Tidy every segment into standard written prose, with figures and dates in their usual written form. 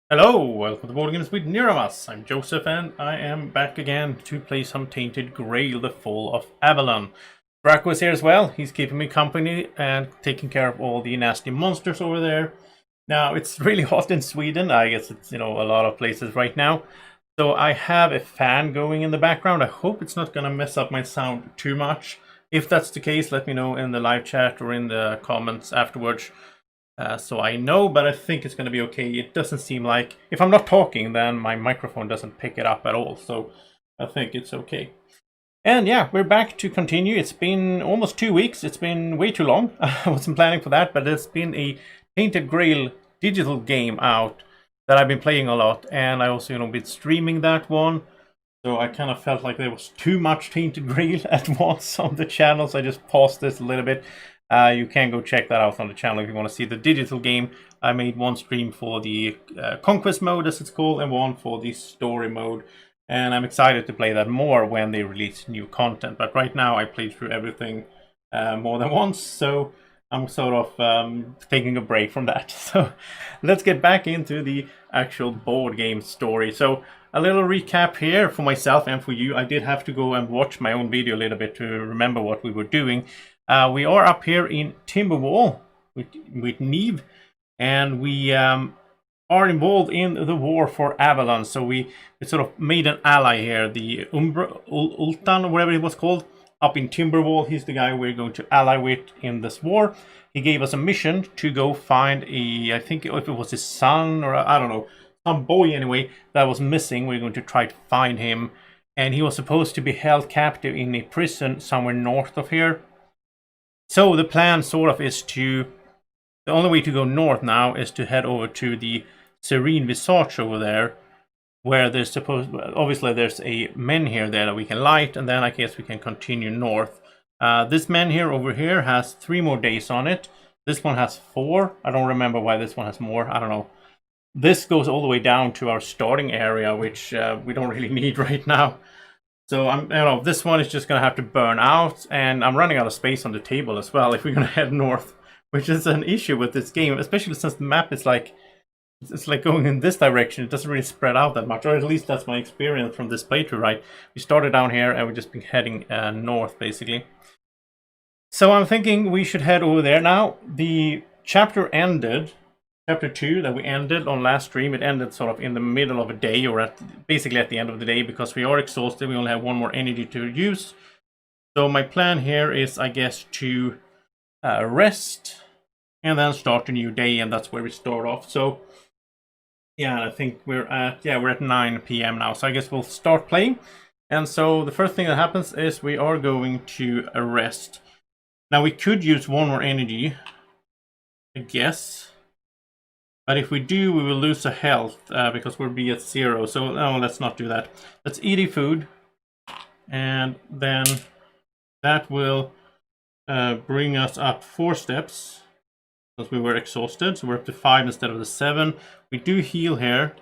Hello, welcome to Boardgames with Niramas. I'm Joseph and I am back again to play some Tainted Grail, the Fall of Avalon. Draco is here as well. He's keeping me company and taking care of all the nasty monsters over there. Now, it's really hot in Sweden. I guess it's, a lot of places right now. So I have a fan going in the background. I hope it's not going to mess up my sound too much. If that's the case, let me know in the live chat or in the comments afterwards. So I know, but I think it's going to be okay. It doesn't seem like, if I'm not talking, then my microphone doesn't pick it up at all. So I think it's okay. And yeah, we're back to continue. It's been almost 2 weeks. It's been way too long. I wasn't planning for that, but there's been a Tainted Grail digital game out that I've been playing a lot. And I also, been streaming that one. So I kind of felt like there was too much Tainted Grail at once on the channel. So I just paused this a little bit. You can go check that out on the channel if you want to see the digital game. I made one stream for the conquest mode, as it's called, and one for the story mode. And I'm excited to play that more when they release new content. But right now I played through everything more than once, so I'm sort of taking a break from that. So let's get back into the actual board game story. So a little recap here for myself and for you. I did have to go and watch my own video a little bit to remember what we were doing. We are up here in Timberwall with Neve, and we are involved in the war for Avalon. So we sort of made an ally here, the Ultan, or whatever it was called, up in Timberwall. He's the guy we're going to ally with in this war. He gave us a mission to go find I think if it was his son, or I don't know, some boy anyway, that was missing. We're going to try to find him. And he was supposed to be held captive in a prison somewhere north of here. So the plan sort of is the only way to go north now is to head over to the serene visage over there, where there's obviously there's a menhir there that we can light, and then I guess we can continue north. This menhir over here has 3 more days on it. This one has 4. I don't remember why this one has more. I don't know. This goes all the way down to our starting area, which we don't really need right now. So this one is just gonna have to burn out, and I'm running out of space on the table as well if we're gonna head north, which is an issue with this game, especially since the map is like, it's like going in this direction. It doesn't really spread out that much, or at least that's my experience from this playthrough, right? We started down here and we've just been heading north, basically. So I'm thinking we should head over there. Now, the chapter ended, Chapter 2 that we ended on last stream, it ended sort of in the middle of a day, or basically at the end of the day, because we are exhausted. We only have 1 more energy to use. So my plan here is, I guess, to rest and then start a new day, and that's where we start off. So yeah, I think we're at 9 p.m. now, so I guess we'll start playing. And so the first thing that happens is we are going to rest. Now we could use 1 more energy, I guess. But if we do, we will lose a health because we'll be at 0. So no, let's not do that. Let's eat a food. And then that will bring us up 4 steps. Because we were exhausted. So we're up to 5 instead of the 7. We do heal here.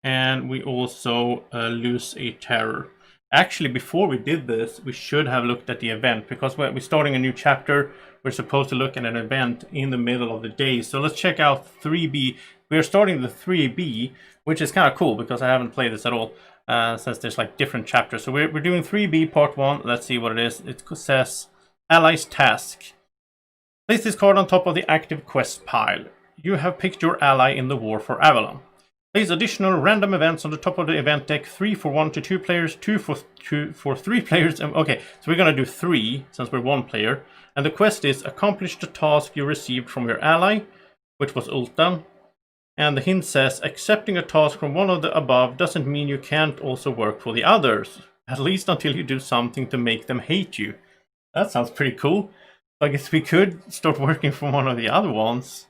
And we also lose a terror. Actually, before we did this, we should have looked at the event. Because we're starting a new chapter. We're supposed to look at an event in the middle of the day. So let's check out 3B. We're starting the 3B, which is kind of cool because I haven't played this at all, since there's like different chapters. So we're doing 3B part 1. Let's see what it is. It says Allies Task. Place this card on top of the active quest pile. You have picked your ally in the war for Avalon. Place additional random events on the top of the event deck. 3 for 1 to 2 players, 2 for 3 players. Okay, so we're going to do 3 since we're 1 player. And the quest is accomplish the task you received from your ally, which was Ultan. And the hint says accepting a task from one of the above doesn't mean you can't also work for the others, at least until you do something to make them hate you. That sounds pretty cool. I guess we could start working for one of the other ones.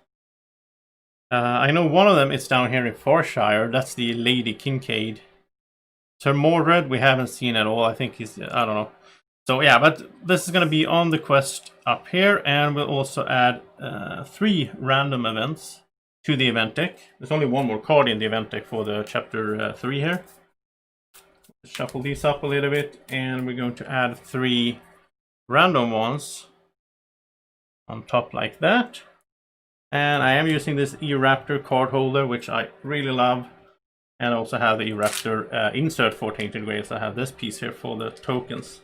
I know one of them is down here in Farshire. That's the Lady Kincaid. Sir Mordred, we haven't seen at all. I think he's, I don't know. So yeah, but this is going to be on the quest up here, and we'll also add 3 random events to the event deck. There's only 1 more card in the event deck for the chapter 3 here. Shuffle these up a little bit, and we're going to add 3 random ones on top like that. And I am using this E-Raptor card holder, which I really love. And I also have the E-Raptor insert for Tainted Grail. So I have this piece here for the tokens.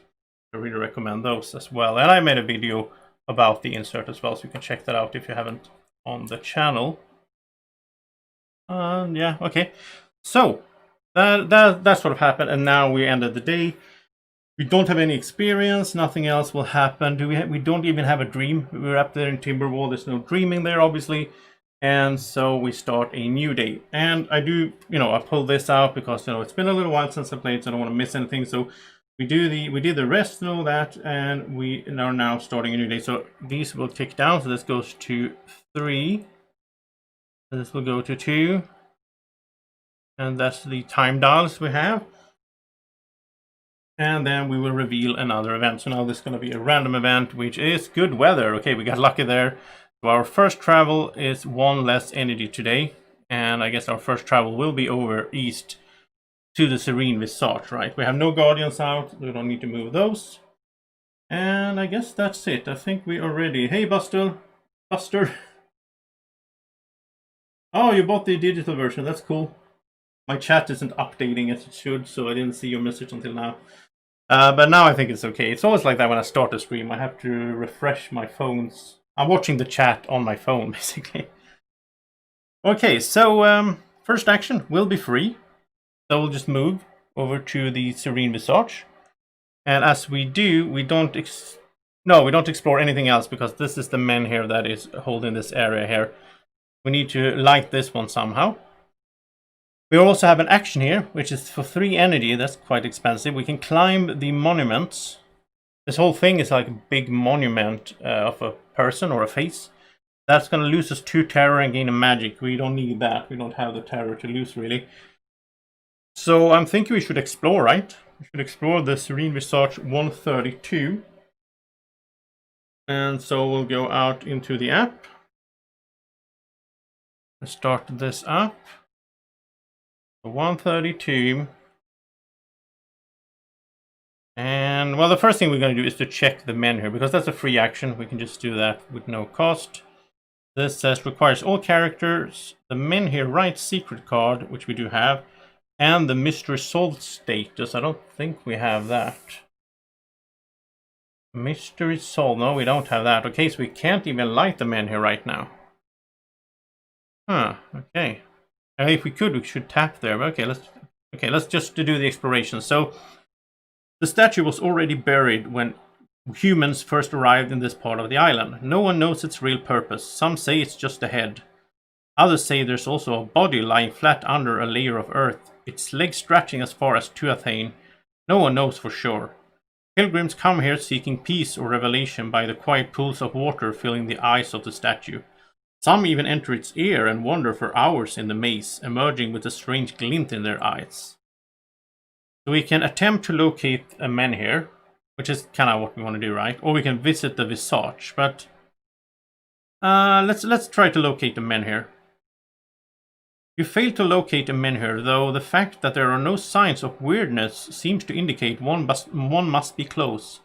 I really recommend those as well. And I made a video about the insert as well, so you can check that out if you haven't on the channel. Yeah, okay. So that sort of happened, and now we ended the day. We don't have any experience. Nothing else will happen. We don't even have a dream. We're up there in Timberwall. There's no dreaming there, obviously. And so we start a new day. And I do, I pull this out because it's been a little while since I played, so I don't want to miss anything. So we did the rest and all that, and we are now starting a new day. So these will tick down. So this goes to 3. This will go to 2. And that's the time dials we have. And then we will reveal another event. So now this is going to be a random event, which is good weather. Okay, we got lucky there. So our first travel is 1 less energy today. And I guess our first travel will be over east to the Serene Visage, right? We have no guardians out. We don't need to move those. And I guess that's it. I think we are ready. Hey, Buster. Oh, you bought the digital version. That's cool. My chat isn't updating as it should, so I didn't see your message until now. But now I think it's okay. It's always like that when I start a stream. I have to refresh my phones. I'm watching the chat on my phone, basically. Okay, so first action will be free. So we'll just move over to the Serene Visage. And as we do, we don't explore anything else, because this is the menhir that is holding this area here. We need to light this one somehow. We also have an action here, which is for 3 energy. That's quite expensive. We can climb the monuments. This whole thing is like a big monument of a person or a face. That's going to lose us 2 terror and gain a magic. We don't need that. We don't have the terror to lose, really. So I'm thinking we should explore, right? We should explore the Serene Visage 132. And so we'll go out into the app. Let's start this up. 132. And well, the first thing we're going to do is to check the menhir, because that's a free action. We can just do that with no cost. This says requires all characters the menhir right secret card, which we do have, and the mystery solved status. I don't think we have that. Mystery solved. No, we don't have that. Okay, so we can't even light the menhir right now. Huh. Okay. If we could, we should tap there. But let's just do the exploration. So the statue was already buried when humans first arrived in this part of the island. No one knows its real purpose. Some say it's just a head. Others say there's also a body lying flat under a layer of earth, its legs stretching as far as Tuathain. No one knows for sure. Pilgrims come here seeking peace or revelation by the quiet pools of water filling the eyes of the statue. Some even enter its ear and wander for hours in the maze, emerging with a strange glint in their eyes. So we can attempt to locate a menhir, which is kind of what we want to do, right? Or we can visit the Visage, but let's try to locate the menhir. You fail to locate a menhir, though the fact that there are no signs of weirdness seems to indicate one must be close.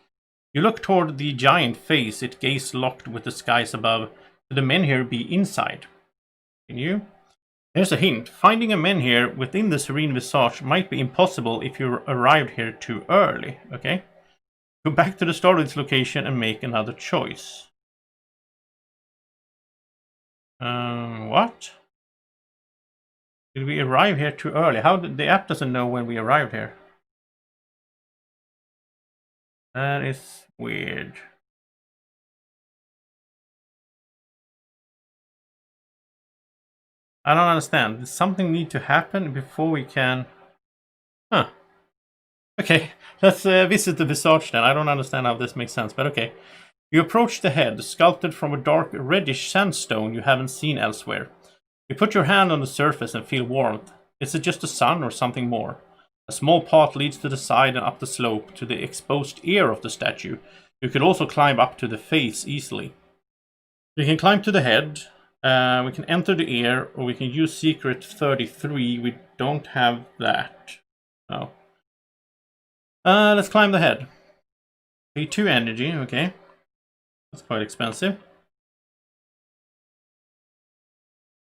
You look toward the giant face, its gaze locked with the skies above. Could the menhir be inside? Can you? Here's a hint. Finding a menhir within the Serene Visage might be impossible if you arrived here too early. Okay? Go back to the start of this location and make another choice. What? Did we arrive here too early? How did the app doesn't know when we arrived here? That is weird. I don't understand. Does something need to happen before we can... Huh. Okay, let's visit the Visage then. I don't understand how this makes sense, but okay. You approach the head, sculpted from a dark reddish sandstone you haven't seen elsewhere. You put your hand on the surface and feel warmth. Is it just the sun or something more? A small path leads to the side and up the slope to the exposed ear of the statue. You could also climb up to the face easily. You can climb to the head. We can enter the ear, or we can use secret 33. We don't have that. No. Let's climb the head. Pay 2 energy, okay. That's quite expensive.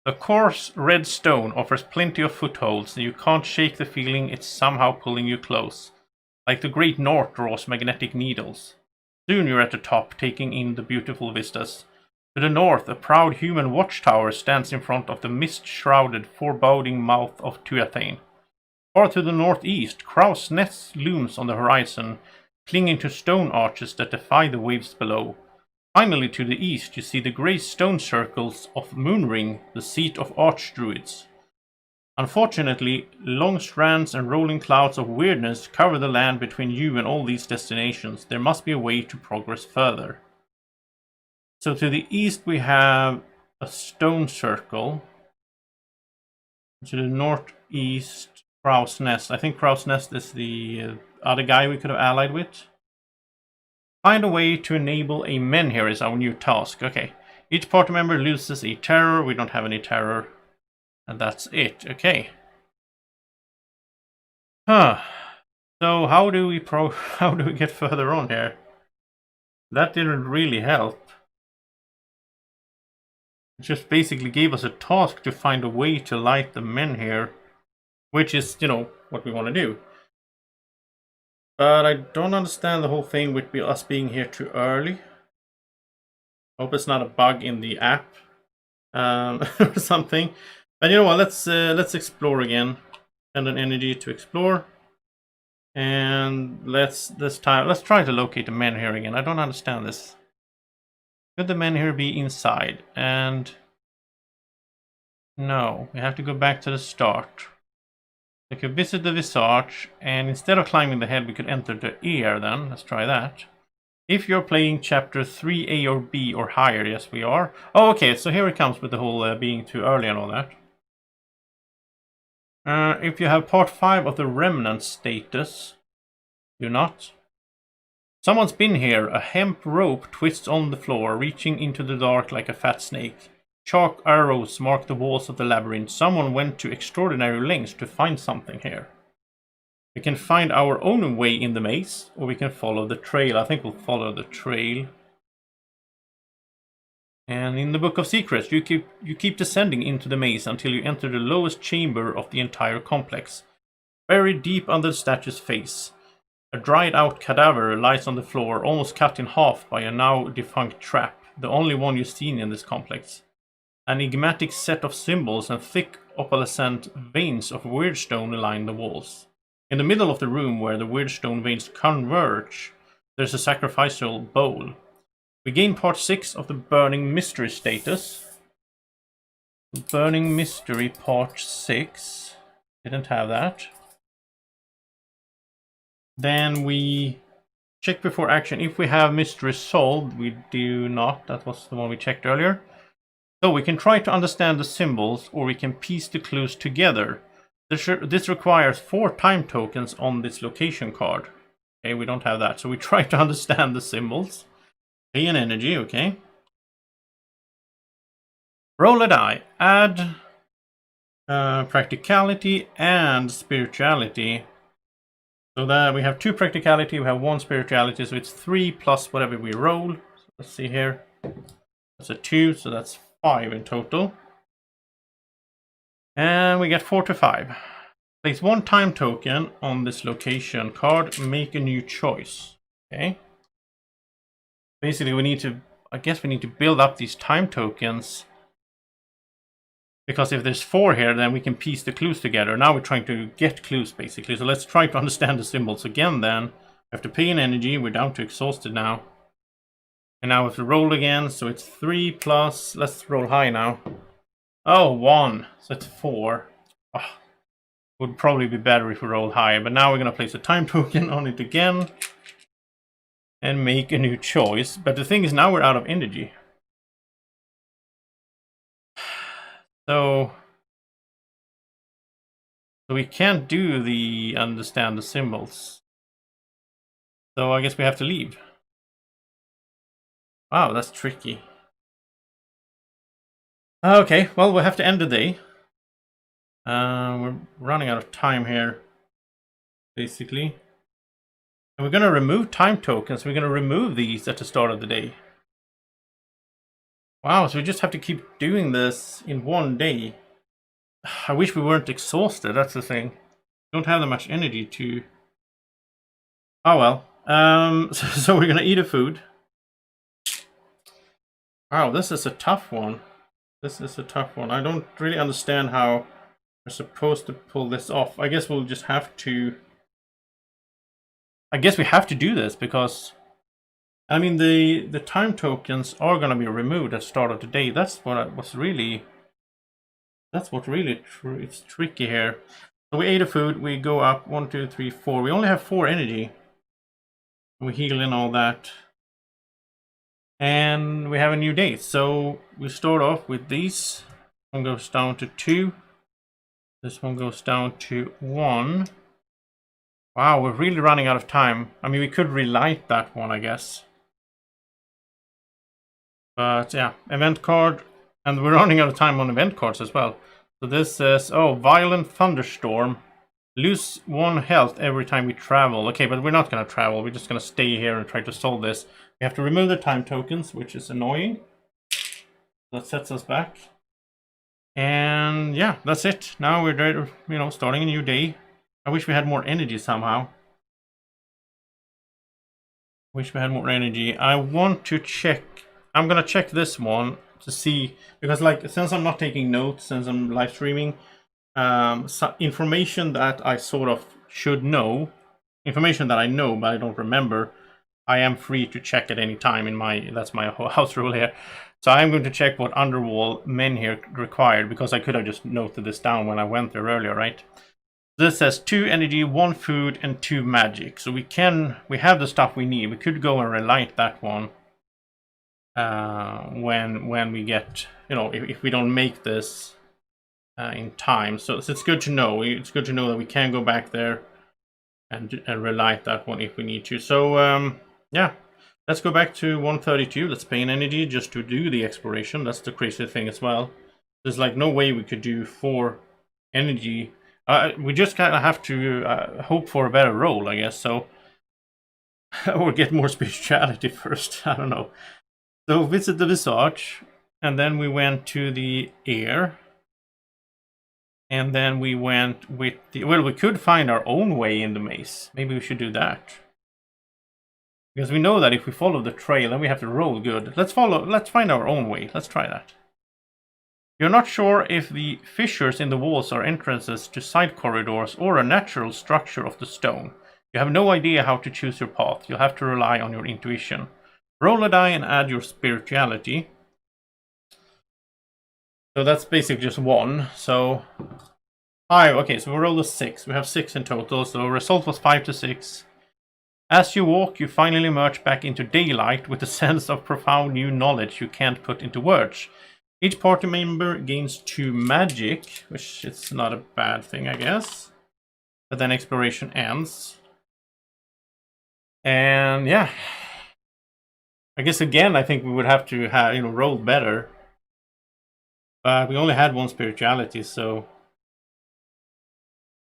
The coarse red stone offers plenty of footholds, and you can't shake the feeling it's somehow pulling you close, like the Great North draws magnetic needles. Soon you're at the top, taking in the beautiful vistas. To the north, a proud human watchtower stands in front of the mist-shrouded, foreboding mouth of Tuathain. Far to the northeast, Crow's Nest looms on the horizon, clinging to stone arches that defy the waves below. Finally, to the east, you see the grey stone circles of Moonring, the seat of archdruids. Unfortunately, long strands and rolling clouds of weirdness cover the land between you and all these destinations. There must be a way to progress further. So to the east we have a stone circle. To the northeast, Crow's Nest. I think Crow's Nest is the other guy we could have allied with. Find a way to enable a menhir is our new task. Okay. Each party member loses a terror. We don't have any terror. And that's it. Okay. Huh. So how do we get further on here? That didn't really help. It just basically gave us a task to find a way to light the menhir, which is, you know, what we want to do. But I don't understand the whole thing with us being here too early. Hope it's not a bug in the app or something. But you know what? Let's explore again. Spend an energy to explore, and let's try to locate the menhir again. I don't understand this. Could the menhir be inside? And no, we have to go back to the start. We could visit the visage, and instead of climbing the head, we could enter the ear then. Let's try that. If you're playing chapter 3A or B or higher, yes we are. Oh, okay, so here it comes with the whole being too early and all that. If you have part 5 of the remnant status, do not. Someone's been here. A hemp rope twists on the floor, reaching into the dark like a fat snake. Chalk arrows mark the walls of the labyrinth. Someone went to extraordinary lengths to find something here. We can find our own way in the maze, or we can follow the trail. I think we'll follow the trail. And in the Book of Secrets, you keep descending into the maze until you enter the lowest chamber of the entire complex. Buried deep under the statue's face, a dried-out cadaver lies on the floor, almost cut in half by a now defunct trap, the only one you've seen in this complex. An enigmatic set of symbols and thick opalescent veins of weirdstone line the walls. In the middle of the room where the weirdstone veins converge, there's a sacrificial bowl. We gain part 6 of the Burning Mystery status. Burning Mystery part 6. Didn't have that. Then we check before action. If we have mystery solved, we do not. That was the one we checked earlier. So we can try to understand the symbols, or we can piece the clues together. This requires 4 time tokens on this location card. Okay, we don't have that. So we try to understand the symbols. Pay an energy, okay. Roll a die. Add practicality and spirituality. So that we have 2 practicality, we have 1 spirituality, so it's 3 plus whatever we roll. So let's see here. That's a 2, so that's 5 in total. And we get 4 to 5. Place 1 time token on this location card, make a new choice. Okay. Basically we need to, I guess we need to build up these time tokens. Because if there's 4 here, then we can piece the clues together. Now we're trying to get clues, basically. So let's try to understand the symbols again, then. We have to pay an energy. We're down to exhausted now. And now we have to roll again. So it's 3 plus... Let's roll high now. Oh, 1. So it's 4. Oh, would probably be better if we roll high. But now we're going to place a time token on it again. And make a new choice. But the thing is, now we're out of energy. So we can't do the understand the symbols. So I guess we have to leave. Wow, that's tricky. Okay, well, we'll have to end the day. We're running out of time here, basically. And we're going to remove time tokens. We're going to remove these at the start of the day. Wow, so we just have to keep doing this in one day. I wish we weren't exhausted, that's the thing. Don't have that much energy to... Oh well. So we're gonna eat a food. Wow, this is a tough one. This is a tough one. I don't really understand how we're supposed to pull this off. I guess we'll just have to... I guess we have to do this because... I mean, the time tokens are gonna be removed at the start of the day. That's what really... That's what really it's tricky here. So we ate a food, we go up 1, 2, 3, 4. We only have 4 energy. We heal and all that. And we have a new day. So we start off with these. One goes down to 2. This one goes down to 1. Wow, we're really running out of time. I mean, we could relight that one, I guess. But yeah, event card. And we're running out of time on event cards as well. So this says, oh, violent thunderstorm. Lose 1 health every time we travel. Okay, but we're not going to travel. We're just going to stay here and try to solve this. We have to remove the time tokens, which is annoying. That sets us back. And yeah, that's it. Now we're there, you know, starting a new day. I wish we had more energy somehow. Wish we had more energy. I want to check. I'm going to check this one to see, because like, since I'm not taking notes, since I'm live streaming, so information that I sort of should know, information that I know but I don't remember, I am free to check at any time in my, that's my house rule here. So I'm going to check what underwall menhir required, because I could have just noted this down when I went there earlier, right? This says 2 energy, 1 food, and 2 magic. So we have the stuff we need. We could go and relight that one when we get, you know, if we don't make this in time. So it's good to know. It's good to know that we can go back there and relight that one if we need to. So yeah, let's go back to 132. Let's pay an energy just to do the exploration. That's the crazy thing as well. There's like no way we could do 4 energy. We just kind of have to hope for a better roll, I guess. So or get more spirituality first. I don't know. So visit the visage, and then we went to the air. And then we went with the... Well, we could find our own way in the maze. Maybe we should do that. Because we know that if we follow the trail, then we have to roll good. Let's find our own way. Let's try that. You're not sure if the fissures in the walls are entrances to side corridors or a natural structure of the stone. You have no idea how to choose your path. You'll have to rely on your intuition. Roll a die and add your spirituality. So that's basically just 1. So 5. Okay, so we rolled a 6. We have 6 in total. So the result was 5 to 6. As you walk, you finally emerge back into daylight with a sense of profound new knowledge you can't put into words. Each party member gains 2 magic, which is not a bad thing, I guess. But then exploration ends. And yeah, I guess again, I think we would have to have, you know, roll better. But we only had 1 spirituality, so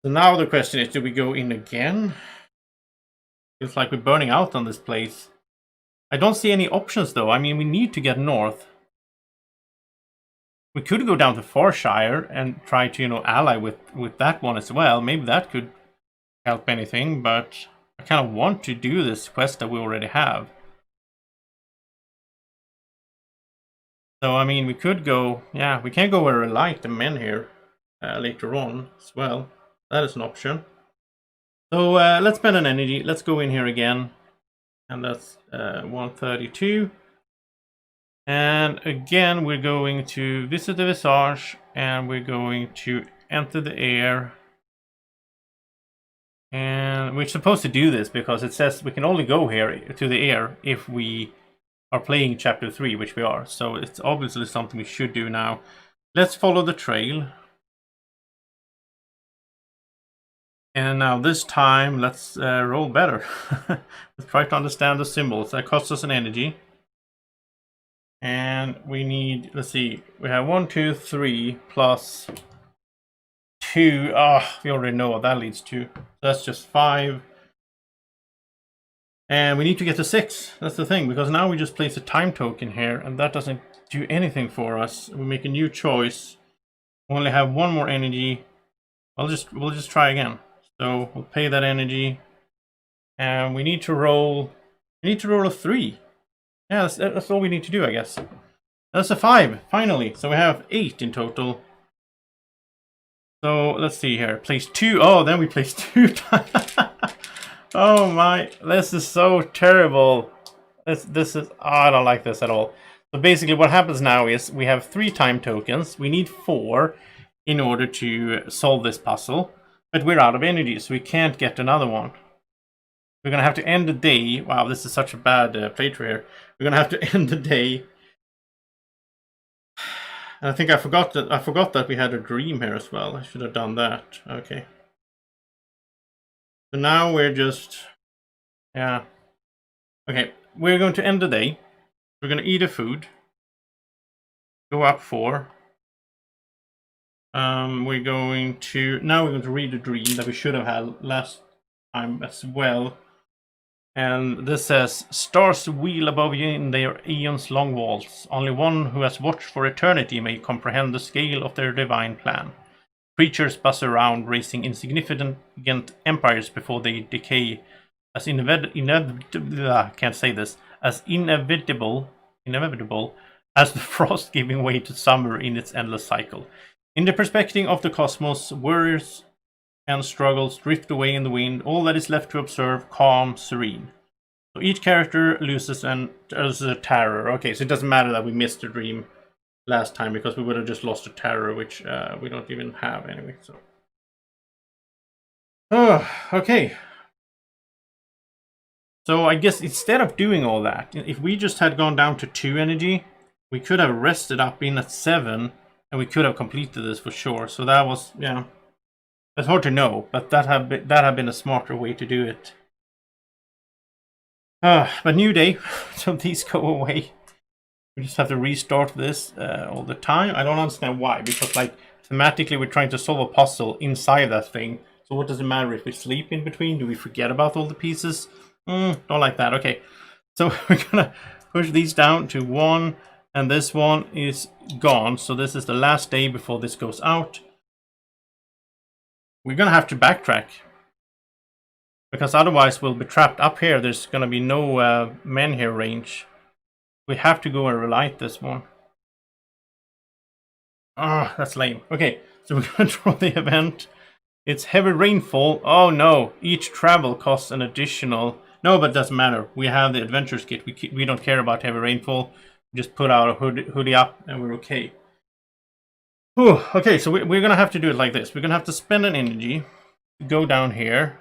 now the question is, do we go in again? Feels like we're burning out on this place. I don't see any options though. I mean, we need to get north. We could go down to Farshire and try to, you know, ally with that one as well. Maybe that could help anything, but I kind of want to do this quest that we already have. So, I mean, we could go... Yeah, we can go and relight the menhir later on as well. That is an option. So, let's spend an energy. Let's go in here again. And that's 132. And again, we're going to visit the visage. And we're going to enter the air. And we're supposed to do this because it says we can only go here to the air if we are playing chapter 3, which we are. So it's obviously something we should do now. Let's follow the trail. And now this time, let's roll better. Let's try to understand the symbols. That costs us an energy. And we need, let's see, we have 1, 2, 3 plus 2. We already know what that leads to. So that's just 5. And we need to get to 6. That's the thing, because now we just place a time token here, and that doesn't do anything for us. We make a new choice. We only have 1 more energy. We'll just try again. So we'll pay that energy, and we need to roll. We need to roll a 3. Yeah, that's all we need to do, I guess. That's a 5, finally. So we have 8 in total. So let's see here. Place 2. Oh, then we place 2 times. Oh my, this is so terrible. This is, oh, I don't like this at all. So basically what happens now is we have 3 time tokens. We need 4 in order to solve this puzzle. But we're out of energy, so we can't get another one. We're going to have to end the day. Wow, this is such a bad playthrough here. We're going to have to end the day. And I think I forgot that we had a dream here as well. I should have done that. Okay. So now we're just, yeah. Okay, we're going to end the day. We're going to eat a food. Go up 4. We're going to read a dream that we should have had last time as well. And this says, stars wheel above you in their eons long walls. Only one who has watched for eternity may comprehend the scale of their divine plan. Creatures buzz around, raising insignificant empires before they decay, as inevitable as the frost giving way to summer in its endless cycle. In the perspective of the cosmos, worries and struggles drift away in the wind. All that is left to observe, calm, serene. So each character loses a terror. Okay, so it doesn't matter that we missed a dream last time, because we would have just lost a terror, which we don't even have anyway. So, okay. So I guess instead of doing all that, if we just had gone down to 2 energy, we could have rested up in at 7, and we could have completed this for sure. So that was, yeah, it's hard to know, but that had been a smarter way to do it. But new day, so these go away. We just have to restart this all the time. I don't understand why, because like thematically we're trying to solve a puzzle inside that thing. So what does it matter if we sleep in between? Do we forget about all the pieces? Don't like that. Okay, so we're gonna push these down to 1, and this one is gone. So this is the last day before this goes out. We're gonna have to backtrack, because otherwise we'll be trapped up here. There's gonna be no menhir range. We have to go and relight this one. Ah, that's lame. Okay, so we're gonna draw the event. It's heavy rainfall. Oh no, each travel costs an additional. No, but it doesn't matter. We have the adventures kit. We don't care about heavy rainfall. We just put our hoodie up and we're okay. Whew, okay, so we're gonna have to do it like this. We're gonna have to spend an energy to go down here,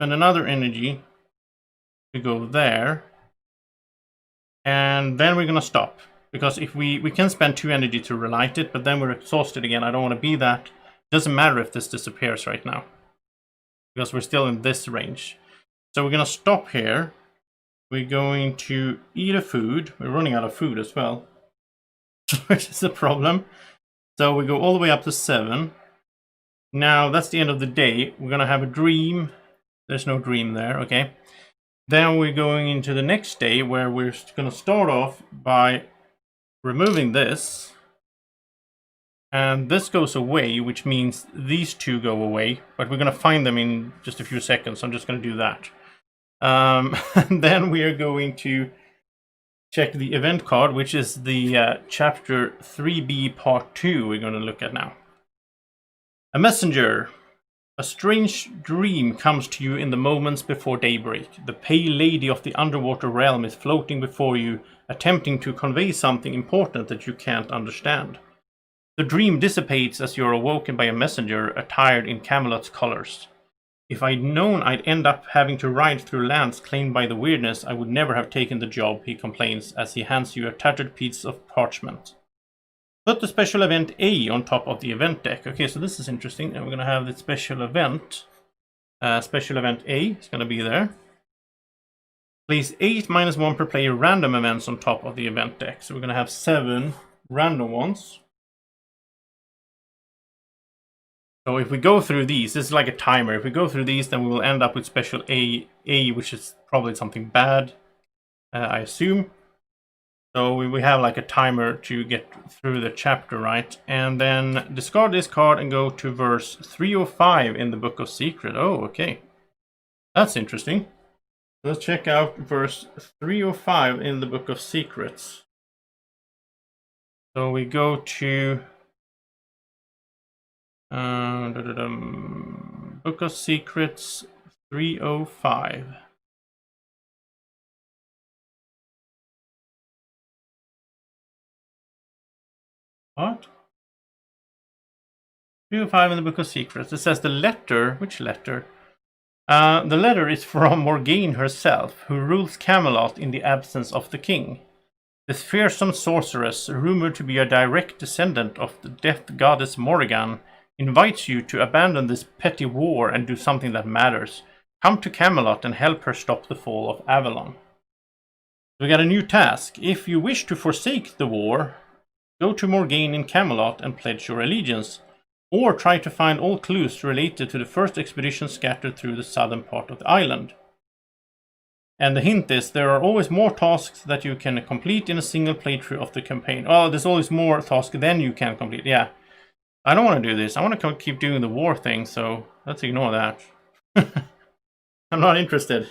spend another energy to go there, and then we're gonna stop, because if we can spend 2 energy to relight it, but then we're exhausted again. I don't want to be that. Doesn't matter if this disappears right now, because we're still in this range. So we're gonna stop here. We're going to eat a food. We're running out of food as well, which is a problem. So we go all the way up to 7. Now that's the end of the day. We're gonna have a dream. There's no dream there. Okay. Then we're going into the next day, where we're going to start off by removing this. And this goes away, which means these 2 go away. But we're going to find them in just a few seconds. So I'm just going to do that. And then we are going to check the event card, which is the chapter 3B part 2 we're going to look at now. A messenger. A strange dream comes to you in the moments before daybreak. The pale lady of the underwater realm is floating before you, attempting to convey something important that you can't understand. The dream dissipates as you're awoken by a messenger attired in Camelot's colors. If I'd known I'd end up having to ride through lands claimed by the weirdness, I would never have taken the job, he complains as he hands you a tattered piece of parchment. Put the special event A on top of the event deck. Okay, so this is interesting. And we're going to have the special event. Special event A is going to be there. Place 8 -1 per player random events on top of the event deck. So we're going to have 7 random ones. So if we go through these, this is like a timer. If we go through these, then we will end up with special A, which is probably something bad, I assume. So we have like a timer to get through the chapter, right? And then discard this card and go to verse 305 in the Book of Secret. Oh, okay. That's interesting. Let's check out verse 305 in the Book of Secrets. So we go to Book of Secrets 305. What? 305 in the Book of Secrets. It says the letter. Which letter? The letter is from Morgane herself, who rules Camelot in the absence of the king. This fearsome sorceress, rumored to be a direct descendant of the death goddess Morrigan, invites you to abandon this petty war and do something that matters. Come to Camelot and help her stop the fall of Avalon. We got a new task. If you wish to forsake the war, go to Morgane in Camelot and pledge your allegiance, or try to find all clues related to the first expedition scattered through the southern part of the island. And the hint is, there are always more tasks that you can complete in a single playthrough of the campaign. Oh, there's always more tasks than you can complete. Yeah. I don't want to do this. I want to keep doing the war thing, so let's ignore that. I'm not interested.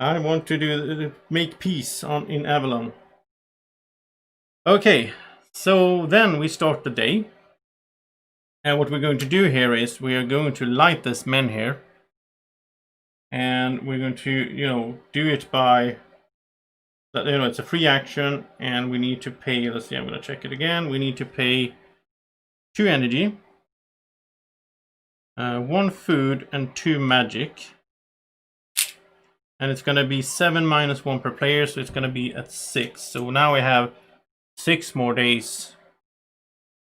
I want to make peace in Avalon. Okay, so then we start the day. And what we're going to do here is we are going to light this menhir. And we're going to, do it by, it's a free action, and we need to pay, let's see, I'm going to check it again. We need to pay 2 energy, 1 food, and 2 magic. And it's going to be 7 minus 1 per player, so it's going to be at 6. So now we have 6 more days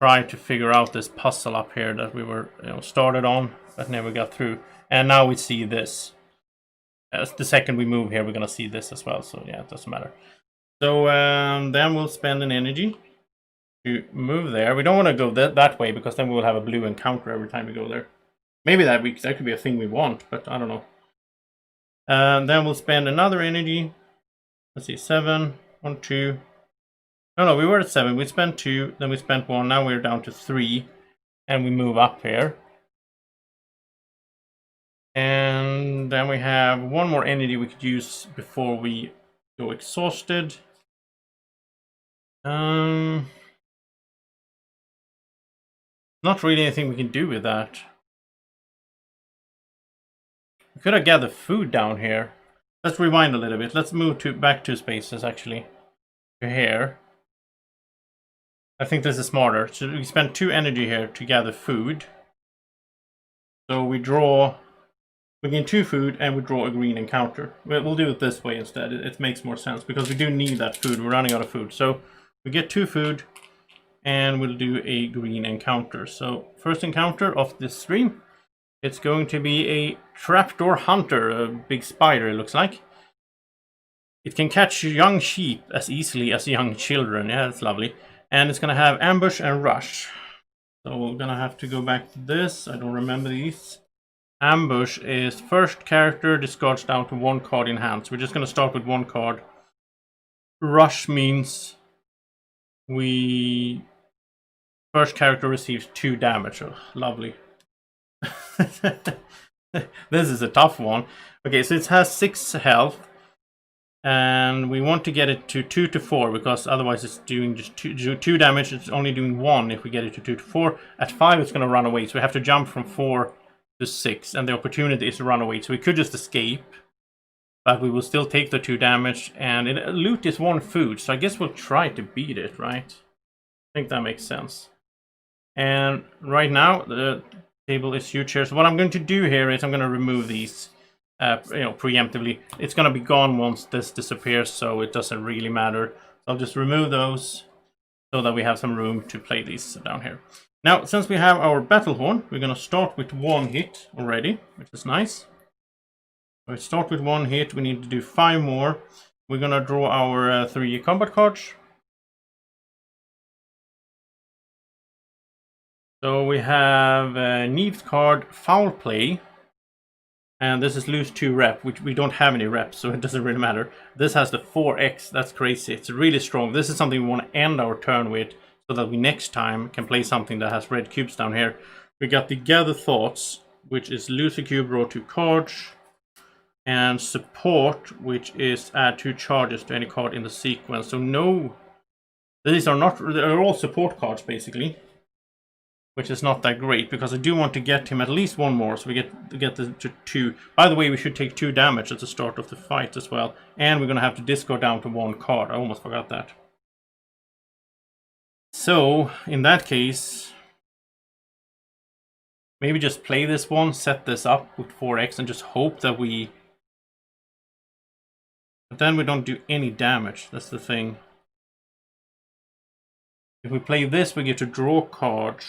try to figure out this puzzle up here that we were started on, but never got through. And now we see this. As the second we move here, we're going to see this as well. So yeah, it doesn't matter. So then we'll spend an energy to move there. We don't want to go that way, because then we will have a blue encounter every time we go there. Maybe that could be a thing we want, but I don't know. Then we'll spend another energy. Let's see, 7, 1, 2. No, we were at 7. We spent 2, then we spent 1. Now we're down to 3, and we move up here. And then we have 1 more energy we could use before we go exhausted. Not really anything we can do with that. We could have gathered food down here. Let's rewind a little bit. Let's move back 2 spaces, actually. To here. I think this is smarter. So we spend 2 energy here to gather food. So we gain 2 food, and we draw a green encounter. We'll do it this way instead. It makes more sense, because we do need that food. We're running out of food. So we get 2 food, and we'll do a green encounter. So first encounter of this stream, it's going to be a trapdoor hunter, a big spider it looks like. It can catch young sheep as easily as young children. Yeah, that's lovely. And it's going to have ambush and rush. So we're going to have to go back to this. I don't remember these. Ambush is first character discards down to 1 card in hand. So we're just going to start with 1 card. Rush means first character receives 2 damage. Oh, lovely. This is a tough one. Okay, so it has 6 health. And we want to get it to 2 to 4, because otherwise it's doing just 2 damage. It's only doing 1 if we get it to 2 to 4. At 5 it's going to run away. So we have to jump from 4 to 6, and the opportunity is to run away. So we could just escape, but we will still take the 2 damage, and loot is 1 food, so I guess we'll try to beat it, right? I think that makes sense. And right now the table is huge here, so what I'm going to do here is I'm going to remove these preemptively. It's going to be gone once this disappears, so it doesn't really matter. So I'll just remove those so that we have some room to play these down here. Now, since we have our battle horn, we're going to start with 1 hit already, which is nice. So we start with 1 hit. We need to do 5 more. We're going to draw our 3 combat cards. So we have Neve's card, Foul Play. And this is lose 2 rep, which we don't have any reps, so it doesn't really matter. This has the 4x, that's crazy. It's really strong. This is something we want to end our turn with, so that we next time can play something that has red cubes down here. We got the Gather Thoughts, which is lose a cube, draw 2 cards. And Support, which is add 2 charges to any card in the sequence. So no, these are not, they're all support cards basically. Which is not that great, because I do want to get him at least one more, so we get to 2. By the way, we should take 2 damage at the start of the fight as well. And we're going to have to discard down to 1 card. I almost forgot that. So, in that case, maybe just play this one, set this up with 4x, and just hope that we... But then we don't do any damage, that's the thing. If we play this, we get to draw cards.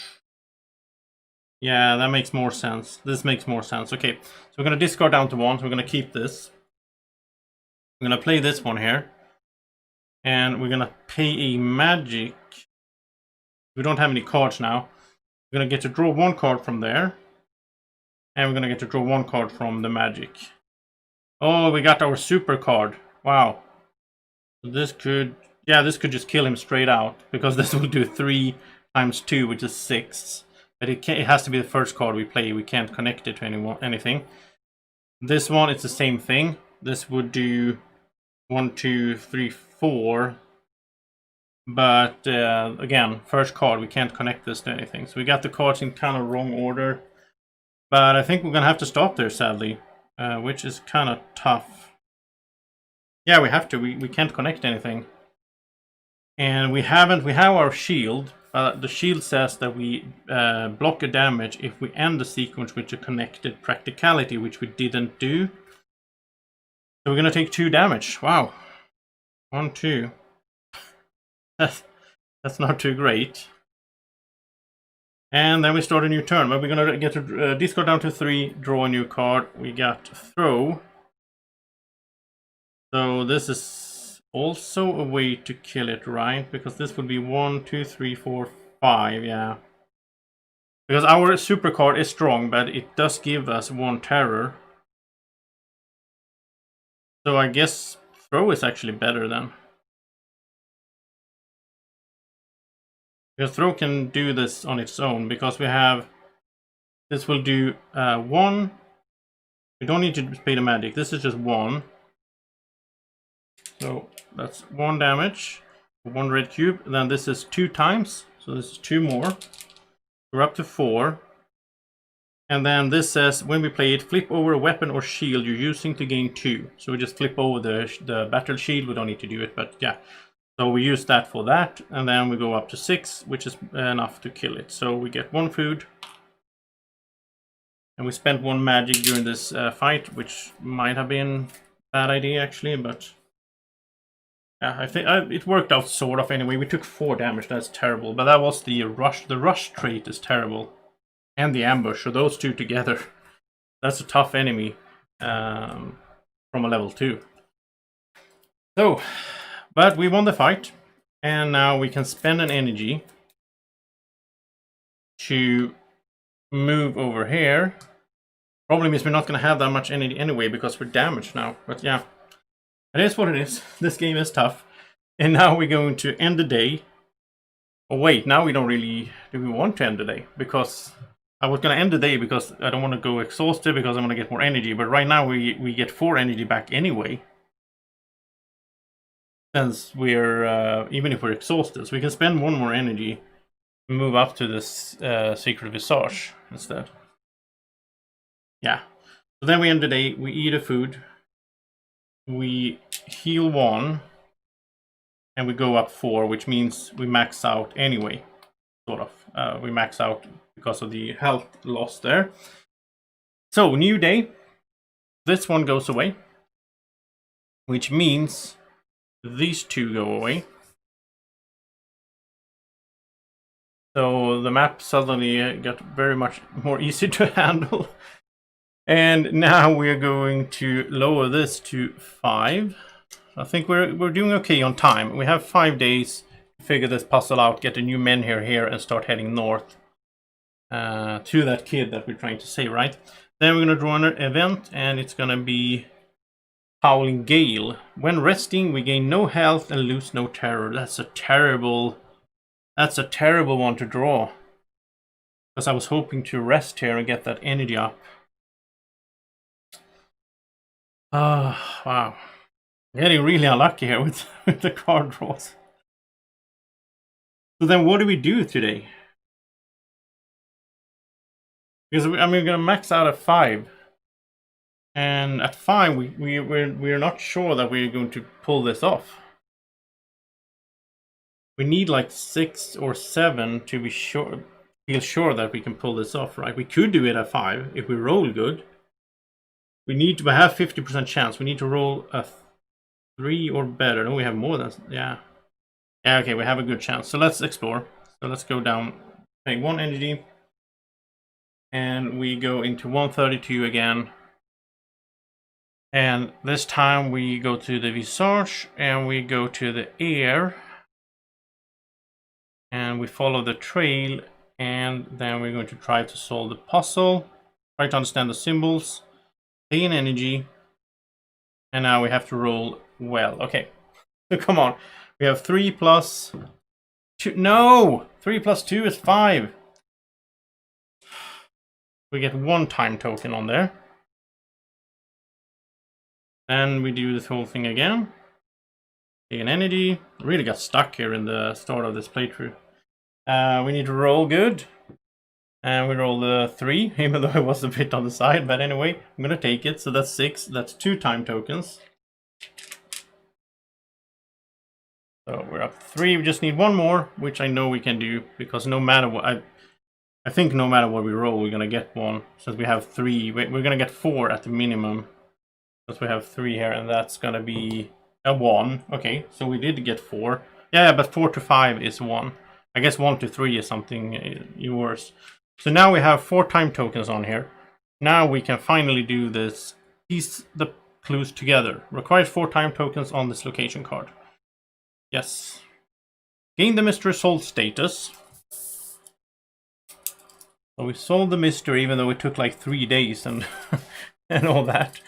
Yeah, that makes more sense. This makes more sense. Okay, so we're going to discard down to 1, so we're going to keep this. We're going to play this one here. And we're going to pay a magic. We don't have any cards now. We're going to get to draw 1 card from there. And we're going to get to draw 1 card from the magic. Oh, we got our super card. Wow. So this could... Yeah, this could just kill him straight out. Because this will do 3 times 2, which is 6. But it has to be the first card we play. We can't connect it to anything. This one, it's the same thing. This would do 1, 2, 3, 4. But again, first card, we can't connect this to anything. So we got the cards in kind of wrong order. But I think we're going to have to stop there, sadly. Which is kind of tough. Yeah, we have to. We can't connect anything. And we have our shield. The shield says that we block a damage if we end the sequence with a connected practicality, which we didn't do. So we're going to take 2 damage. Wow. 1, 2. That's not too great. And then we start a new turn. But we're going to get to discard down to 3, draw a new card. We got Throw. So this is also a way to kill it, right? Because this would be 1, 2, 3, 4, 5, yeah. Because our super card is strong, but it does give us 1 terror. So I guess Throw is actually better then. Because Throw can do this on its own, because we have... This will do 1. We don't need to pay the magic. This is just 1. So that's 1 damage, 1 red cube. And then this is 2 times, so this is 2 more. We're up to 4. And then this says when we play it, flip over a weapon or shield you're using to gain 2. So we just flip over the battle shield. We don't need to do it, but yeah. So we use that for that, and then we go up to 6, which is enough to kill it. So we get 1 food. And we spent 1 magic during this fight, which might have been a bad idea actually, but... Yeah, I think it worked out sort of anyway. We took 4 damage, that's terrible. But that was the rush. The rush trait is terrible. And the ambush, so those 2 together. That's a tough enemy from a level 2. So, but we won the fight. And now we can spend an energy to move over here. Problem is we're not going to have that much energy anyway because we're damaged now. But yeah. It is what it is. This game is tough. And now we're going to end the day. Oh wait, now we don't really... Do we want to end the day? Because I was going to end the day because I don't want to go exhausted because I want to get more energy. But right now we get 4 energy back anyway. Since we're... even if we're exhausted. So we can spend 1 more energy. And move up to this Sacred Visage instead. Yeah. So then we end the day. We eat a food. We heal 1 and we go up 4, which means we max out anyway, sort of. We max out because of the health loss there. So, new day. This one goes away, which means these 2 go away. So the map suddenly got very much more easy to handle. And now we're going to lower this to 5. I think we're doing okay on time. We have 5 days to figure this puzzle out, get a new menhir here and start heading north. to that kid that we're trying to save, right? Then we're gonna draw an event, and it's gonna be Howling Gale. When resting, we gain no health and lose no terror. That's a terrible one to draw. Because I was hoping to rest here and get that energy up. Ah, wow. I'm getting really unlucky here with the card draws. So then what do we do today? Because we're gonna max out at 5. And at 5 we're not sure that we're going to pull this off. We need like 6 or 7 to be sure, feel sure that we can pull this off, right? We could do it at 5 if we roll good. We need to have 50% chance. We need to roll a 3 or better. No, we have more than, yeah. Yeah, okay, we have a good chance. So let's explore. So let's go down, pay 1 energy. And we go into 132 again. And this time we go to the visage and we go to the air. And we follow the trail, and then we're going to try to solve the puzzle. Try to understand the symbols. Pay an energy. And now we have to roll well. Okay. So come on. We have 3 plus 2. No! 3 plus 2 is 5. We get 1 time token on there. Then we do this whole thing again. Take an energy. Really got stuck here in the start of this playthrough. We need to roll good. And we roll the 3, even though it was a bit on the side. But anyway, I'm going to take it. So that's 6. That's 2 time tokens. So we're up 3. We just need 1 more, which I know we can do. Because no matter what, I think no matter what we roll, we're going to get 1. Since we have 3, we're going to get 4 at the minimum. Because we have 3 here, and that's going to be a 1. Okay, so we did get 4. Yeah, but 4 to 5 is 1. I guess 1 to 3 is something worse. So now we have 4 time tokens on here. Now we can finally do this. Piece the clues together. Requires 4 time tokens on this location card. Yes. Gain the mystery solved status. So we solved the mystery, even though it took like 3 days and and all that.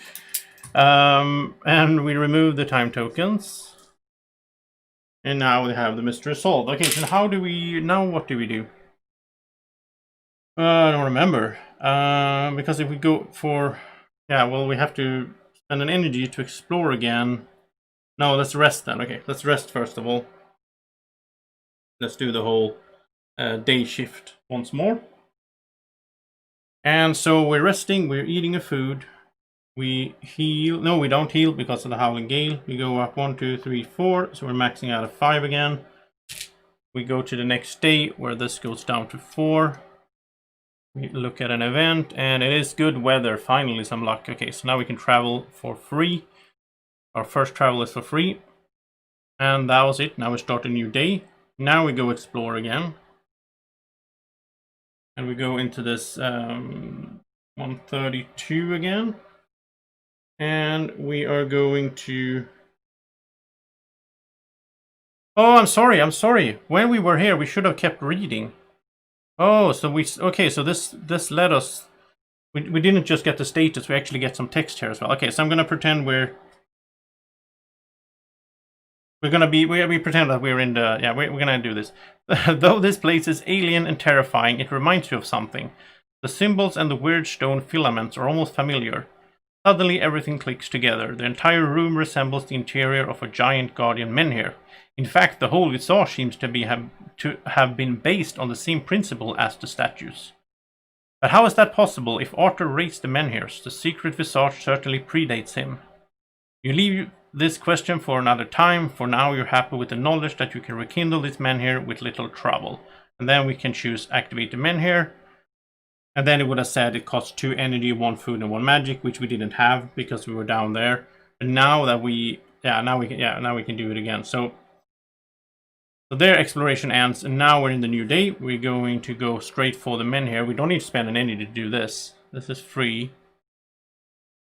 And we remove the time tokens. And now we have the mystery solved. Okay, so how do we, now what do we do? I don't remember. Because if we go for, yeah, well, we have to spend an energy to explore again. No, let's rest then. Okay, let's rest first of all. Let's do the whole day shift once more. And so we're resting, we're eating a food. We heal. No, we don't heal because of the Howling Gale. We go up 1, 2, 3, 4. So we're maxing out at 5 again. We go to the next day where this goes down to 4. We look at an event, and it is good weather. Finally, some luck. Okay, so now we can travel for free. Our first travel is for free. And that was it. Now we start a new day. Now we go explore again. And we go into this 132 again. And we are going to... Oh, I'm sorry. When we were here, we should have kept reading. Oh, so we... Okay, so this let us... We didn't just get the status, we actually get some text here as well. Okay, so I'm going to pretend we're going to be... We pretend that we're in the... Yeah, we're going to do this. Though this place is alien and terrifying, it reminds you of something. The symbols and the weird stone filaments are almost familiar. Suddenly everything clicks together. The entire room resembles the interior of a giant guardian menhir. In fact, the whole visage seems to have been based on the same principle as the statues. But how is that possible? If Arthur raised the menhirs, the secret visage certainly predates him. You leave this question for another time. For now, you're happy with the knowledge that you can rekindle this menhir with little trouble. And then we can choose activate the menhir. And then it would have said it costs 2 energy, 1 food, and 1 magic, which we didn't have because we were down there. And now that we, now we can do it again. So their exploration ends, and now we're in the new day. We're going to go straight for the menhir. We don't need to spend an energy to do this. This is free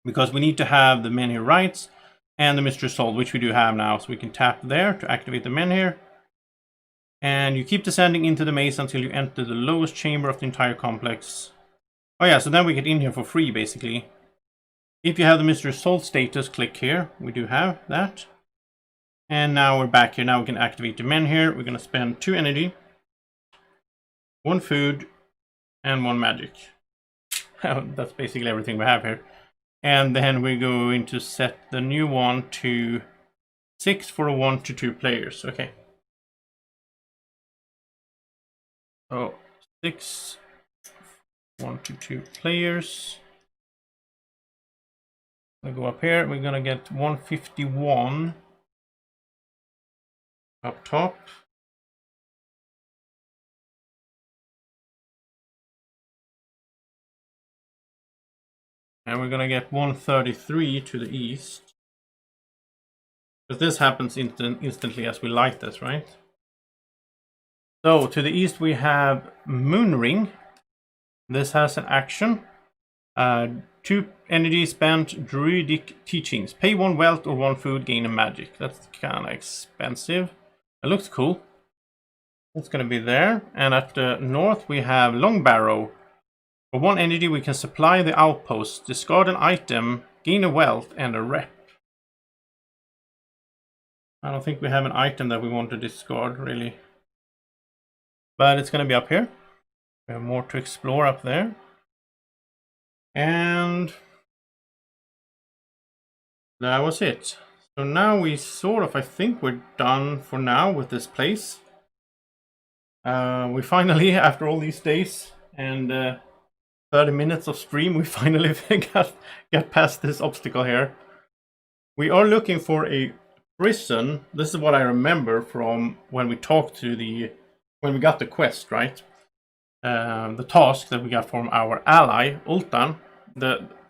because we need to have the menhir rights and the mystery solved, which we do have now. So we can tap there to activate the menhir. And you keep descending into the maze until you enter the lowest chamber of the entire complex. Oh yeah, so then we get in here for free, basically. If you have the Mystery Salt status, click here. We do have that. And now we're back here. Now we can activate the menhir. We're going to spend 2 energy, 1 food, and 1 magic. That's basically everything we have here. And then we're going to set the new one to 6 for a 1 to 2 players. Okay. So 6, 1 to 2 players. We go up here. We're gonna get 151 up top. And we're gonna get 133 to the east. Because this happens instantly as we light this, right? So to the east we have Moonring. This has an action. 2 energy spent, druidic teachings. Pay 1 wealth or 1 food, gain a magic. That's kind of expensive. It looks cool. It's going to be there. And at the north we have Long Barrow. For 1 energy we can supply the outpost, discard an item, gain a wealth, and a rep. I don't think we have an item that we want to discard, really. But it's going to be up here. We have more to explore up there. And that was it. So now we I think we're done for now with this place. We finally, after all these days and 30 minutes of stream, we finally got past this obstacle here. We are looking for a prison. This is what I remember from when we talked to when we got the quest, right? The task that we got from our ally, Ultan.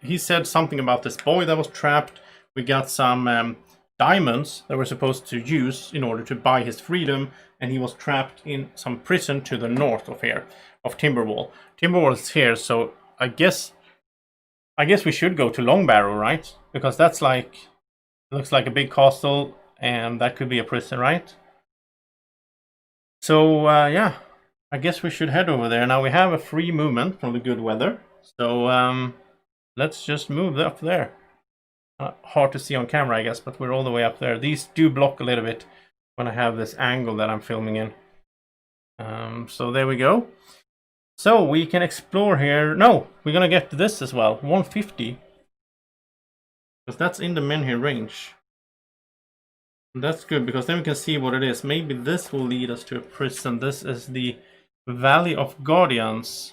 He said something about this boy that was trapped. We got some diamonds that we're supposed to use in order to buy his freedom, and he was trapped in some prison to the north of here, of Timberwall. Timberwall is here, so I guess we should go to Long Barrow, right? Because that's like, looks like a big castle, and that could be a prison, right? So yeah, I guess we should head over there. Now we have a free movement from the good weather, so let's just move up there. Hard to see on camera, I guess, but we're all the way up there. These do block a little bit when I have this angle that I'm filming in. So there we go. So we can explore here. No, we're gonna get to this as well. 150. Because that's in the menhir range. And that's good, because then we can see what it is. Maybe this will lead us to a prison. This is the Valley of Guardians.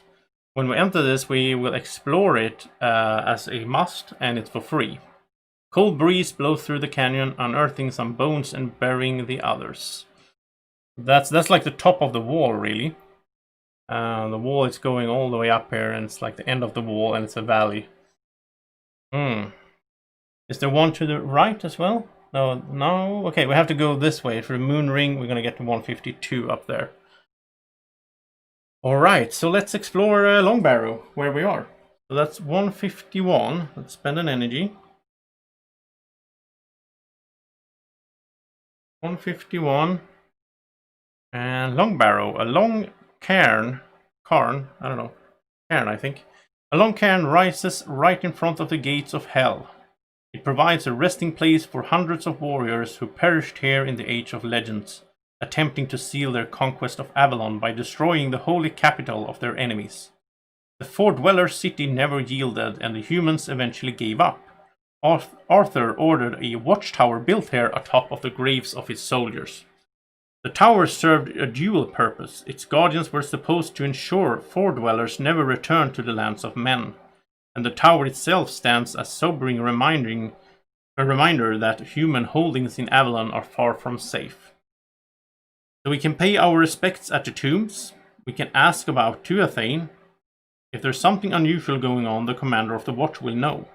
When we enter this, we will explore it as a must, and it's for free. Cold breeze blows through the canyon, unearthing some bones and burying the others. That's like the top of the wall, really. The wall is going all the way up here, and it's like the end of the wall, and it's a valley. Is there one to the right as well? No. Okay, we have to go this way. For the moon ring, we're going to get to 152 up there. Alright, so let's explore Long Barrow, where we are. So that's 151. Let's spend an energy. 151. And Long Barrow, a long cairn, I think. A long cairn rises right in front of the gates of hell. It provides a resting place for hundreds of warriors who perished here in the Age of Legends, attempting to seal their conquest of Avalon by destroying the holy capital of their enemies. The four-dweller city never yielded, and the humans eventually gave up. Arthur ordered a watchtower built here atop of the graves of his soldiers. The tower served a dual purpose. Its guardians were supposed to ensure four-dwellers never returned to the lands of men, and the tower itself stands as sobering a reminder that human holdings in Avalon are far from safe. So we can pay our respects at the tombs. We can ask about Tuathain. If there's something unusual going on, the commander of the watch will know.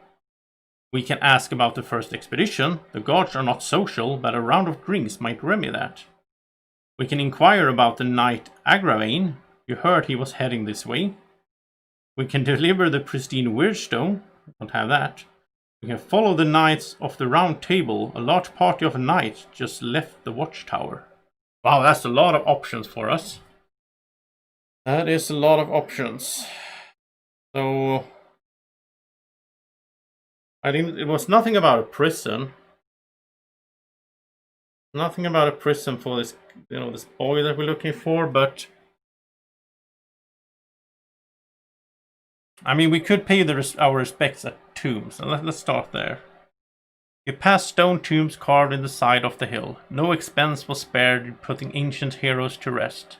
We can ask about the first expedition. The guards are not social, but a round of drinks might remedy that. We can inquire about the knight Agravain. You heard he was heading this way. We can deliver the pristine Weirdstone. Don't have that. We can follow the knights of the Round Table. A large party of knights just left the watchtower. Wow, that's a lot of options for us. That is a lot of options. So it was nothing about a prison. Nothing about a prison for this, this boy that we're looking for, but I mean, we could pay our respects at tombs. So let's start there. You pass stone tombs carved in the side of the hill. No expense was spared in putting ancient heroes to rest.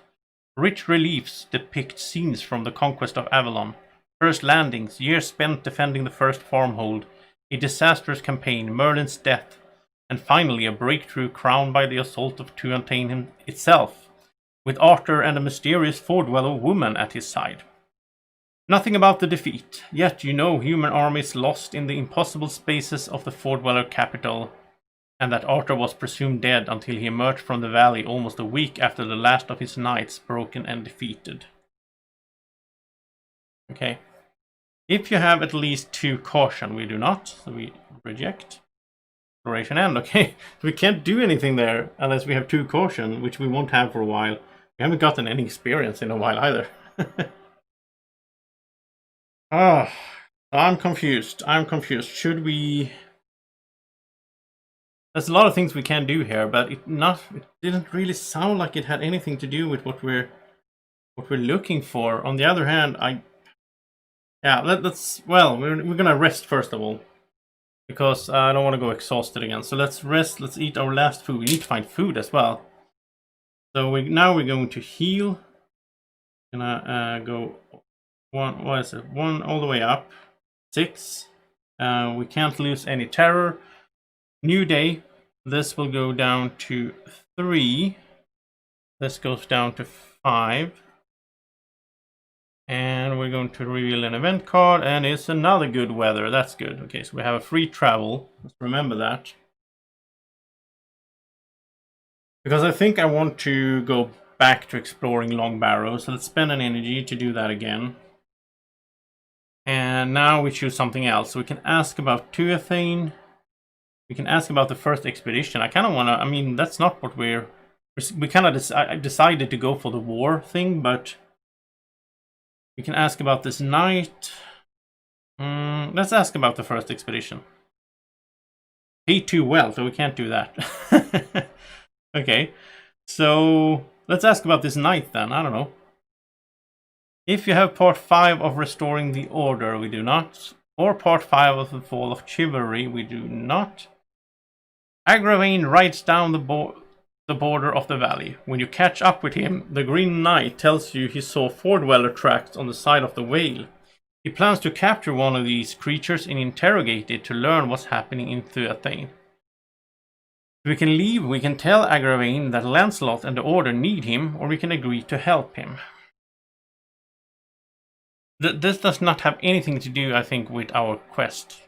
Rich reliefs depict scenes from the conquest of Avalon. First landings, years spent defending the first farmhold, a disastrous campaign, Merlin's death, and finally a breakthrough crowned by the assault of Tainted itself, with Arthur and a mysterious Fordwell woman at his side. Nothing about the defeat, yet human armies lost in the impossible spaces of the Fordweller capital, and that Arthur was presumed dead until he emerged from the valley almost a week after the last of his knights broken and defeated. Okay. If you have at least 2 caution, we do not, so we reject. Exploration end, okay. We can't do anything there unless we have 2 caution, which we won't have for a while. We haven't gotten any experience in a while either. I'm confused. Should we... There's a lot of things we can do here, but it didn't really sound like it had anything to do with what we're looking for. On the other hand, we're gonna rest first of all, because I don't want to go exhausted again. So let's rest. Let's eat our last food. We need to find food as well. So now we're going to heal. Gonna go 1. What is it? 1 all the way up. 6. We can't lose any terror. New day. This will go down to 3. This goes down to 5. And we're going to reveal an event card, and it's another good weather. That's good. Okay, so we have a free travel. Let's remember that. Because I think I want to go back to exploring Long Barrow, so let's spend an energy to do that again. And now we choose something else. So we can ask about Tuathane. We can ask about the first expedition. I kind of want to... I mean, that's not what we kind of decided to go for the war thing, but... We can ask about this knight. Let's ask about the first expedition. Pay too well, so we can't do that. Okay, so let's ask about this knight then. I don't know. If you have part 5 of Restoring the Order, we do not. Or part 5 of the Fall of Chivalry, we do not. Agravain rides down the border of the valley. When you catch up with him, the Green Knight tells you he saw Fordweller tracks on the side of the whale. He plans to capture one of these creatures and interrogate it to learn what's happening in Tuathane. We can leave, we can tell Agravain that Lancelot and the Order need him, or we can agree to help him. This does not have anything to do, I think, with our quest.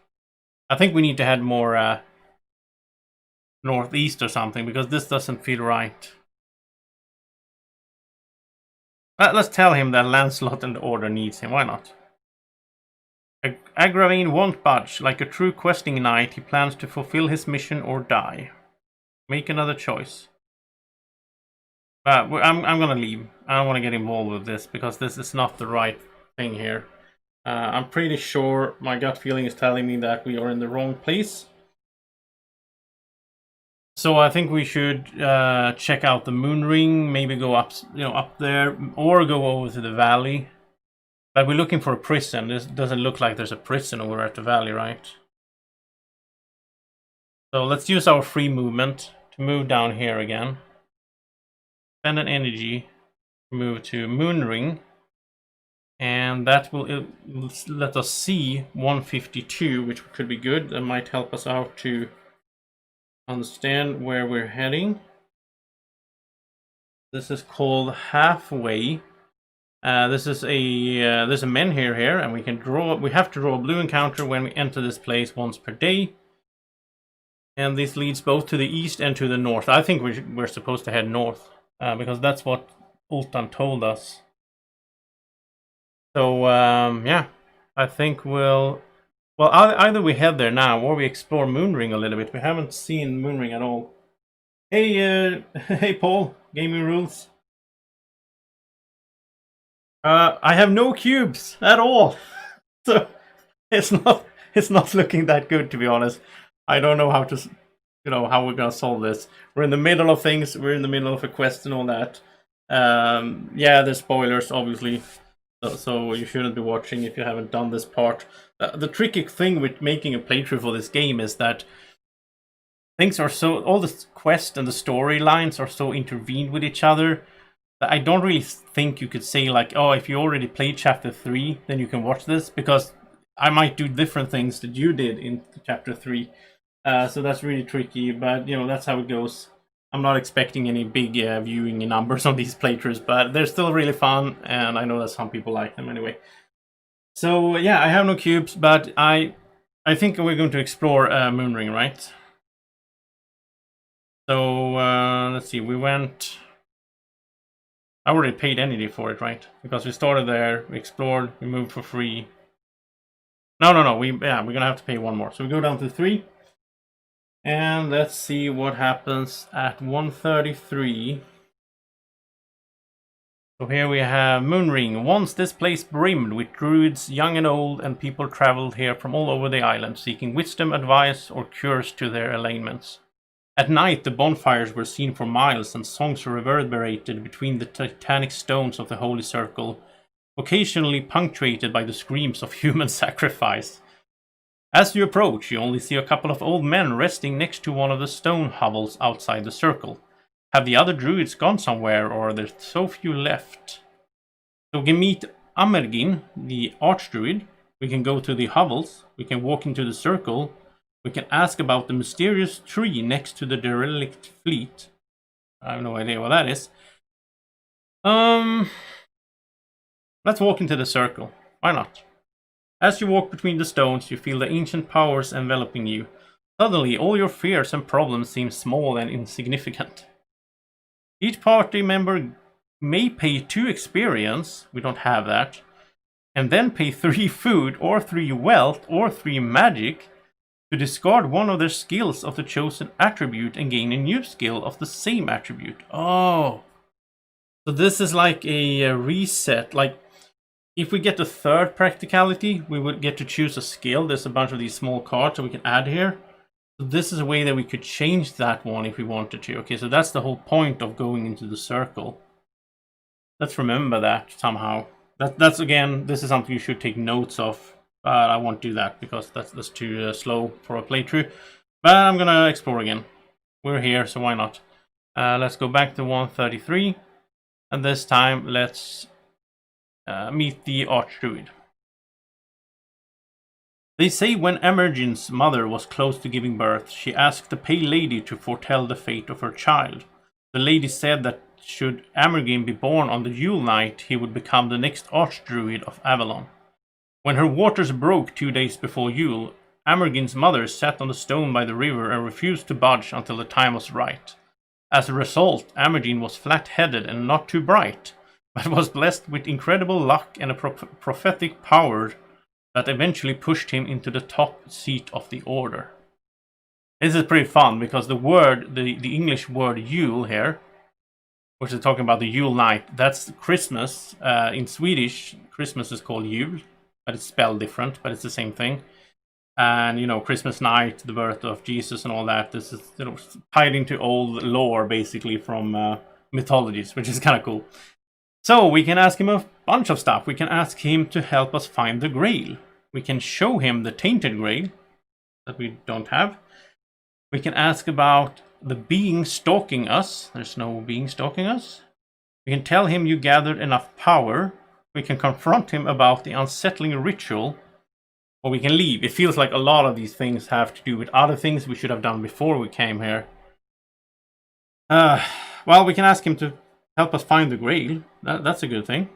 I think we need to head more northeast or something, because this doesn't feel right. Let's tell him that Lancelot and the Order needs him. Why not? Agravain won't budge. Like a true questing knight, he plans to fulfill his mission or die. Make another choice. I'm gonna leave. I don't want to get involved with this, because this is not the right thing here. I'm pretty sure my gut feeling is telling me that we are in the wrong place. So I think we should check out the moon ring, maybe go up, up there, or go over to the valley. But we're looking for a prison. This doesn't look like there's a prison over at the valley, right? So let's use our free movement to move down here again. Spend an energy to move to moon ring. And that will let us see 152, which could be good. That might help us out to understand where we're heading. This is called halfway. There's a menhir here, and we have to draw a blue encounter when we enter this place once per day. And this leads both to the east and to the north. I think we're supposed to head north, because that's what Ultan told us. So yeah, I think well, either we head there now or we explore Moonring a little bit. We haven't seen Moonring at all. Hey, hey Paul, gaming rules. I have no cubes at all, so it's not looking that good, to be honest. I don't know how to, how we're gonna solve this. We're in the middle of things. We're in the middle of a quest and all that. Yeah, there's spoilers, obviously. So you shouldn't be watching if you haven't done this part. The tricky thing with making a playthrough for this game is that things are all the quest and the storylines are so intervened with each other that I don't really think you could say like, oh, if you already played chapter 3, then you can watch this, because I might do different things that you did in chapter 3. So that's really tricky, but that's how it goes. I'm not expecting any big viewing numbers on these playthroughs, but they're still really fun, and I know that some people like them anyway. So yeah, I have no cubes, but I think we're going to explore Moonring, right? So let's see, we went... I already paid energy for it, right? Because we started there, we explored, we moved for free. No, we're gonna have to pay one more. So we go down to 3. And let's see what happens at 133. So here we have Moonring. Once this place brimmed with druids, young and old, and people traveled here from all over the island, seeking wisdom, advice, or cures to their ailments. At night, the bonfires were seen for miles, and songs reverberated between the titanic stones of the Holy Circle, occasionally punctuated by the screams of human sacrifice. As you approach, you only see a couple of old men resting next to one of the stone hovels outside the circle. Have the other druids gone somewhere, or are there so few left? So we can meet Amergin, the archdruid. We can go to the hovels. We can walk into the circle. We can ask about the mysterious tree next to the derelict fleet. I have no idea what that is. Let's walk into the circle. Why not? As you walk between the stones, you feel the ancient powers enveloping you. Suddenly, all your fears and problems seem small and insignificant. Each party member may pay 2 experience, we don't have that, and then pay 3 food, or 3 wealth, or 3 magic, to discard one of their skills of the chosen attribute and gain a new skill of the same attribute. Oh, so this is like a reset. Like, if we get the 3rd practicality, we would get to choose a skill. There's a bunch of these small cards that we can add here. So this is a way that we could change that one if we wanted to. Okay, so that's the whole point of going into the circle. Let's remember that somehow. That's again, this is something you should take notes of. But I won't do that because that's too slow for a playthrough. But I'm gonna explore again. We're here, so why not? Let's go back to 133. And this time, let's meet the archdruid. They say when Emergin's mother was close to giving birth, she asked the Pale Lady to foretell the fate of her child. The lady said that should Amergin be born on the Yule night, he would become the next archdruid of Avalon. When her waters broke 2 days before Yule, Amergin's mother sat on the stone by the river and refused to budge until the time was right. As a result, Amergin was flat-headed and not too bright, but was blessed with incredible luck and a prophetic power that eventually pushed him into the top seat of the order. This is pretty fun because the English word Yule here, which is talking about the Yule night, that's Christmas. In Swedish, Christmas is called Jul, but it's spelled different, but it's the same thing. And Christmas night, the birth of Jesus and all that, this is tied into old lore basically from mythologies, which is kind of cool. So we can ask him a bunch of stuff. We can ask him to help us find the Grail. We can show him the Tainted Grail that we don't have. We can ask about the being stalking us. There's no being stalking us. We can tell him you gathered enough power. We can confront him about the unsettling ritual. Or we can leave. It feels like a lot of these things have to do with other things we should have done before we came here. Well, we can ask him to help us find the Grail. That's a good thing.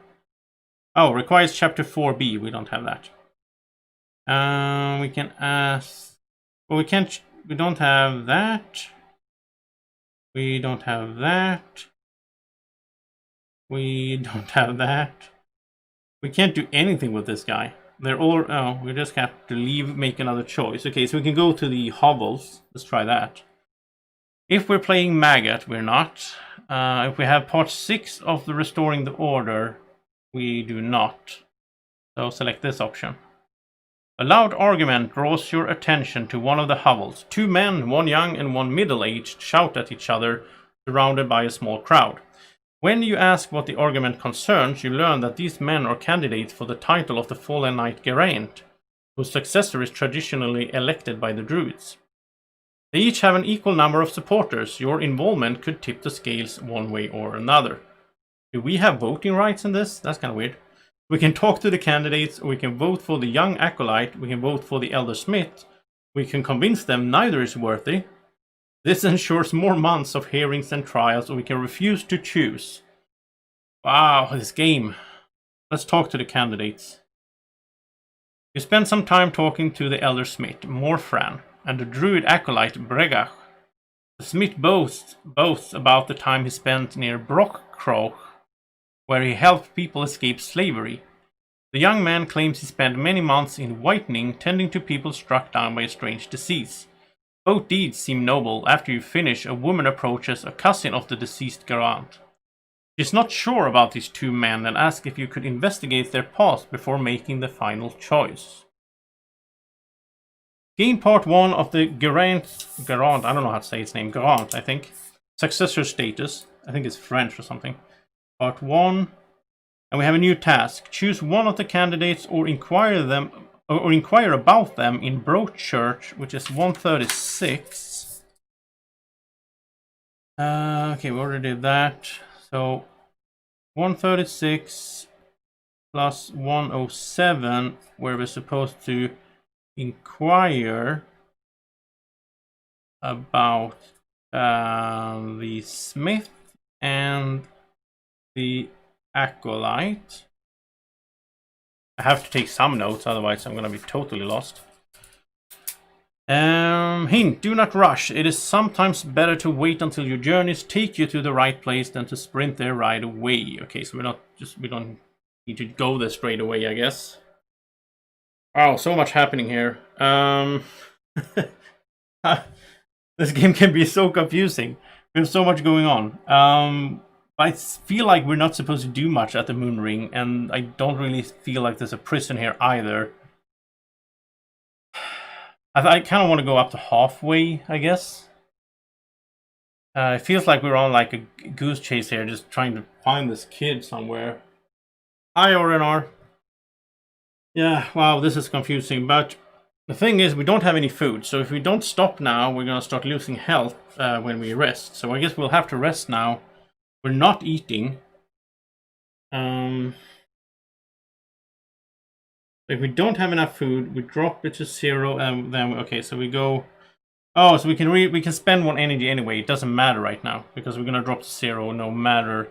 Oh, requires chapter 4b. We don't have that. We can ask... Well, we can't... We don't have that. We don't have that. We don't have that. We can't do anything with this guy. They're all... Oh, we just have to leave, make another choice. Okay, so we can go to the hovels. Let's try that. If we're playing Maggot, we're not. If we have part 6 of the Restoring the Order, we do not. So select this option. A loud argument draws your attention to one of the hovels. 2 men, one young and one middle-aged, shout at each other, surrounded by a small crowd. When you ask what the argument concerns, you learn that these men are candidates for the title of the fallen knight Geraint, whose successor is traditionally elected by the druids. They each have an equal number of supporters. Your involvement could tip the scales one way or another. Do we have voting rights in this? That's kind of weird. We can talk to the candidates, or we can vote for the young acolyte, we can vote for the elder smith, we can convince them neither is worthy. This ensures more months of hearings and trials, or we can refuse to choose. Wow, this game. Let's talk to the candidates. You spend some time talking to the elder smith, Morfran, and the druid acolyte, Bregach. The smith boasts about the time he spent near Brockcrow, where he helped people escape slavery. The young man claims he spent many months in Whitening, tending to people struck down by a strange disease. Both deeds seem noble. After you finish, a woman approaches a cousin of the deceased Geraint. She's not sure about these 2 men and asks if you could investigate their past before making the final choice. Gain part 1 of the Geraint, I don't know how to say its name, Geraint, I think. Successor status, I think it's French or something. Part 1, and we have a new task. Choose one of the candidates or inquire about them in Broadchurch, which is 136. Okay, we already did that. So 136 plus 107, where we're supposed to inquire about the smith and the acolyte. I have to take some notes, otherwise I'm going to be totally lost. Hint, do not rush. It is sometimes better to wait until your journeys take you to the right place than to sprint there right away. Okay, so we don't need to go there straight away, I guess. Wow, so much happening here. This game can be so confusing. There's so much going on. I feel like we're not supposed to do much at the Moon Ring, and I don't really feel like there's a prison here either. I kind of want to go up to halfway, I guess. It feels like we're on like a goose chase here, just trying to find this kid somewhere. Hi, RNR. Yeah, wow, this is confusing, but the thing is, we don't have any food, so if we don't stop now, we're gonna start losing health when we rest. So I guess we'll have to rest now. We're not eating. If we don't have enough food, we drop it to 0, and then okay. So we go. Oh, so we can spend 1 energy anyway. It doesn't matter right now because we're gonna drop to 0 no matter.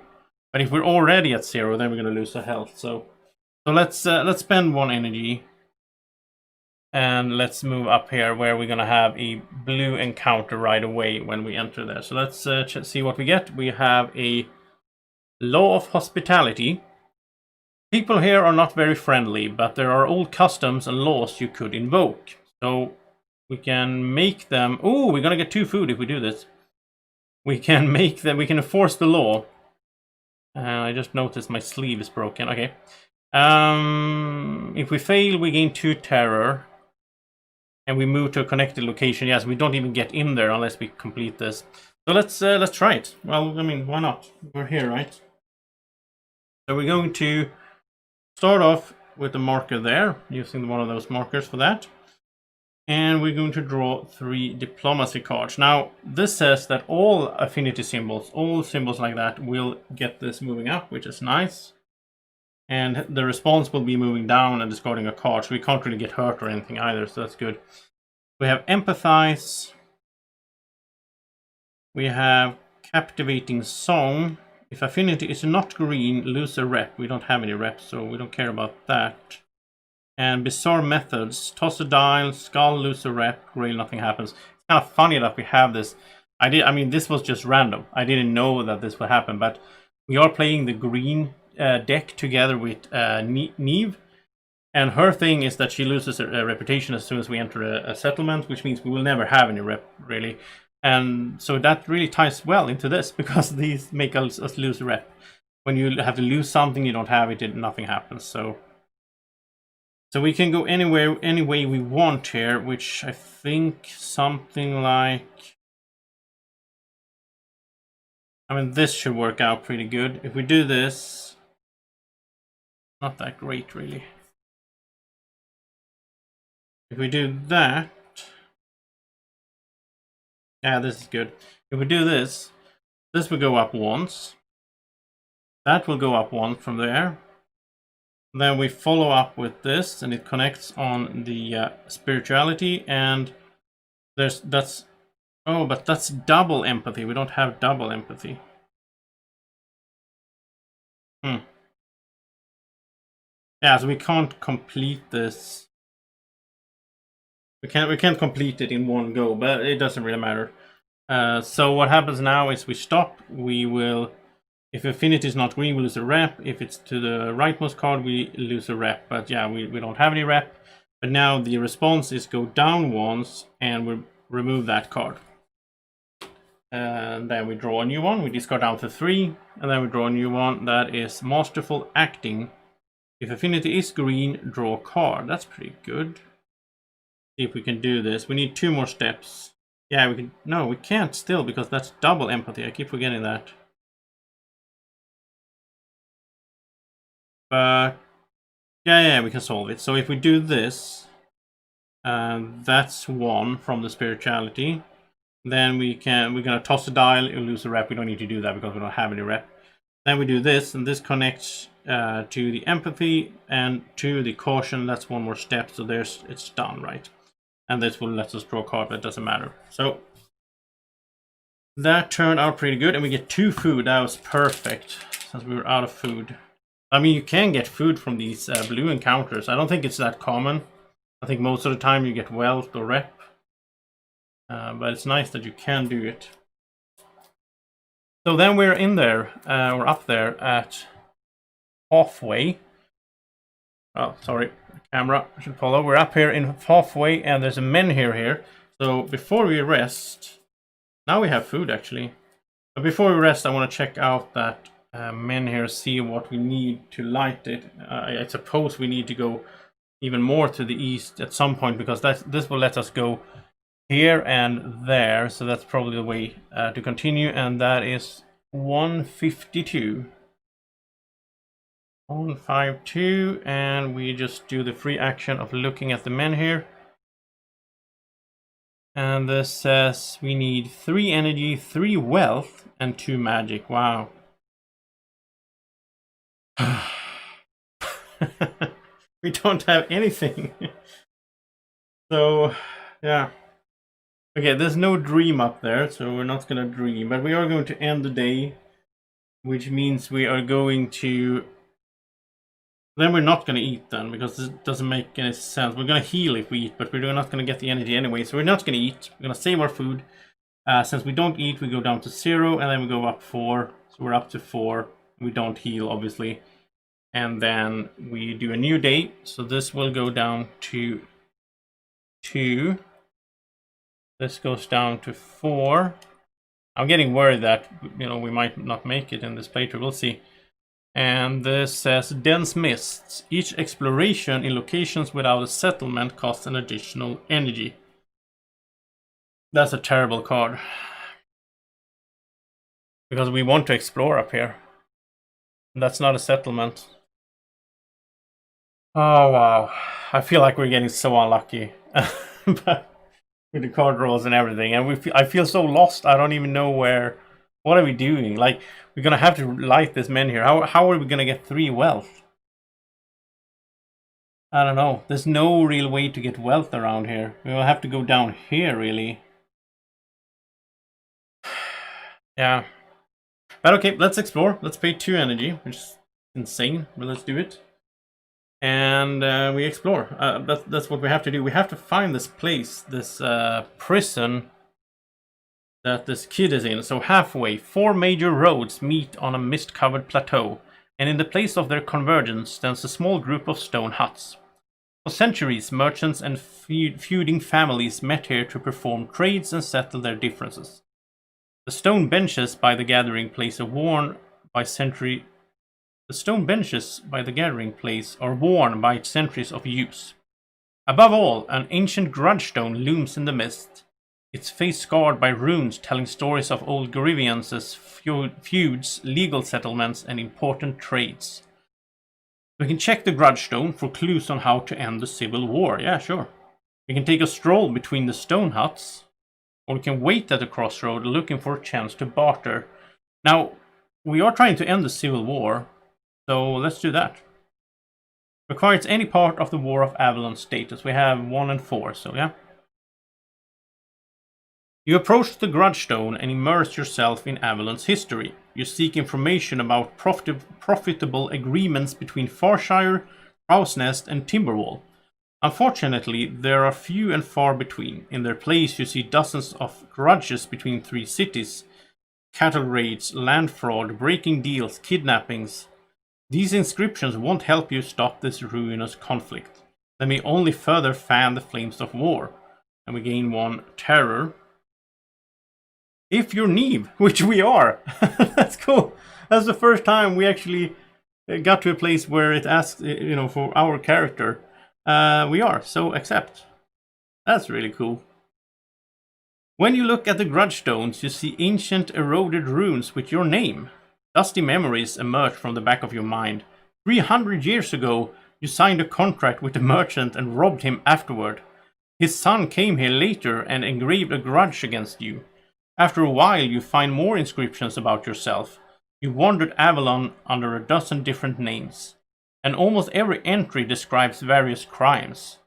But if we're already at 0, then we're gonna lose our health. So let's spend 1 energy, and let's move up here where we're gonna have a blue encounter right away when we enter there. So let's see what we get. We have a law of hospitality. People here are not very friendly, but there are old customs and laws you could invoke. So we can make them. Oh, we're gonna get 2 food if we do this. We can make them. We can enforce the law. I just noticed my sleeve is broken. Okay. If we fail, we gain 2 terror. And we move to a connected location. Yes, we don't even get in there unless we complete this. So let's try it. Well, I mean, why not? We're here, right? So we're going to start off with the marker there, using one of those markers for that. And we're going to draw 3 diplomacy cards. Now, this says that all affinity symbols, all symbols like that, will get this moving up, which is nice. And the response will be moving down and discarding a card, so we can't really get hurt or anything either, so that's good. We have Empathize. We have Captivating Song. If affinity is not green, lose a rep. We don't have any reps, so we don't care about that. And Bizarre Methods. Toss a dial, skull, lose a rep, grail, nothing happens. It's kind of funny that we have this. I mean, this was just random. I didn't know that this would happen, but we are playing the green deck together with Neve, and her thing is that she loses a reputation as soon as we enter a settlement, which means we will never have any rep really. And so that really ties well into this, because these make us lose rep. When you have to lose something, you don't have it, nothing happens. So we can go anywhere, any way we want here, which I think something like... I mean, this should work out pretty good. If we do this, not that great, really. If we do that, yeah, this is good. If we do this, this will go up once. That will go up once from there. Then we follow up with this, and it connects on the spirituality, and that's... Oh, but that's double empathy. We don't have double empathy. Yeah, so we can't complete this. We can't complete it in one go, but it doesn't really matter. So what happens now is we stop. We will, if affinity is not green, we lose a rep. If it's to the rightmost card, we lose a rep. But yeah, we don't have any rep. But now the response is go down once, and we remove that card. And then we draw a new one. We discard down to 3, and then we draw a new one. That is Masterful Acting. If affinity is green, draw a card. That's pretty good. See if we can do this. We need 2 more steps. Yeah, we can. No, we can't still, because that's double empathy. I keep forgetting that. But yeah, we can solve it. So if we do this, that's 1 from the spirituality. Then we're gonna toss the dial. We'll lose a rep. We don't need to do that because we don't have any rep. Then we do this, and this connects to the empathy and to the caution. That's 1 more step. So it's done, right? And this will let us draw a card, but it doesn't matter. So that turned out pretty good, and we get 2 food. That was perfect, since we were out of food. I mean, you can get food from these blue encounters. I don't think it's that common. I think most of the time you get wealth or rep. But it's nice that you can do it. So then we're in there, we're up there at halfway. Oh, sorry, the camera should follow. We're up here in halfway, and there's a menhir here. So before we rest, now we have food actually. But before we rest, I want to check out that menhir, see what we need to light it. I suppose we need to go even more to the east at some point, because this will let us go here and there, so that's probably the way to continue, and that is 152. 152, and we just do the free action of looking at the menhir. And this says we need 3 energy, 3 wealth, and 2 magic. Wow. We don't have anything. So, yeah. Okay, there's no dream up there, so we're not gonna dream, but we are going to end the day, which means we are going to... Then we're not gonna eat then, because this doesn't make any sense. We're gonna heal if we eat, but we're not gonna get the energy anyway, so we're not gonna eat. We're gonna save our food. Since we don't eat, we go down to 0, and then we go up 4, so we're up to 4. We don't heal, obviously. And then we do a new day, so this will go down to 2. This goes down to 4. I'm getting worried that, we might not make it in this playthrough. We'll see. And this says dense mists. Each exploration in locations without a settlement costs an additional energy. That's a terrible card, because we want to explore up here. That's not a settlement. Oh wow, I feel like we're getting so unlucky. But with the card rolls and everything, and I feel so lost. I don't even know what are we doing. Like, we're gonna have to light this menhir. How are we gonna get 3 wealth? I don't know. There's no real way to get wealth around here. We will have to go down here, really. Yeah. But okay, let's explore. Let's pay 2 energy, which is insane, but let's do it. And we explore. That's what we have to do. We have to find this place, this prison that this kid is in. So halfway, 4 major roads meet on a mist-covered plateau, and in the place of their convergence stands a small group of stone huts. For centuries, merchants and feuding families met here to perform trades and settle their differences. The stone benches by the gathering place are worn by centuries of use. Above all, an ancient grudge stone looms in the mist, its face scarred by runes telling stories of old grievances, feuds, legal settlements, and important trades. We can check the grudge stone for clues on how to end the civil war. Yeah, sure. We can take a stroll between the stone huts, or we can wait at the crossroad looking for a chance to barter. Now, we are trying to end the civil war, so let's do that. Requires any part of the War of Avalon status. We have 1 and 4, so yeah. You approach the grudge stone and immerse yourself in Avalon's history. You seek information about profitable agreements between Farshire, Crow's Nest, and Timberwall. Unfortunately, there are few and far between. In their place, you see dozens of grudges between 3 cities. Cattle raids, land fraud, breaking deals, kidnappings. These inscriptions won't help you stop this ruinous conflict. They may only further fan the flames of war. And we gain 1 terror. If you're Neve, which we are. That's cool. That's the first time we actually got to a place where it asks, for our character. We are, so accept. That's really cool. When you look at the grudge stones, you see ancient eroded runes with your name. Dusty memories emerge from the back of your mind. 300 years ago, you signed a contract with the merchant and robbed him afterward. His son came here later and engraved a grudge against you. After a while, you find more inscriptions about yourself. You wandered Avalon under a dozen different names, and almost every entry describes various crimes.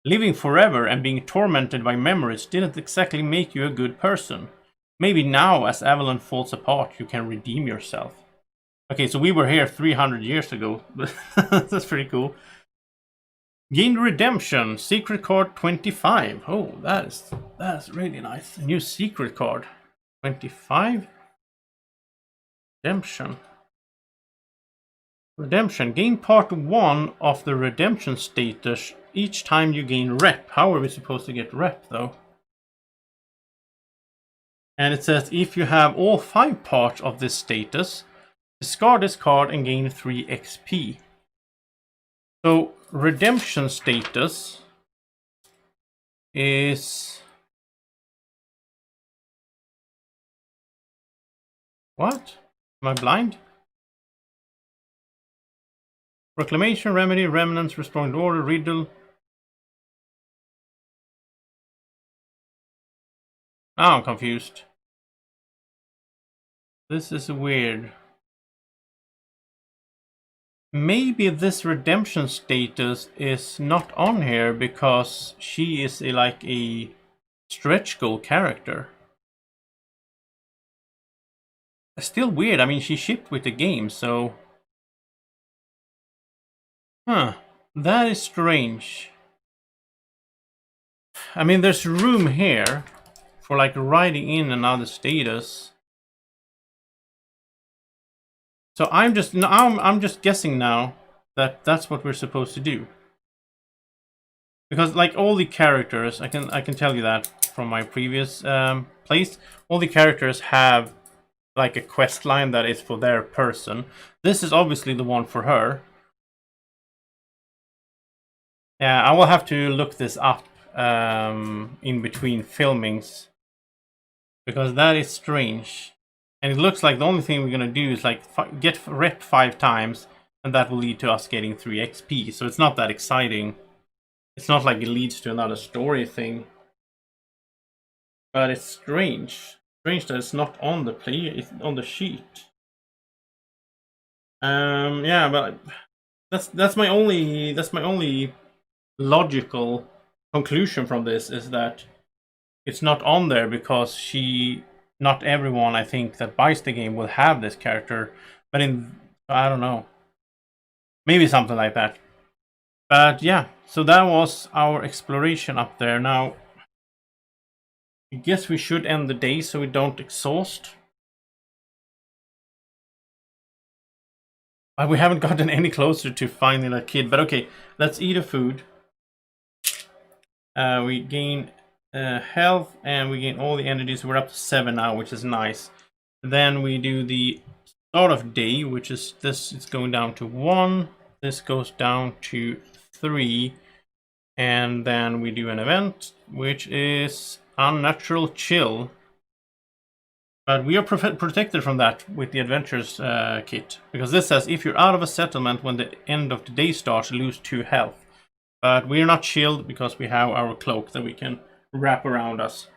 Living forever and being tormented by memories didn't exactly make you a good person. Maybe now, as Avalon falls apart, you can redeem yourself. Okay, so we were here 300 years ago. That's pretty cool. Gained redemption, secret card 25. Oh, that's really nice. A new secret card. 25. Redemption. Redemption. Gain part 1 of the redemption status each time you gain rep. How are we supposed to get rep though? And it says if you have all 5 parts of this status, discard this card and gain 3 XP. So redemption status is what? Am I blind? Proclamation, remedy, remnants, restoring order, riddle. Now I'm confused. This is weird. Maybe this redemption status is not on here because she is like a stretch goal character. Still weird. I mean, she shipped with the game, so... Huh. That is strange. I mean, there's room here for like writing in another status. So I'm just guessing now that that's what we're supposed to do. Because like all the characters, I can tell you that from my previous place, all the characters have like a quest line that is for their person. This is obviously the one for her. Yeah, I will have to look this up in between filmings because that is strange. And it looks like the only thing we're gonna do is like get rep 5 times, and that will lead to us getting 3 XP. So it's not that exciting. It's not like it leads to another story thing. But it's strange. Strange that it's not on the play. It's on the sheet. Yeah, but that's my only logical conclusion from this is that it's not on there because not everyone I think that buys the game will have this character, but I don't know, maybe something like that. But yeah, so that was our exploration up there. Now I guess we should end the day so we don't exhaust. We haven't gotten any closer to finding a kid, but okay, let's eat a food. We gain health, and we gain all the energy, so we're up to 7 now, which is nice. Then we do the start of day, which is this. It's going down to 1. This goes down to 3. And then we do an event, which is Unnatural Chill. But we are protected from that with the Adventures kit. Because this says, if you're out of a settlement when the end of the day starts, lose 2 health. But we're not chilled because we have our cloak that we can wrap around us.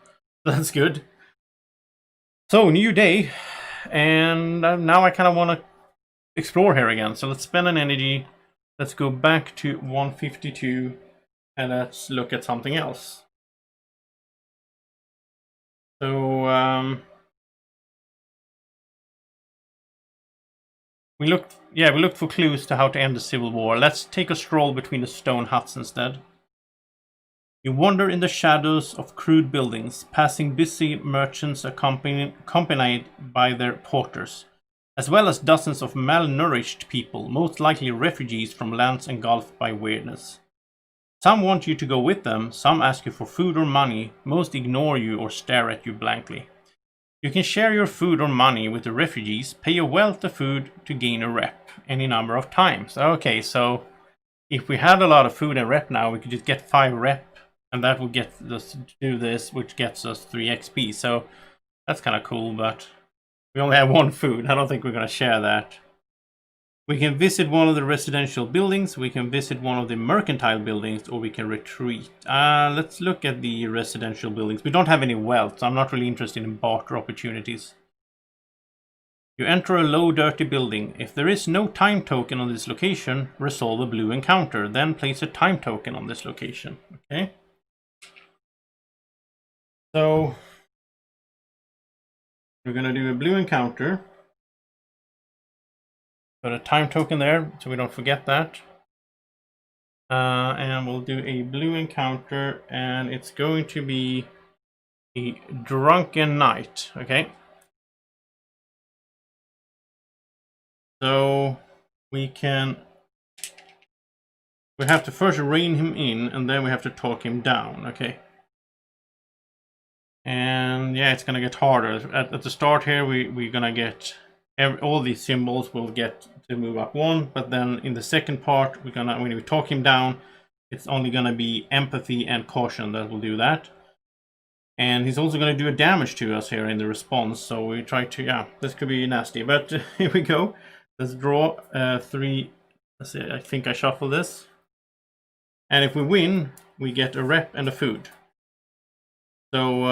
That's good. So, new day. And now I kind of want to explore here again. So let's spend an energy. Let's go back to 152. And let's look at something else. So, we looked for clues to how to end the civil war. Let's take a stroll between the stone huts instead. You wander in the shadows of crude buildings, passing busy merchants accompanied by their porters, as well as dozens of malnourished people, most likely refugees from lands engulfed by weirdness. Some want you to go with them, some ask you for food or money, most ignore you or stare at you blankly. You can share your food or money with the refugees, pay a wealth of food to gain a rep any number of times. Okay, so if we had a lot of food and rep now, we could just get 5 rep, and that would get us to do this, which gets us 3 XP. So that's kind of cool, but we only have 1 food. I don't think we're going to share that. We can visit one of the residential buildings, we can visit one of the mercantile buildings, or we can retreat. Let's look at the residential buildings. We don't have any wealth, so I'm not really interested in barter opportunities. You enter a low, dirty building. If there is no time token on this location, resolve a blue encounter. Then place a time token on this location. Okay. So, we're going to do a blue encounter. Put a time token there so we don't forget that. And we'll do a blue encounter, and it's going to be a drunken knight. Okay. So we have to first rein him in, and then we have to talk him down. Okay. And yeah, it's gonna get harder. At the start here, we're gonna get all these symbols will get to move up 1, but then in the second part, when we talk him down, it's only gonna be empathy and caution that will do that. And he's also gonna do a damage to us here in the response. So we try to, yeah, this could be nasty, but here we go. Let's draw 3. Let's see, I think I shuffle this. And if we win, we get a rep and a food. So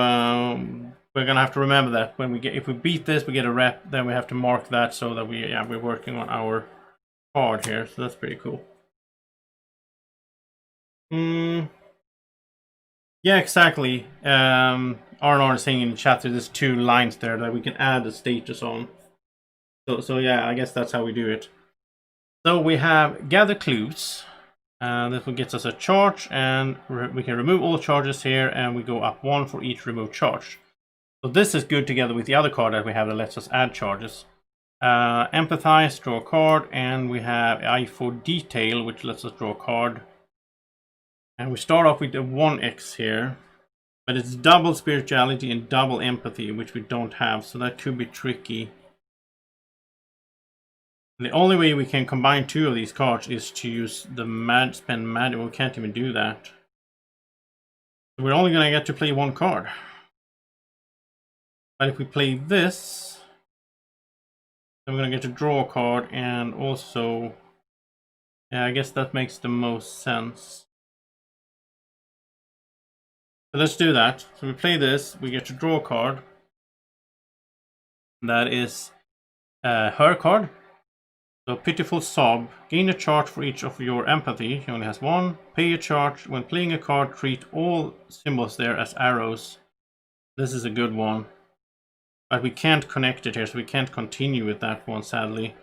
we're gonna have to remember that if we beat this, we get a rep. Then we have to mark that so that we're working on our card here. So that's pretty cool. Yeah, exactly. Arnar is saying in the chat there's 2 lines there that we can add a status on. So yeah, I guess that's how we do it. So we have gather clues. This will get us a charge, and we can remove all charges here, and we go up 1 for each removed charge. So this is good together with the other card that we have that lets us add charges. Empathize, draw a card, and we have Eye for Detail, which lets us draw a card. And we start off with the 1x here, but it's double spirituality and double empathy, which we don't have, so that could be tricky. The only way we can combine 2 of these cards is to use the spend magic. We can't even do that. So we're only going to get to play 1 card. But if we play this, then we're going to get to draw a card, and also, yeah, I guess that makes the most sense. So let's do that. So we play this, we get to draw a card. That is her card. So Pitiful Sob, gain a charge for each of your empathy. He only has 1. Pay a charge. When playing a card, treat all symbols there as arrows. This is a good one. But we can't connect it here, so we can't continue with that one, sadly.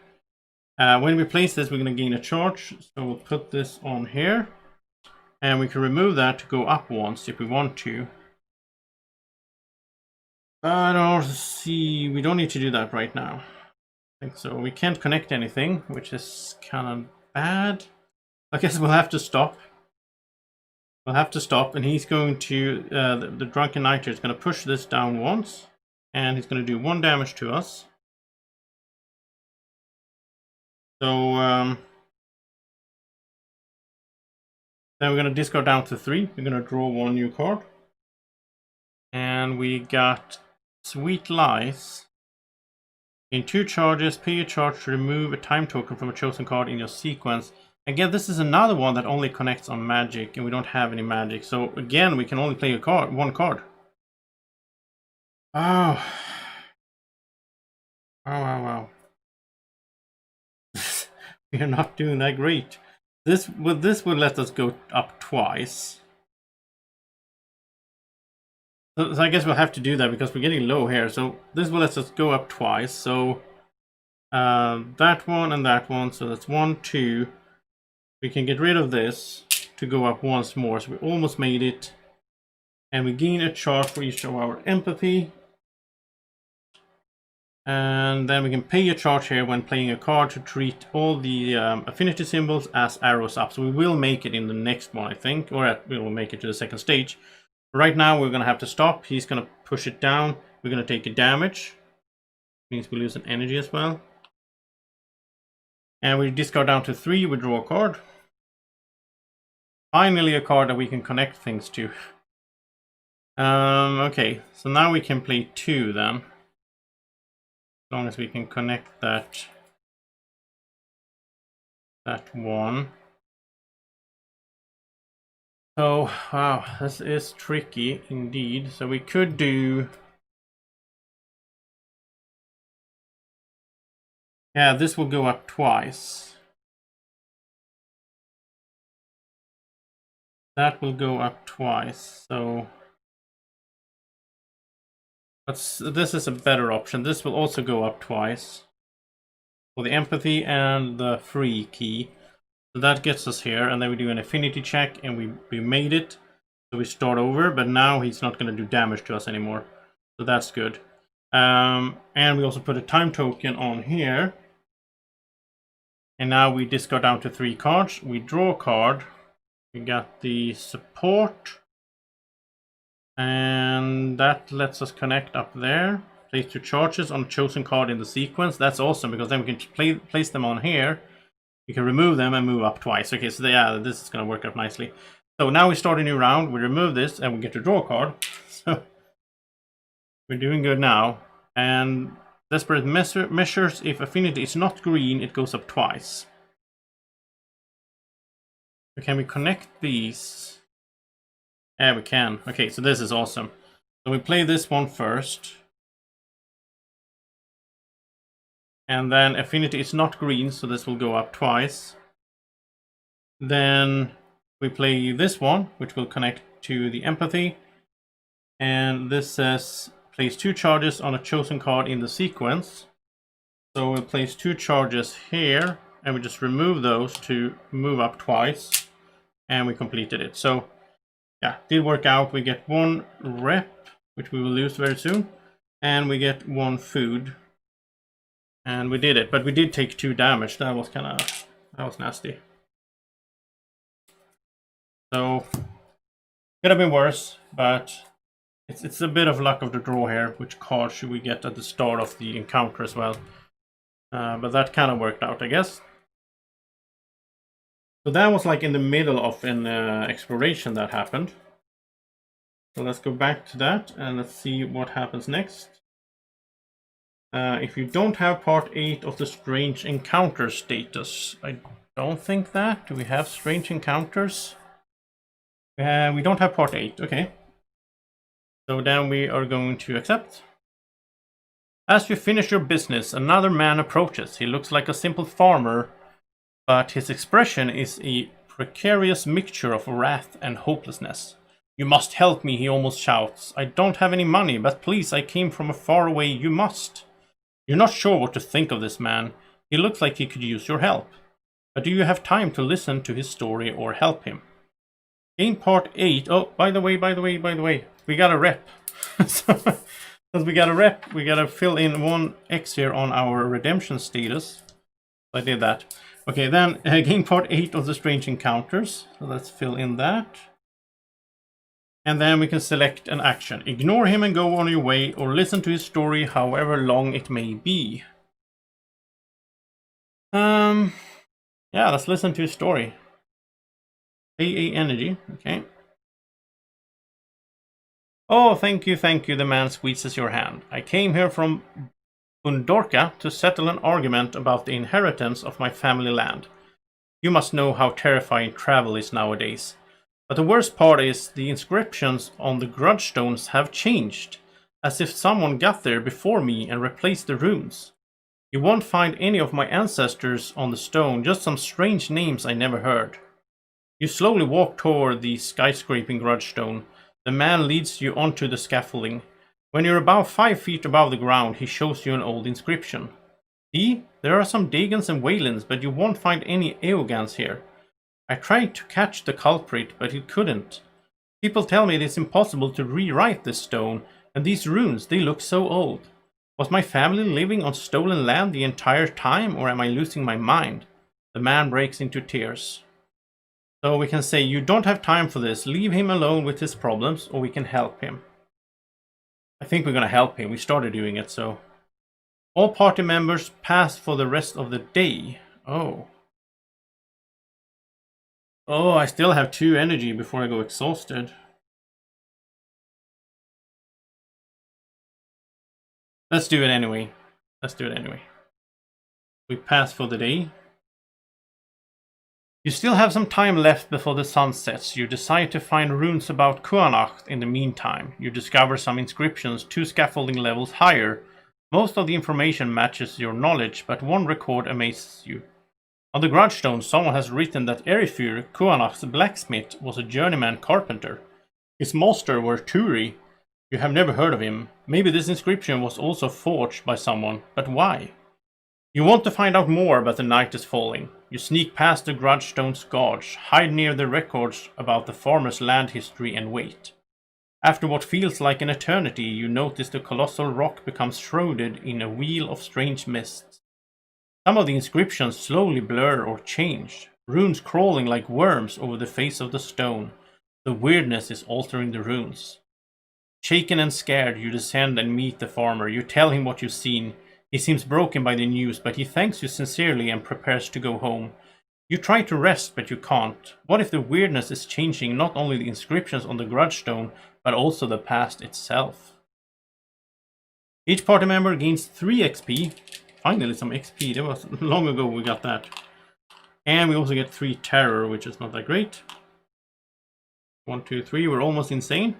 When we place this, we're going to gain a charge. So we'll put this on here. And we can remove that to go up once if we want to. But also see, we don't need to do that right now. So we can't connect anything, which is kind of bad. I guess we'll have to stop. We'll have to stop, and he's going to, the Drunken Knight is going to push this down once, and he's going to do 1 damage to us. So, then we're going to discard down to 3. We're going to draw 1 new card. And we got Sweet Lies. In 2 charges, pay a charge to remove a time token from a chosen card in your sequence. Again, this is another one that only connects on magic, and we don't have any magic. So again, we can only play one card. Oh. Wow. We are not doing that great. This will let us go up twice. So I guess we'll have to do that because we're getting low here. So this will let us go up twice. So that one and that one. So that's 1, 2. We can get rid of this to go up once more. So we almost made it. And we gain a charge for each of our empathy. And then we can pay a charge here when playing a card to treat all the affinity symbols as arrows up. So we will make it in the next one, I think. Or we will make it to the second stage. Right now we're going to have to stop. He's going to push it down. We're going to take a damage. Means we lose an energy as well. And we discard down to 3. We draw a card. Finally a card that we can connect things to. Okay, so now we can play 2 then. As long as we can connect that one. So, wow, this is tricky indeed. So we could do... Yeah, this will go up twice. That will go up twice, so... this is a better option. This will also go up twice. For the empathy and the free key. So that gets us here, and then we do an affinity check, and we made it. So we start over, but now he's not going to do damage to us anymore. So that's good. And we also put a time token on here. And now we discard down to 3 cards. We draw a card. We got the support. And that lets us connect up there. Place 2 charges on a chosen card in the sequence. That's awesome, because then we can place them on here. We can remove them and move up twice. Okay, so yeah, this is going to work out nicely. So now we start a new round. We remove this and we get to draw a card. So we're doing good now. And Desperate Measures, if affinity is not green, it goes up twice. So can we connect these? Yeah, we can. Okay, so this is awesome. So we play this one first. And then affinity is not green, so this will go up twice. Then we play this one, which will connect to the empathy. And this says place 2 charges on a chosen card in the sequence. So we'll place 2 charges here, and we just remove those to move up twice. And we completed it. So yeah, did work out. We get 1 rep, which we will lose very soon. And we get 1 food. And we did it, but we did take 2 damage. That was nasty. So could have been worse, but it's a bit of luck of the draw here. Which card should we get at the start of the encounter as well? But that kind of worked out, I guess. So that was like in the middle of an exploration that happened. So let's go back to that and let's see what happens next. If you don't have part 8 of the Strange Encounter status, I don't think that. Do we have Strange Encounters? We don't have part 8, okay. So then we are going to accept. As you finish your business, another man approaches. He looks like a simple farmer, but his expression is a precarious mixture of wrath and hopelessness. You must help me, he almost shouts. I don't have any money, but please, I came from far away, you must. You're not sure what to think of this man. He looks like he could use your help. But do you have time to listen to his story or help him? Gain part 8. Oh, by the way, we got a rep. So, because we got a rep, we got to fill in 1 X here on our redemption status. I did that. Okay, then gain part 8 of the Strange Encounters. So let's fill in that. And then we can select an action. Ignore him and go on your way, or listen to his story, however long it may be. Yeah, let's listen to his story. AA energy, okay. Oh, thank you, the man squeezes your hand. I came here from Undorka to settle an argument about the inheritance of my family land. You must know how terrifying travel is nowadays. But the worst part is the inscriptions on the grudge stones have changed, as if someone got there before me and replaced the runes. You won't find any of my ancestors on the stone, just some strange names I never heard. You slowly walk toward the skyscraping grudge stone. The man leads you onto the scaffolding. When you're about 5 feet above the ground, he shows you an old inscription. See, there are some Dagans and Waylands, but you won't find any Eogans here. I tried to catch the culprit, but it couldn't. People tell me it is impossible to rewrite this stone, and these runes, they look so old. Was my family living on stolen land the entire time, or am I losing my mind? The man breaks into tears. So we can say, you don't have time for this, leave him alone with his problems, or we can help him. I think we're gonna help him, we started doing it, so... All party members pass for the rest of the day. Oh. Oh, I still have 2 energy before I go exhausted. Let's do it anyway. We pass for the day. You still have some time left before the sun sets. You decide to find runes about Kuanacht in the meantime. You discover some inscriptions 2 scaffolding levels higher. Most of the information matches your knowledge, but one record amazes you. On the grudge stone, someone has written that Erifur, Kuanacht's blacksmith, was a journeyman carpenter. His master were Turi. You have never heard of him. Maybe this inscription was also forged by someone, but why? You want to find out more, but the night is falling. You sneak past the grudge stone's gorge, hide near the records about the farmer's land history, and wait. After what feels like an eternity, you notice the colossal rock becomes shrouded in a wheel of strange mists. Some of the inscriptions slowly blur or change, runes crawling like worms over the face of the stone. The weirdness is altering the runes. Shaken and scared, you descend and meet the farmer. You tell him what you've seen. He seems broken by the news, but he thanks you sincerely and prepares to go home. You try to rest, but you can't. What if the weirdness is changing not only the inscriptions on the grudge stone, but also the past itself? Each party member gains 3 XP. Finally some XP, that was long ago we got that. And we also get 3 terror, which is not that great. 1, 2, 3, we're almost insane.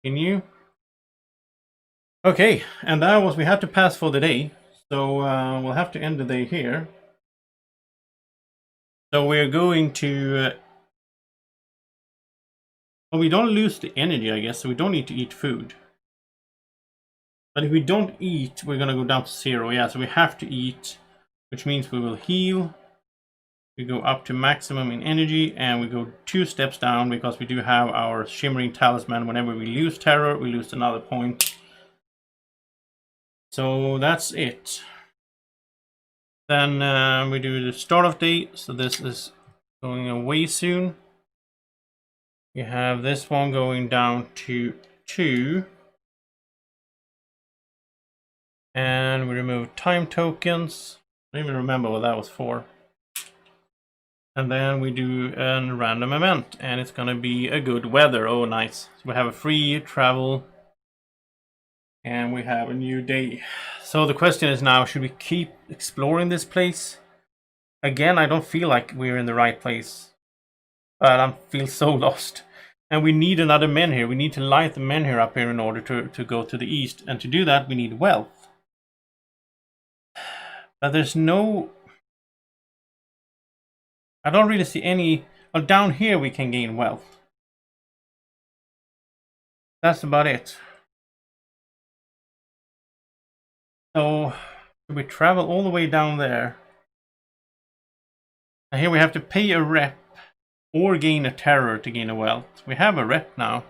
Continue. Okay, and that was, we had to pass for the day. So we'll have to end the day here. So we're going to... well, we don't lose the energy, I guess, so we don't need to eat food. But if we don't eat, we're gonna go down to 0. Yeah, so we have to eat, which means we will heal. We go up to maximum in energy, and we go 2 steps down because we do have our shimmering talisman. Whenever we lose terror, we lose another point. So that's it. Then we do the start of day, so this is going away soon. You have this one going down to 2. And we remove time tokens. I don't even remember what that was for. And then we do a random event, and it's gonna be a good weather. Oh, nice. So we have a free travel, and we have a new day. So the question is now, should we keep exploring this place? Again, I don't feel like we're in the right place, but I feel so lost. And we need another menhir. We need to light the menhir up here in order to go to the east. And to do that, we need wealth. But there's no... I don't really see any... well, down here we can gain wealth. That's about it. So, we travel all the way down there. And here we have to pay a rep or gain a terror to gain a wealth. We have a rep now.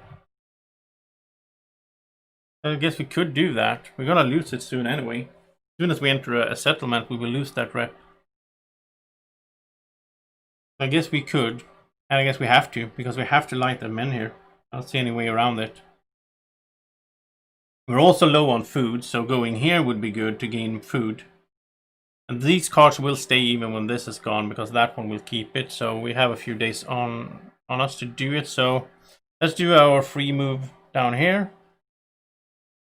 So I guess we could do that. We're gonna lose it soon anyway. As soon as we enter a settlement, we will lose that rep. I guess we could, and I guess we have to, because we have to light the menhir. I don't see any way around it. We're also low on food, so going here would be good to gain food. And these cards will stay even when this is gone, because that one will keep it. So we have a few days on us to do it. So let's do our free move down here.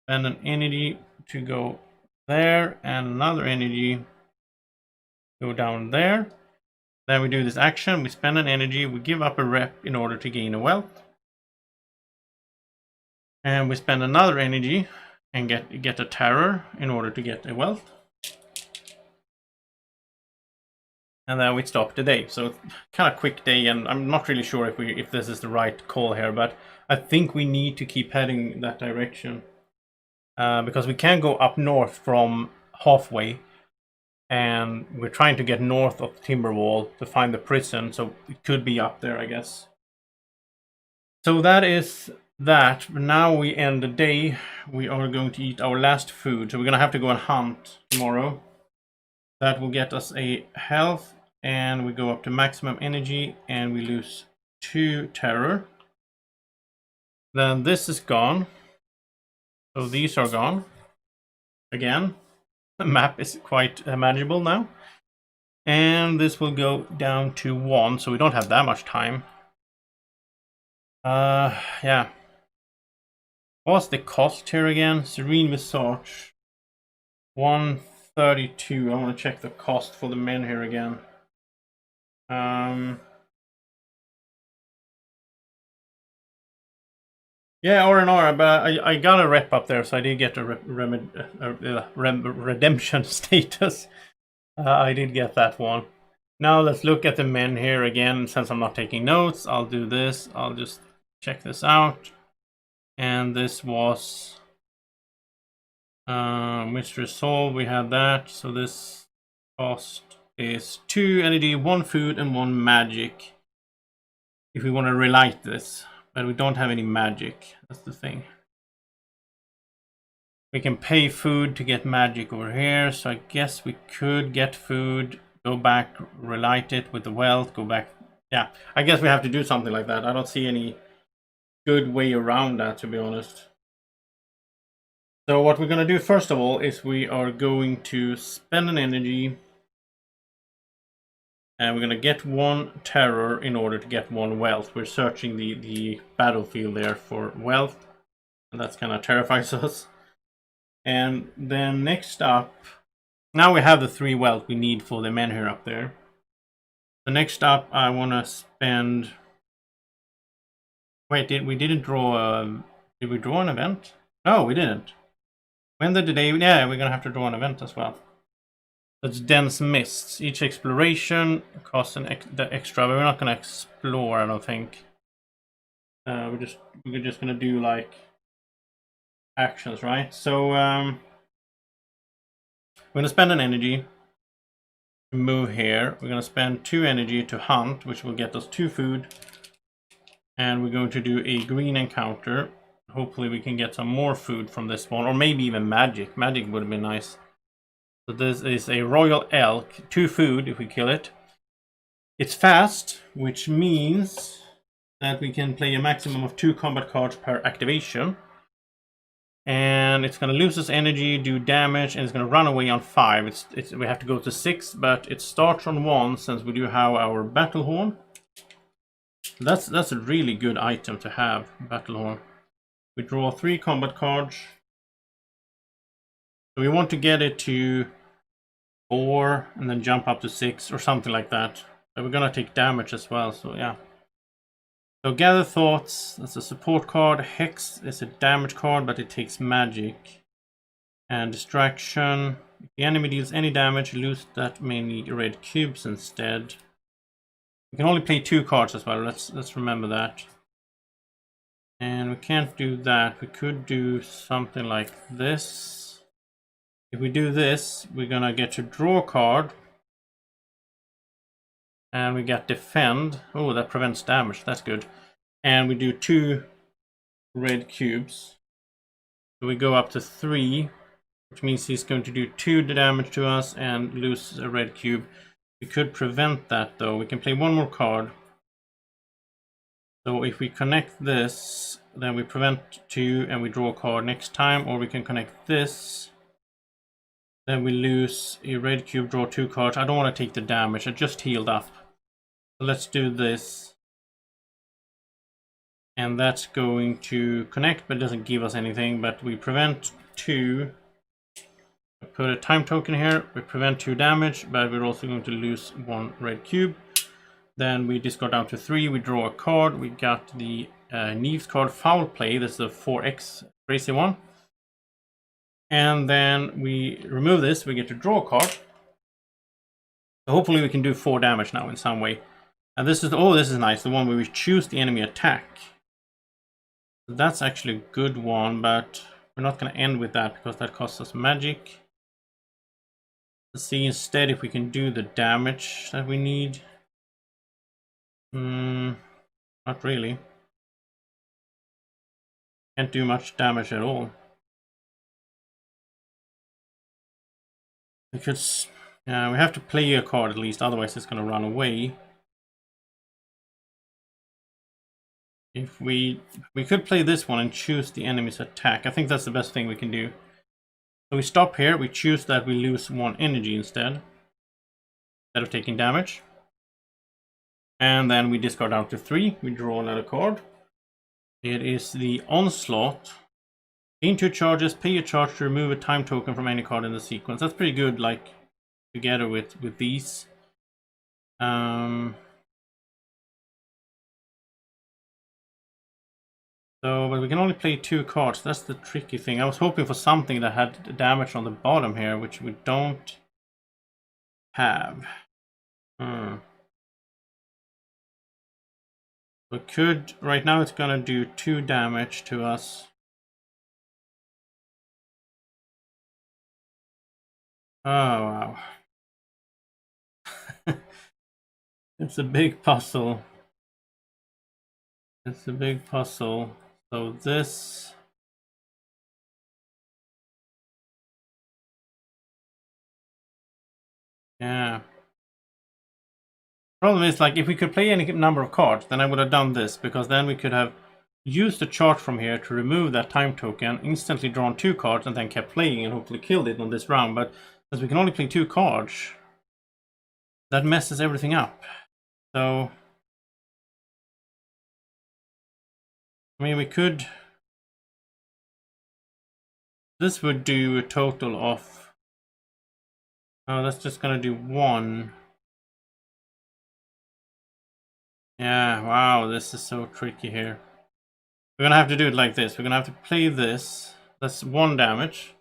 Spend an energy to go there, and another energy go down there. Then we do this action, we spend an energy, we give up a rep in order to gain a wealth. And we spend another energy and get a terror in order to get a wealth. And then we stop the day. So it's kind of quick day, and I'm not really sure if this is the right call here, but I think we need to keep heading that direction. Because we can go up north from halfway, and we're trying to get north of Timberwall to find the prison, so it could be up there, I guess. So that is that. Now we end the day. We are going to eat our last food, so we're gonna have to go and hunt tomorrow. That will get us a health, and we go up to maximum energy, and we lose 2 terror. Then this is gone. So these are gone. Again, the map is quite manageable now. And this will go down to 1, so we don't have that much time. Yeah. What's the cost here again? Serene visage. 132. I want to check the cost for the menhir again. Yeah, R&R, but I got a rep up there, so I did get a redemption status. I did get that one. Now let's look at the menhir again. Since I'm not taking notes, I'll do this. I'll just check this out. And this was Mystery Solved. We had that. So this cost is 2 energy, 1 food, and 1 magic. If we want to relight this. But we don't have any magic. That's the thing. We can pay food to get magic over here. So I guess we could get food, go back, relight it with the wealth, go back. Yeah, I guess we have to do something like that. I don't see any good way around that, to be honest. So what we're going to do first of all is we are going to spend an energy. And we're going to get 1 terror in order to get 1 wealth. We're searching the battlefield there for wealth. And that's kind of terrifies us. And then next up, now we have the 3 wealth we need for the menhir up there. So next up, I want to spend... Wait, we didn't draw a... Did we draw an event? No, we didn't. When did the day... Yeah, we're going to have to draw an event as well. That's dense mists. Each exploration costs the extra, but we're not going to explore, I don't think. We're just going to do like actions, right? So we're going to spend an energy to move here. We're going to spend 2 energy to hunt, which will get us 2 food. And we're going to do a green encounter. Hopefully we can get some more food from this one, or maybe even magic. Magic would have been nice. So this is a royal elk, 2 food if we kill it. It's fast, which means that we can play a maximum of 2 combat cards per activation. And it's going to lose its energy, do damage, and it's going to run away on 5. We have to go to 6, but it starts on 1 since we do have our battle horn. That's a really good item to have, battle horn. We draw 3 combat cards. So we want to get it to 4 and then jump up to 6 or something like that. But we're gonna take damage as well, so yeah. So Gather Thoughts, that's a support card. Hex is a damage card, but it takes magic. And Distraction, if the enemy deals any damage, lose that many red cubes instead. We can only play 2 cards as well, let's remember that. And we can't do that. We could do something like this. If we do this, we're gonna get to draw a card. And we get defend. Oh, that prevents damage. That's good. And we do 2 red cubes. So we go up to 3, which means he's going to do 2 damage to us and lose a red cube. We could prevent that though. We can play 1 more card. So if we connect this, then we prevent 2 and we draw a card next time, or we can connect this. Then we lose a red cube, draw 2 cards. I don't want to take the damage, I just healed up. So let's do this. And that's going to connect, but it doesn't give us anything. But we prevent 2. Put a time token here. We prevent 2 damage, but we're also going to lose 1 red cube. Then we discard down to 3. We draw a card. We got the Neves card, Foul Play. This is a 4x crazy one. And then we remove this. We get to draw a card. So hopefully we can do 4 damage now in some way. And this is, oh, this is nice. The one where we choose the enemy attack. That's actually a good one, but we're not going to end with that because that costs us magic. Let's see instead if we can do the damage that we need. Not really. Can't do much damage at all. Because we have to play a card at least, otherwise it's going to run away. If we could play this one and choose the enemy's attack. I think that's the best thing we can do. So we stop here, we choose that we lose 1 energy instead of taking damage. And then we discard down to 3, we draw another card. It is the Onslaught. Gain 2 charges, pay a charge to remove a time token from any card in the sequence. That's pretty good, like, together with these. So, but we can only play 2 cards. That's the tricky thing. I was hoping for something that had damage on the bottom here, which we don't have. We could, right now it's gonna do 2 damage to us. Oh, wow. It's a big puzzle. It's a big puzzle. So this... Yeah. Problem is, like, if we could play any number of cards, then I would have done this, because then we could have used the chart from here to remove that time token, instantly drawn 2 cards, and then kept playing and hopefully killed it on this round. But as we can only play 2 cards, that messes everything up. So, I mean, we could... This would do a total of... Oh, that's just gonna do 1. Yeah, wow, this is so tricky here. We're gonna have to do it like this. We're gonna have to play this. That's 1 damage.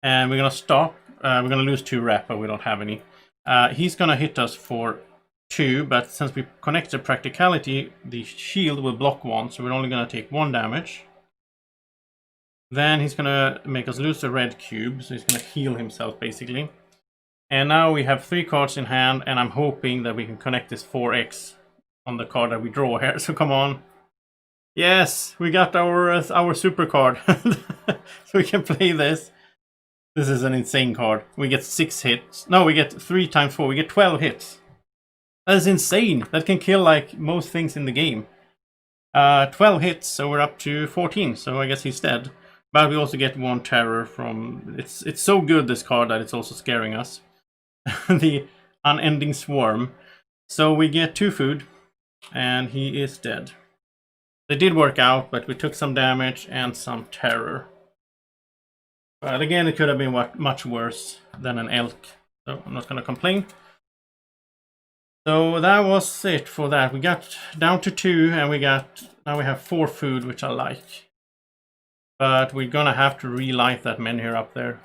And we're gonna stop. We're gonna lose 2 rep, but we don't have any. He's gonna hit us for 2, but since we connected practicality, the shield will block 1, so we're only gonna take 1 damage. Then he's gonna make us lose a red cube, so he's gonna heal himself basically. And now we have 3 cards in hand, and I'm hoping that we can connect this 4x on the card that we draw here. So come on. Yes, we got our super card. So we can play this. This is an insane card. We get 6 hits. No, we get 3 times 4. We get 12 hits. That is insane. That can kill like most things in the game. 12 hits, so we're up to 14. So I guess he's dead. But we also get 1 terror from... It's so good, this card, that it's also scaring us. The Unending Swarm. So we get 2 food, and he is dead. It did work out, but we took some damage and some terror. But again, it could have been much worse than an elk, so I'm not going to complain. So that was it for that. We got down to 2, and now we have 4 food, which I like. But we're gonna have to relight that menhir up there.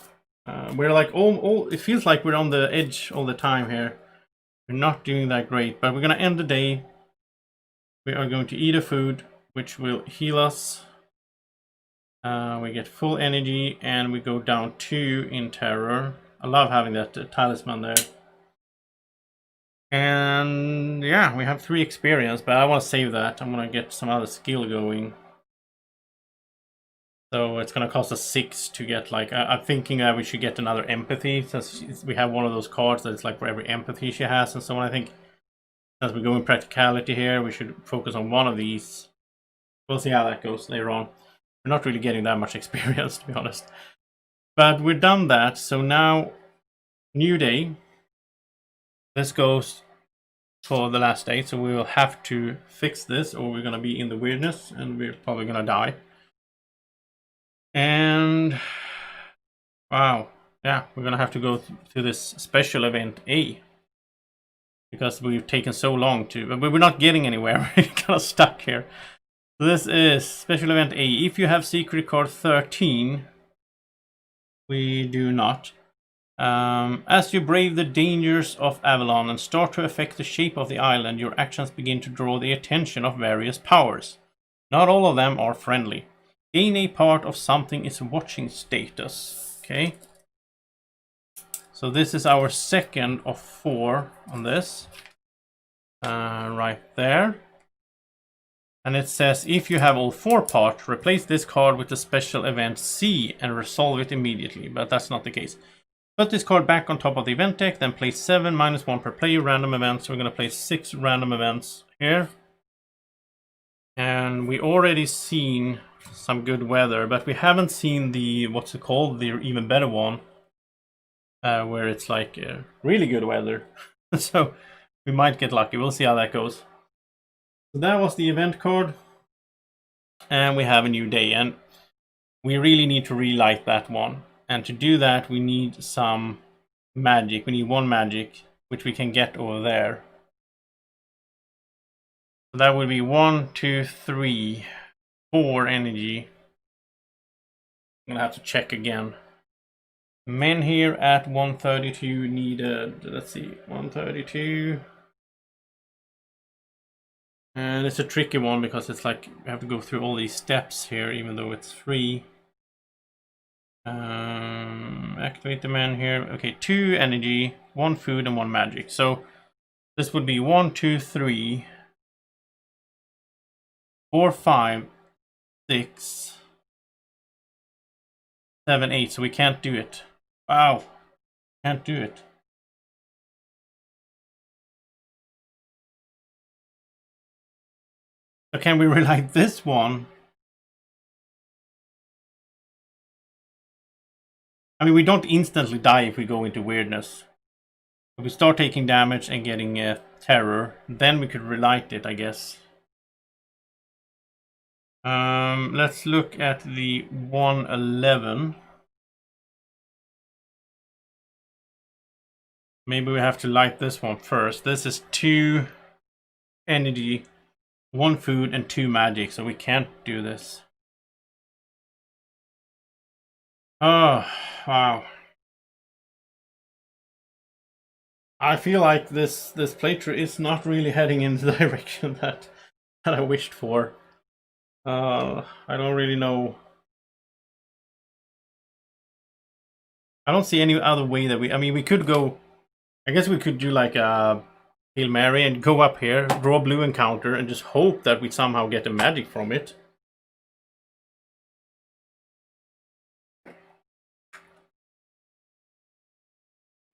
We're like it feels like we're on the edge all the time here. We're not doing that great, but we're gonna end the day. We are going to eat a food which will heal us. We get full energy, and we go down 2 in terror. I love having that talisman there. And yeah, we have 3 experience, but I want to save that. I'm gonna get some other skill going. So it's gonna cost us 6 to get, like, I'm thinking that we should get another empathy, since we have one of those cards that's like for every empathy she has and so on. I think As we go in practicality here, we should focus on one of these. We'll see how that goes later on. We're not really getting that much experience, to be honest. But we've done that, so now, new day. This goes for the last day, so we will have to fix this, or we're going to be in the weirdness, and we're probably going to die. And wow, yeah, we're going to have to go to this special event A. Because we've taken so long to, but we're not getting anywhere. We're kind of stuck here. So this is special event A. If you have secret card 13, we do not. As you brave the dangers of Avalon and start to affect the shape of the island, your actions begin to draw the attention of various powers. Not all of them are friendly. Gain a part of something is watching status. Okay. So this is our second of 4 on this. Right there. And it says, if you have all 4 parts, replace this card with the special event C and resolve it immediately. But that's not the case. Put this card back on top of the event deck, then place 7 -1 per player random events. So we're going to place 6 random events here. And we already seen some good weather, but we haven't seen the, what's it called, the even better one. Where it's like really good weather. So we might get lucky. We'll see how that goes. So that was the event card. And we have a new day. And we really need to relight that one. And to do that, we need some magic. We need 1 magic, which we can get over there. So that would be 1, 2, 3, 4 energy. I'm going to have to check again. Menhir at 132 needed, let's see, 132. And it's a tricky one because it's like we have to go through all these steps here, even though it's free. Activate the menhir. Okay, 2 energy, 1 food, and 1 magic. So this would be 1, 2, 3, 4, 5, 6, 7, 8. So we can't do it. Wow, can't do it. So can we relight this one? I mean, we don't instantly die if we go into weirdness. If we start taking damage and getting terror, then we could relight it, I guess. Let's look at the 111. Maybe we have to light this one first. This is 2 energy, 1 food, and 2 magic, so we can't do this. Oh, wow. I feel like this playthrough is not really heading in the direction that I wished for. I don't really know. I don't see any other way that I mean, we could go. I guess we could do like a Hail Mary and go up here, draw a blue encounter, and just hope that we somehow get the magic from it.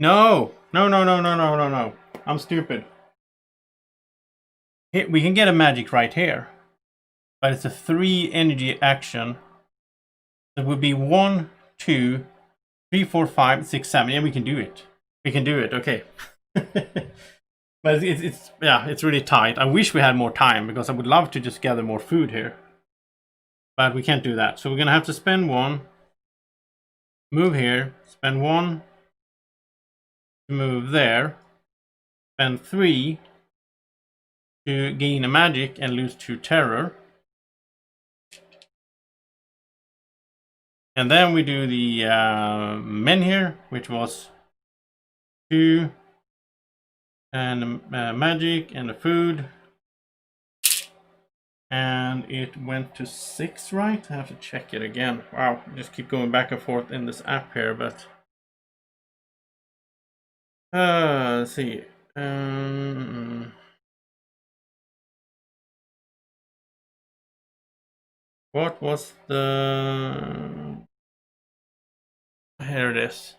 No! No, no, no, no, no, no, no. I'm stupid. We can get a magic right here. But it's a 3 energy action. It would be 1, 2, 3, 4, 5, 6, 7. Yeah, we can do it. We can do it, okay. But it's really tight. I wish we had more time because I would love to just gather more food here. But we can't do that. So we're gonna have to spend 1. Move here. Spend 1. Move there. Spend 3 to gain a magic and lose 2 terror. And then we do the menhir, which was 2 and magic and the food. And it went to 6, right? I have to check it again. Wow, I just keep going back and forth in this app here, but let's see. What was the... Here it is.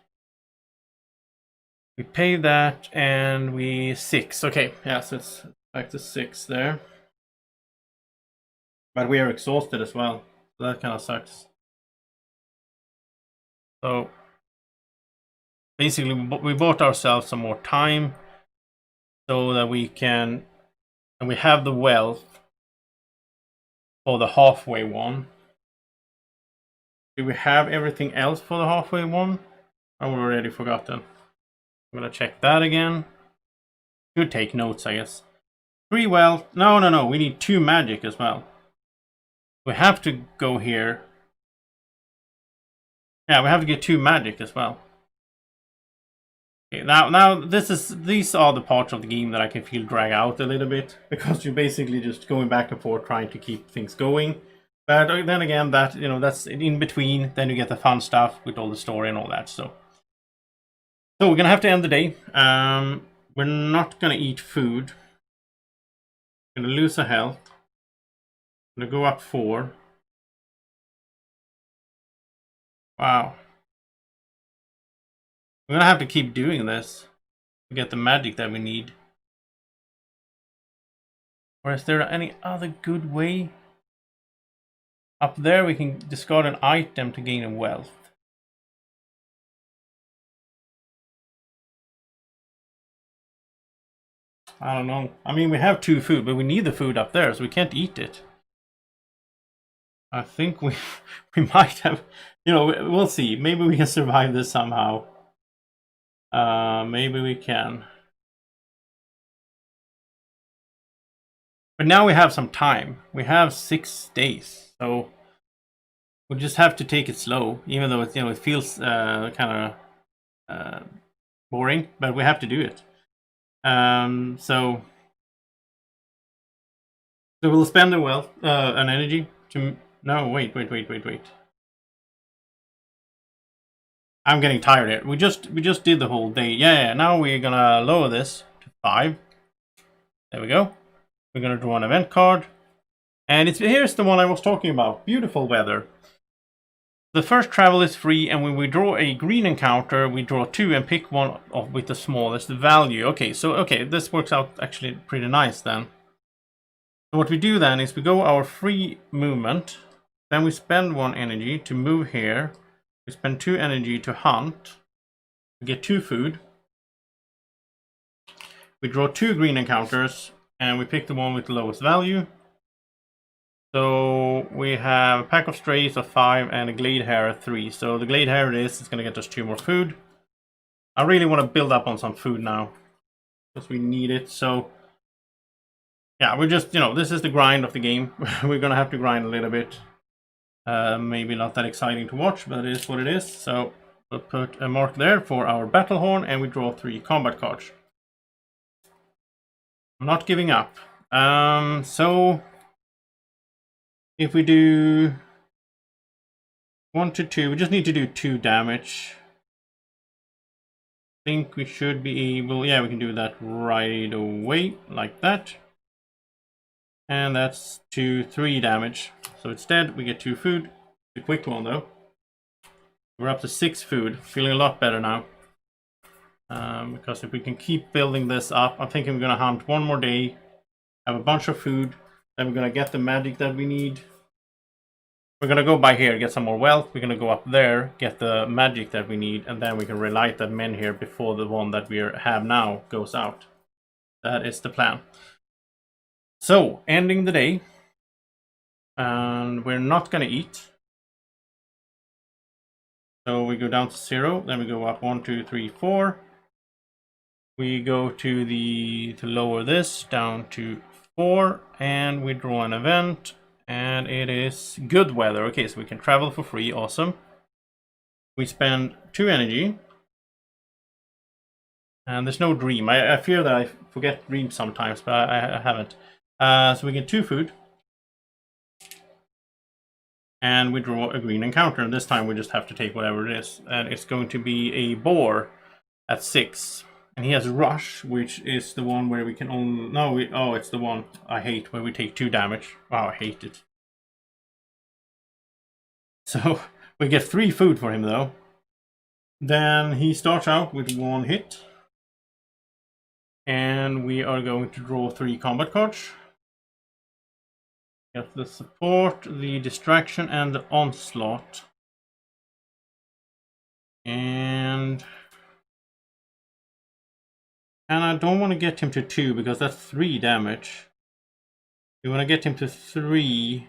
We pay that and we 6. Okay, yeah, so it's Back to 6 there. But we are exhausted as well. So that kind of sucks. So basically we bought ourselves some more time so that we can, and we have the wealth for the halfway one. Do we have everything else for the halfway one? I've already forgotten. I'm gonna check that again. Should take notes, I guess. 3 wealth. No. We need 2 magic as well. We have to go here. Yeah, we have to get 2 magic as well. Okay, now these are the parts of the game that I can feel drag out a little bit, because you're basically just going back and forth trying to keep things going. But then again, that that's in between. Then you get the fun stuff with all the story and all that. So we're gonna have to end the day. We're not gonna eat food. We're gonna lose a health. We're gonna go up 4. Wow. We're gonna have to keep doing this to get the magic that we need. Or is there any other good way? Up there we can discard an item to gain a wealth. I don't know. I mean, we have 2 food, but we need the food up there, so we can't eat it. I think we might have, we'll see. Maybe we can survive this somehow. Maybe we can. But now we have some time. We have 6 days, so we just have to take it slow, even though it feels kind of boring, but we have to do it. So we'll spend the wealth, an energy to. No, wait. I'm getting tired here. We just did the whole day. Yeah. Now we're gonna lower this to 5. There we go. We're gonna draw an event card, and here's the one I was talking about. Beautiful weather. The first travel is free, and when we draw a green encounter, we draw 2 and pick one with the smallest value. Okay, so this works out actually pretty nice then. So what we do then is we go our free movement, then we spend 1 energy to move here, we spend 2 energy to hunt, we get 2 food, we draw 2 green encounters, and we pick the one with the lowest value. So we have a pack of strays of 5 and a glade hare of 3. So the glade hare it's going to get us 2 more food. I really want to build up on some food now, because we need it. So yeah, we're just, this is the grind of the game. We're going to have to grind a little bit. Maybe not that exciting to watch, but it is what it is. So we'll put a mark there for our battle horn, and we draw 3 combat cards. I'm not giving up. So if we do 1 to 2, we just need to do 2 damage. I think we should be able, yeah, we can do that right away, like that. And that's 3 damage. So instead, we get 2 food. A quick one though. We're up to 6 food. Feeling a lot better now. Because if we can keep building this up, I'm thinking we're going to hunt 1 more day, have a bunch of food, then we're going to get the magic that we need. We're going to go by here, get some more wealth. We're going to go up there, get the magic that we need, and then we can relight that menhir before the one that we have now goes out. That is the plan. So, ending the day. And we're not going to eat. So we go down to 0, then we go up 1, 2, 3, 4. We go to lower this down to 4, and we draw an event, and it is good weather. Okay, so we can travel for free. Awesome. We spend 2 energy, and there's no dream. I fear that I forget dreams sometimes, but I haven't. So we get 2 food, and we draw a green encounter. And this time we just have to take whatever it is, and it's going to be a boar at 6. And he has rush, which is the one where we can only... No, it's the one I hate, where we take 2 damage. Wow, I hate it. So, we get 3 food for him, though. Then he starts out with 1 hit. And we are going to draw 3 combat cards. Get the support, the distraction, and the onslaught. And I don't want to get him to 2 because that's 3 damage. We want to get him to 3,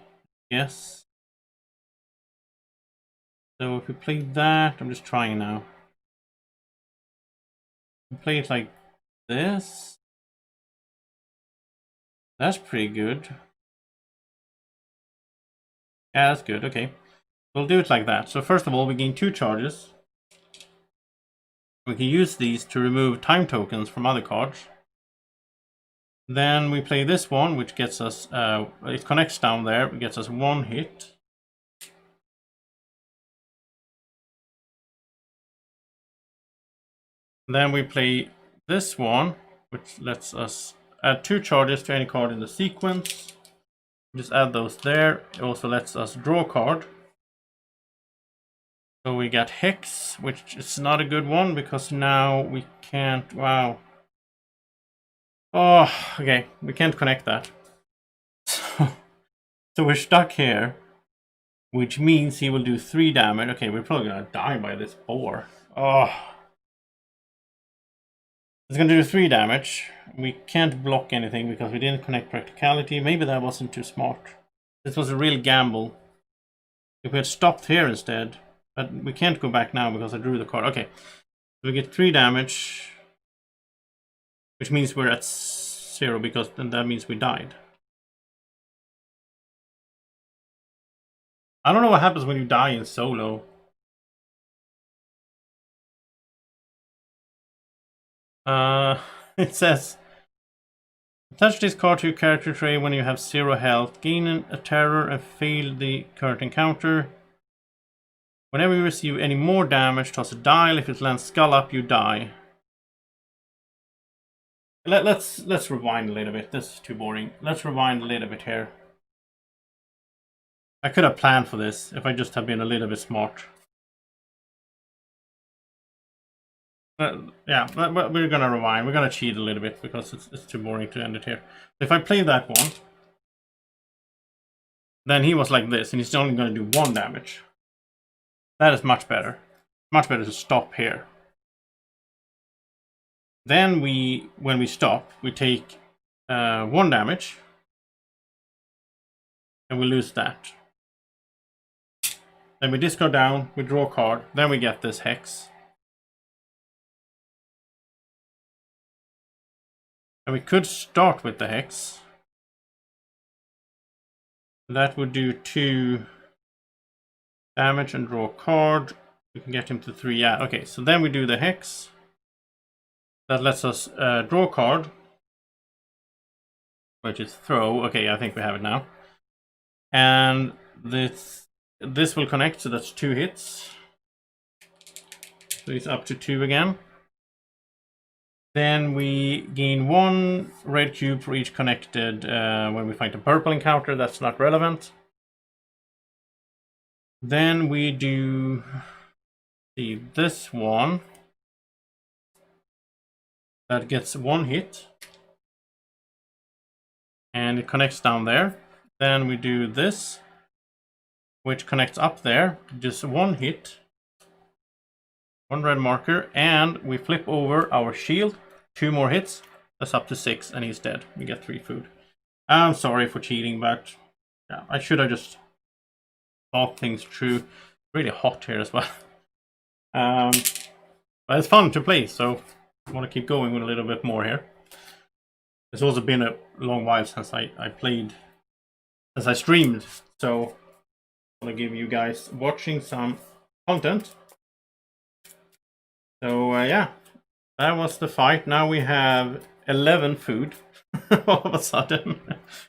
yes. So if we play that, I'm just trying now. We play it like this. That's pretty good. Yeah, that's good, okay. We'll do it like that. So first of all, we gain 2 charges. We can use these to remove time tokens from other cards. Then we play this one, which gets us, it connects down there, it gets us 1 hit. Then we play this one, which lets us add 2 charges to any card in the sequence. Just add those there. It also lets us draw a card. So we got Hex, which is not a good one because now we can't, wow. Oh, okay, we can't connect that. So we're stuck here, which means he will do 3 damage. Okay, we're probably gonna die by this boar. Oh. It's gonna do 3 damage. We can't block anything because we didn't connect practicality. Maybe that wasn't too smart. This was a real gamble. If we had stopped here instead, but we can't go back now because I drew the card. Okay, so we get 3 damage, which means we're at 0 because then that means we died. I don't know what happens when you die in solo. It says, attach this card to your character tray when you have 0 health. Gain a terror and fail the current encounter. Whenever you receive any more damage, toss a dial. If it lands skull up, you die. Let's rewind a little bit. This is too boring. Let's rewind a little bit here. I could have planned for this if I just had been a little bit smart. Yeah, we're gonna rewind. We're gonna cheat a little bit because it's too boring to end it here. If I play that one, then he was like this, and he's only gonna do 1 damage. That is much better. Much better to stop here. Then when we stop, we take 1 damage, and we lose that. Then we discard down, we draw a card, then we get this Hex. And we could start with the Hex. That would do 2 damage and draw a card. We can get him to 3. Yeah, okay, so then we do the Hex. That lets us draw a card, which is throw. Okay, I think we have it now. And this will connect, so that's 2 hits. So he's up to 2 again. Then we gain 1 red cube for each connected when we find a purple encounter. That's not relevant. Then we do this one. That gets 1 hit. And it connects down there. Then we do this, which connects up there. Just 1 hit. 1 red marker, and we flip over our shield. 2 more hits. That's up to 6, and he's dead. We get 3 food. I'm sorry for cheating, but yeah, I should have just thought things through. Really hot here as well. But it's fun to play, so I want to keep going with a little bit more here. It's also been a long while since I played, since I streamed, so I want to give you guys watching some content. So yeah, that was the fight. Now we have 11 food all of a sudden.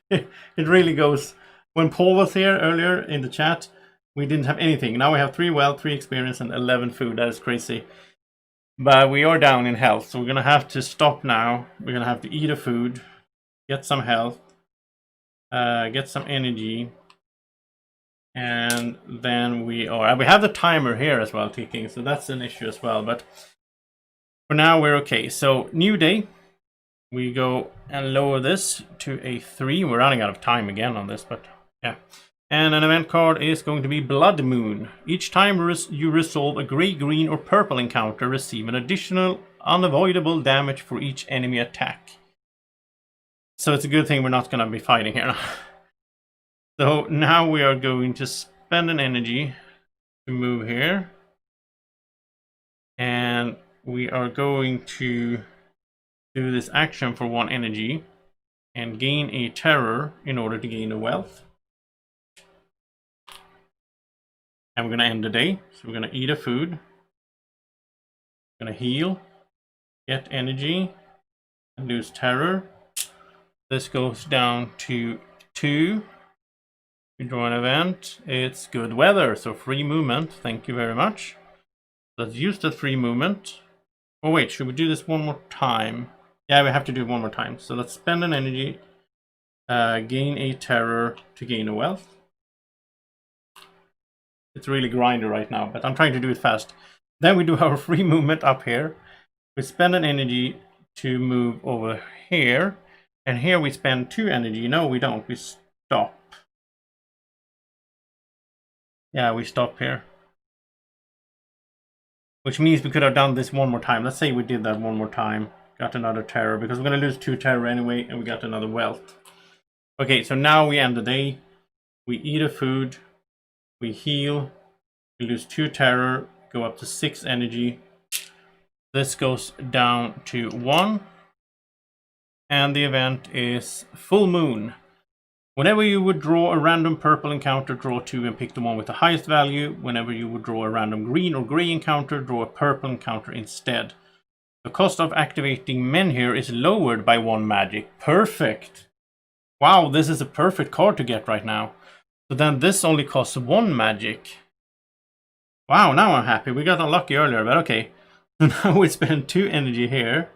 It really goes. When Paul was here earlier in the chat, we didn't have anything. Now we have 3 wealth, 3 experience, and 11 food. That is crazy. But we are down in health, so we're going to have to stop now. We're going to have to eat a food, get some health, get some energy. And then we have the timer here as well ticking, so that's an issue as well, but for now we're okay. So new day, we go and lower this to a 3. We're running out of time again on this, but yeah. And an event card is going to be Blood Moon. Each time you resolve a grey, green, or purple encounter, receive an additional unavoidable damage for each enemy attack. So it's a good thing we're not going to be fighting here. So now we are going to spend an energy to move here. And we are going to do this action for 1 energy and gain a terror in order to gain a wealth. And we're going to end the day. So we're going to eat a food. We're going to heal. Get energy. And lose terror. This goes down to 2. We draw an event. It's good weather. So free movement. Thank you very much. Let's use the free movement. Oh wait, should we do this one more time? Yeah, we have to do it one more time. So let's spend an energy. Gain a terror to gain a wealth. It's really grindy right now, but I'm trying to do it fast. Then we do our free movement up here. We spend an energy to move over here. And here we spend 2 energy. No, we don't. We stop. Yeah, we stop here. Which means we could have done this one more time. Let's say we did that one more time. Got another terror, because we're going to lose 2 terror anyway, and we got another wealth. Okay, so now we end the day. We eat a food. We heal. We lose 2 terror. Go up to 6 energy. This goes down to 1. And the event is Full Moon. Whenever you would draw a random purple encounter, draw 2 and pick the one with the highest value. Whenever you would draw a random green or grey encounter, draw a purple encounter instead. The cost of activating menhir is lowered by 1 magic. Perfect! Wow, this is a perfect card to get right now. So then this only costs 1 magic. Wow, now I'm happy. We got unlucky earlier, but okay. So now we spend 2 energy here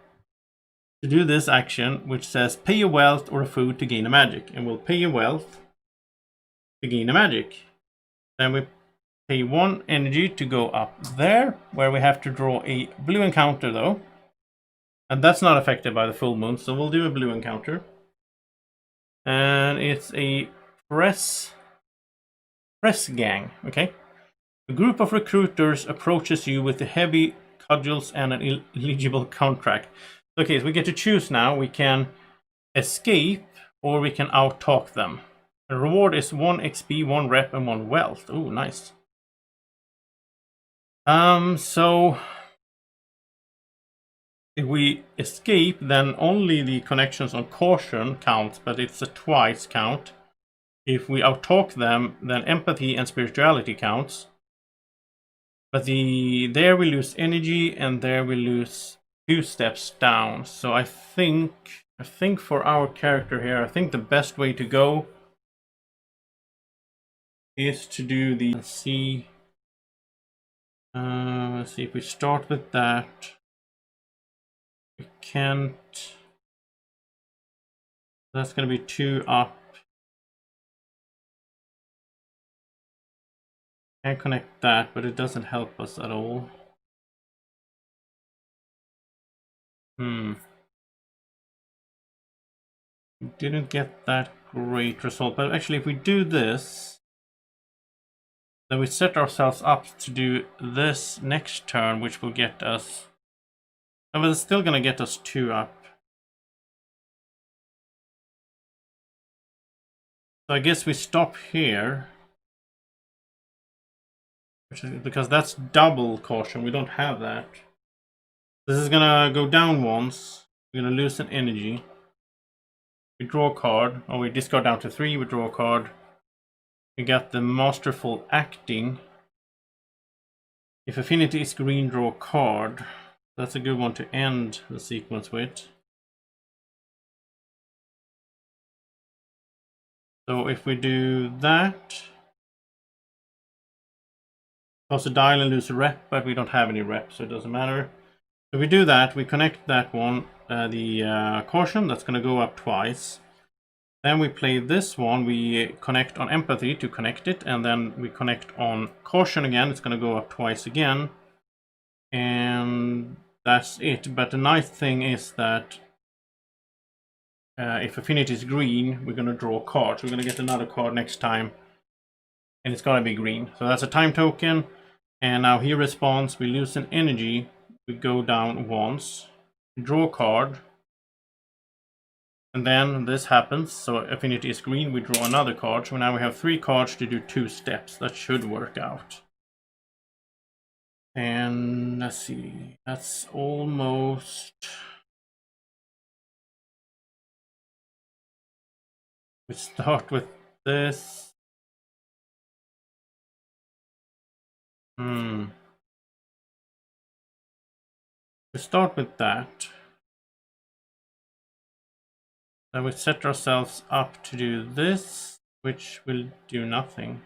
to do this action, which says pay a wealth or a food to gain a magic. And we'll pay a wealth to gain a magic. Then we pay 1 energy to go up there, where we have to draw a blue encounter though. And that's not affected by the full moon, so we'll do a blue encounter. And it's a press gang, okay? A group of recruiters approaches you with the heavy cudgels and an illegible contract. Okay, so we get to choose now. We can escape or we can out-talk them. The reward is 1 XP, 1 rep, and 1 wealth. Oh, nice. So if we escape, then only the connections on caution counts, but it's a twice count. If we out-talk them, then empathy and spirituality counts. But there we lose energy, and there we lose 2 steps down. So I think for our character here, I think the best way to go is to do the let's see if we start with that. We can't. That's going to be 2 up. Can't connect that, but it doesn't help us at all. We didn't get that great result, but actually if we do this, then we set ourselves up to do this next turn, which will get us, but it's still going to get us 2 up. So I guess we stop here, because that's double caution. We don't have that. This is gonna go down once. We're gonna lose an energy. We draw a card, or we discard down to 3. We draw a card. We got the masterful acting. If affinity is green, draw a card. That's a good one to end the sequence with. So if we do that, toss a dial and lose a rep, but we don't have any reps, so it doesn't matter. So we do that, we connect that one, the caution, that's going to go up twice. Then we play this one, we connect on empathy to connect it, and then we connect on caution again, it's going to go up twice again. And that's it. But the nice thing is that if affinity is green, we're going to draw a card. So we're going to get another card next time. And it's going to be green. So that's a time token. And now he responds. We lose an energy. We go down once. Draw a card. And then this happens. So affinity is green. We draw another card. So now we have 3 cards to do 2 steps. That should work out. And let's see. That's almost... We start with this. We start with that. Then we set ourselves up to do this, which will do nothing.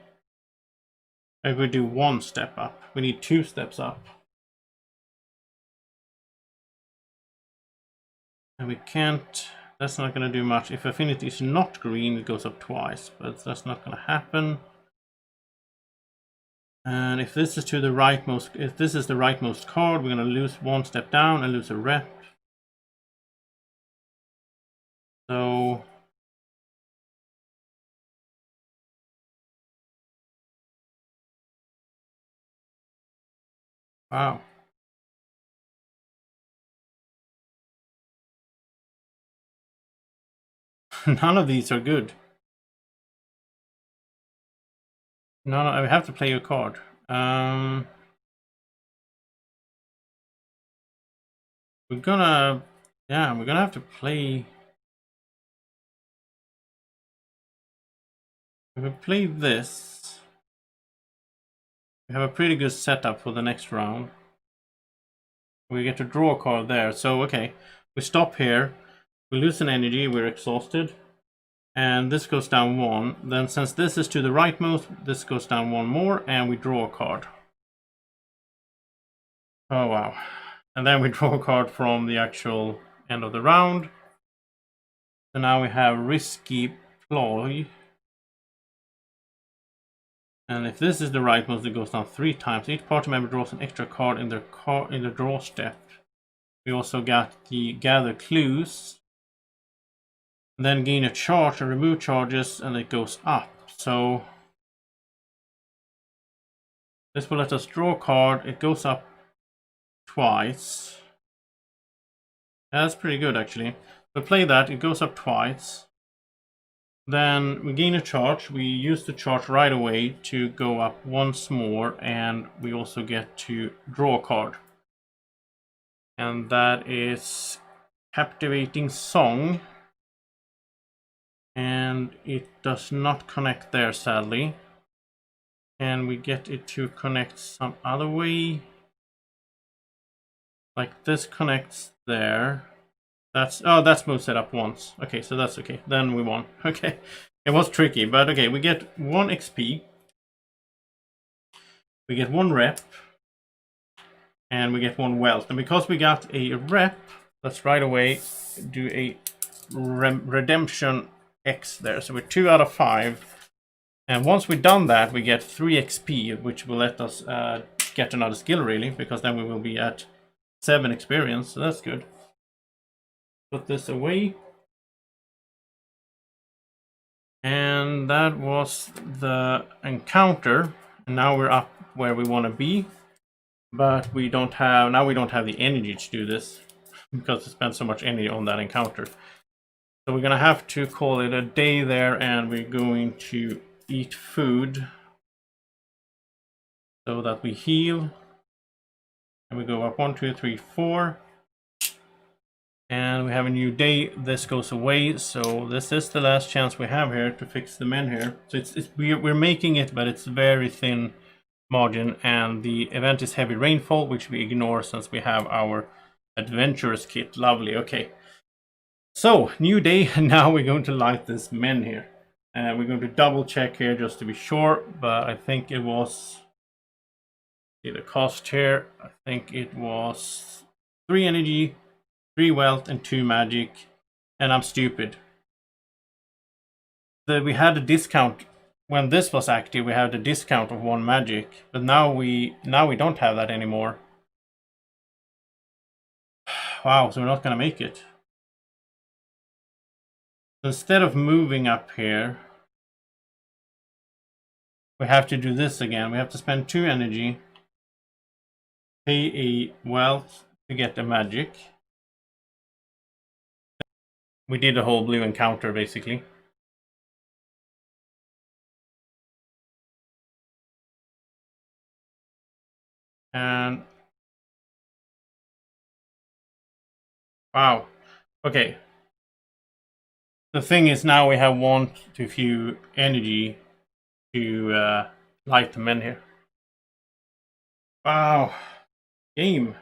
If we do 1 step up, we need 2 steps up. And we can't, that's not going to do much. If affinity is not green, it goes up twice, but that's not going to happen. And if this is to the rightmost, if this is the rightmost card, we're going to lose 1 step down and lose a rep. So wow. None of these are good. No, I have to play a card. We're gonna have to play. If we play this, we have a pretty good setup for the next round. We get to draw a card there. So okay, we stop here. We lose an energy. We're exhausted. And this goes down 1. Then since this is to the rightmost, this goes down 1 more, and we draw a card. Oh wow. And then we draw a card from the actual end of the round. So now we have Risky Ploy. And if this is the rightmost, it goes down 3 times. Each party member draws an extra card in the draw step. We also got the Gather Clues. And then gain a charge and remove charges, and it goes up. So this will let us draw a card. It goes up twice. Yeah, that's pretty good actually. We play that, it goes up twice. Then we gain a charge. We use the charge right away to go up once more, and we also get to draw a card. And that is Captivating Song. And it does not connect there, sadly. Can we get it to connect some other way? Like this connects there. That's move set up once. Okay, so that's okay. Then we won. Okay. It was tricky, but okay, we get 1 XP. We get 1 rep. And we get 1 wealth. And because we got a rep, let's right away do a redemption X there. So we're 2 out of 5. And once we've done that, we get 3 XP, which will let us get another skill really, because then we will be at 7 experience. So that's good. Put this away. And that was the encounter. And now we're up where we want to be. But we don't have the energy to do this, because we spent so much energy on that encounter. So we're going to have to call it a day there, and we're going to eat food so that we heal. And we go up 1, 2, 3, 4. And we have a new day. This goes away. So this is the last chance we have here to fix the menhir. So we're making it, but it's very thin margin, and the event is heavy rainfall, which we ignore since we have our adventurous kit. Lovely. Okay. So, new day, and now we're going to light this menhir. We're going to double check here just to be sure, but I think it was, see the cost here, I think it was 3 energy, 3 wealth, and 2 magic, and I'm stupid. We had a discount when this was active. We had a discount of 1 magic, but now we don't have that anymore. Wow, so we're not gonna make it. Instead of moving up here, we have to do this again. We have to spend 2 energy, pay a wealth to get the magic. We did a whole blue encounter basically. And wow, okay. The thing is, now we have 1 to few energy to light the menhir. Wow, game.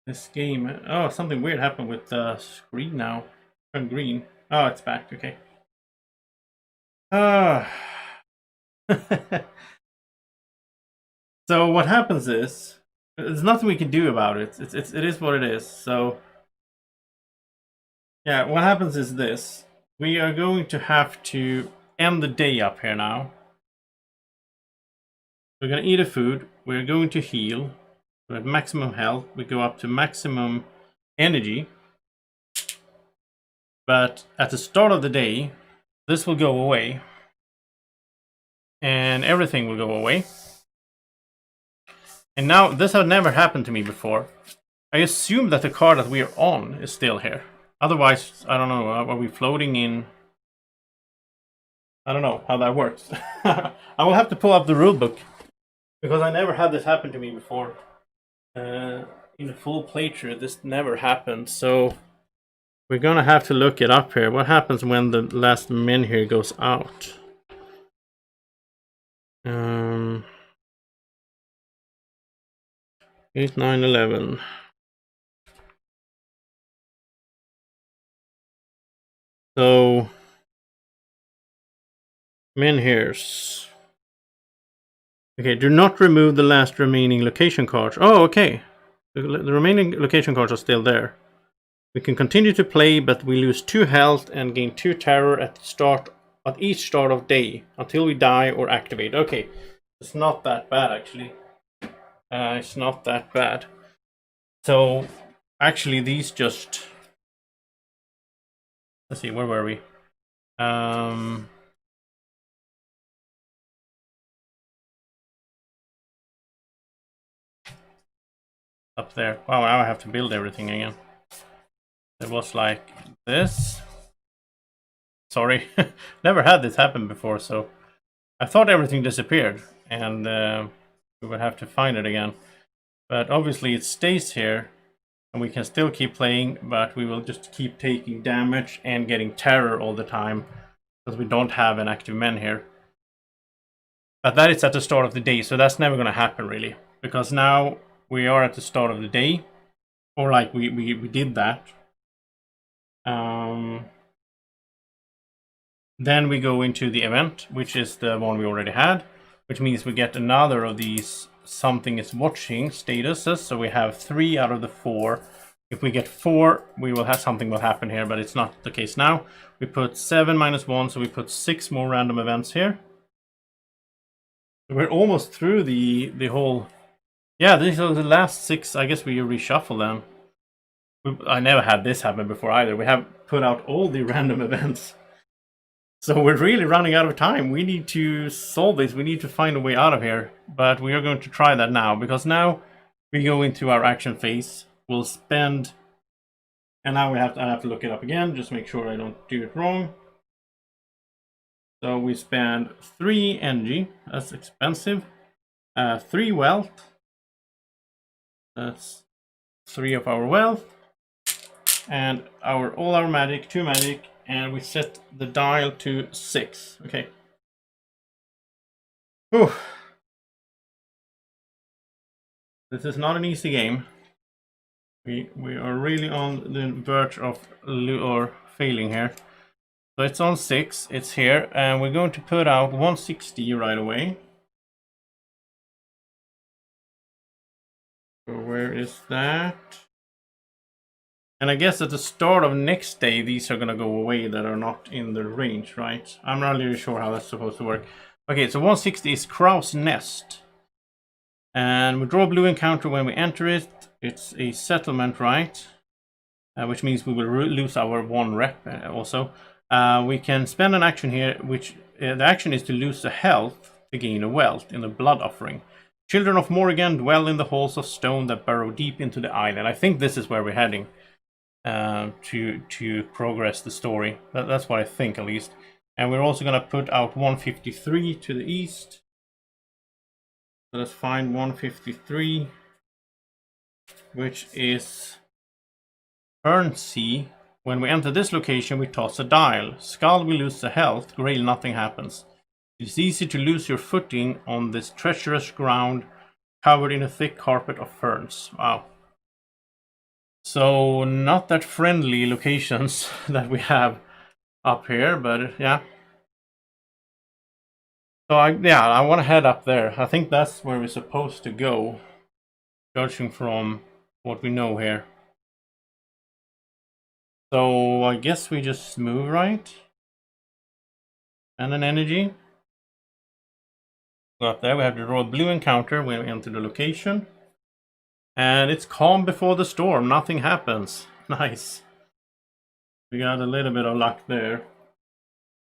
This game. Oh, something weird happened with the screen now. Turned green. Oh, it's back. Okay. So what happens is, there's nothing we can do about it. It is what it is. So yeah, what happens is this. We are going to have to end the day up here now. We're going to eat a food. We're going to heal. We have maximum health. We go up to maximum energy. But at the start of the day, this will go away. And everything will go away. And now, this has never happened to me before. I assume that the card that we are on is still here. Otherwise, I don't know, are we floating in? I don't know how that works. I will have to pull up the rulebook, because I never had this happen to me before. In a full playthrough, this never happened, so we're gonna have to look it up here. What happens when the last menhir goes out? 8, 9, 11. So menhirs. Okay, do not remove the last remaining location cards. Oh, okay. The remaining location cards are still there. We can continue to play, but we lose 2 health and gain 2 terror at each start of day until we die or activate. Okay, it's not that bad actually. It's not that bad. So actually, these just, let's see, where were we? Up there. Wow, now I have to build everything again. It was like this. Sorry, never had this happen before, so I thought everything disappeared and we would have to find it again. But obviously it stays here and we can still keep playing, but we will just keep taking damage and getting terror all the time because we don't have an active menhir. But that is at the start of the day, so that's never going to happen really, because now we are at the start of the day, or like we did that. Then we go into the event, which is the one we already had, which means we get another of these something is watching statuses. So we have 3 out of the 4. If we get 4, we will have something will happen here, but it's not the case now. We put 7 minus 1, so we put 6 more random events here. We're almost through the whole. Yeah, these are the last 6. I guess we reshuffle them. I never had this happen before either. We have put out all the random events. So we're really running out of time. We need to solve this. We need to find a way out of here. But we are going to try that now, because now we go into our action phase. We'll spend, and now I have to look it up again, just make sure I don't do it wrong. So we spend 3 energy. That's expensive. 3 wealth. That's 3 of our wealth. And all our magic, 2 magic. And we set the dial to 6. Okay. Whew. This is not an easy game. We are really on the verge of failing here. So it's on 6. It's here, and we're going to put out 160 right away. So where is that? And I guess at the start of next day, these are going to go away that are not in the range, right? I'm not really sure how that's supposed to work. Okay, so 160 is Crow's Nest. And we draw a blue encounter when we enter it. It's a settlement, right? which means we will lose our 1 rep also. We can spend an action here, which the action is to lose the health to gain a wealth in the blood offering. Children of Morrigan dwell in the halls of stone that burrow deep into the island. I think this is where we're heading to progress the story. That's what I think, at least. And we're also going to put out 153 to the east. So let's find 153, which is Fernsea. When we enter this location, we toss a dial. Skull, we lose the health. Grail, nothing happens. It's easy to lose your footing on this treacherous ground covered in a thick carpet of ferns. Wow. So, not that friendly locations that we have up here, but yeah. So, I want to head up there. I think that's where we're supposed to go, judging from what we know here. So, I guess we just move right. And an energy. Go up there, we have to draw a blue encounter when we enter the location. And it's calm before the storm, nothing happens. Nice. We got a little bit of luck there.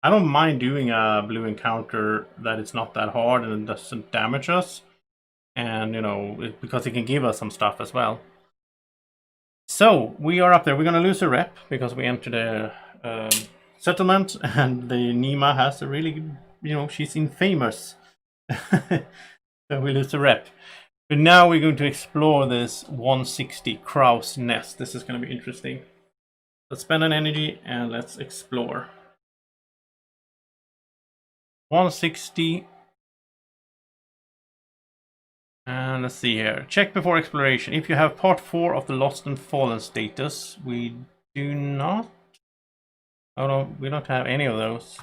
I don't mind doing a blue encounter that it's not that hard and it doesn't damage us. And, you know, because it can give us some stuff as well. So, we are up there. We're going to lose a rep because we entered a settlement. And the Nima has a really, you know, she's infamous. So we lose a rep. But now we're going to explore this 160 crow's nest. This is going to be interesting. Let's spend an energy and let's explore. 160. And let's see here. Check before exploration. If you have part 4 of the Lost and Fallen status, we do not. Oh no, we don't have any of those.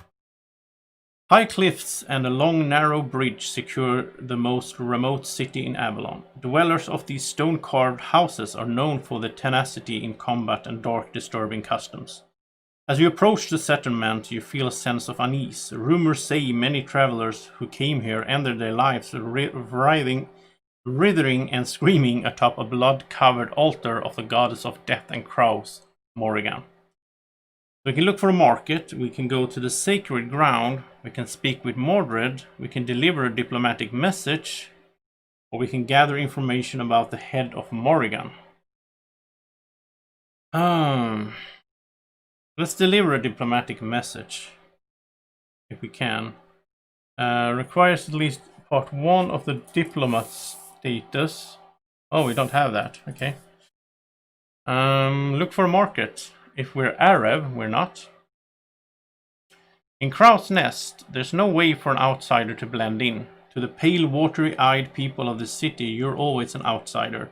High cliffs and a long narrow bridge secure the most remote city in Avalon. Dwellers of these stone-carved houses are known for their tenacity in combat and dark, disturbing customs. As you approach the settlement, you feel a sense of unease. Rumors say many travelers who came here ended their lives writhing and screaming atop a blood-covered altar of the goddess of death and crows, Morrigan. We can look for a market, we can go to the sacred ground, we can speak with Mordred, we can deliver a diplomatic message, or we can gather information about the head of Morrigan. Let's deliver a diplomatic message, if we can. Requires at least part 1 of the diplomat status. Oh, we don't have that, okay. Look for a market. If we're Arab, we're not. In Crow's Nest, there's no way for an outsider to blend in. To the pale, watery-eyed people of the city, you're always an outsider.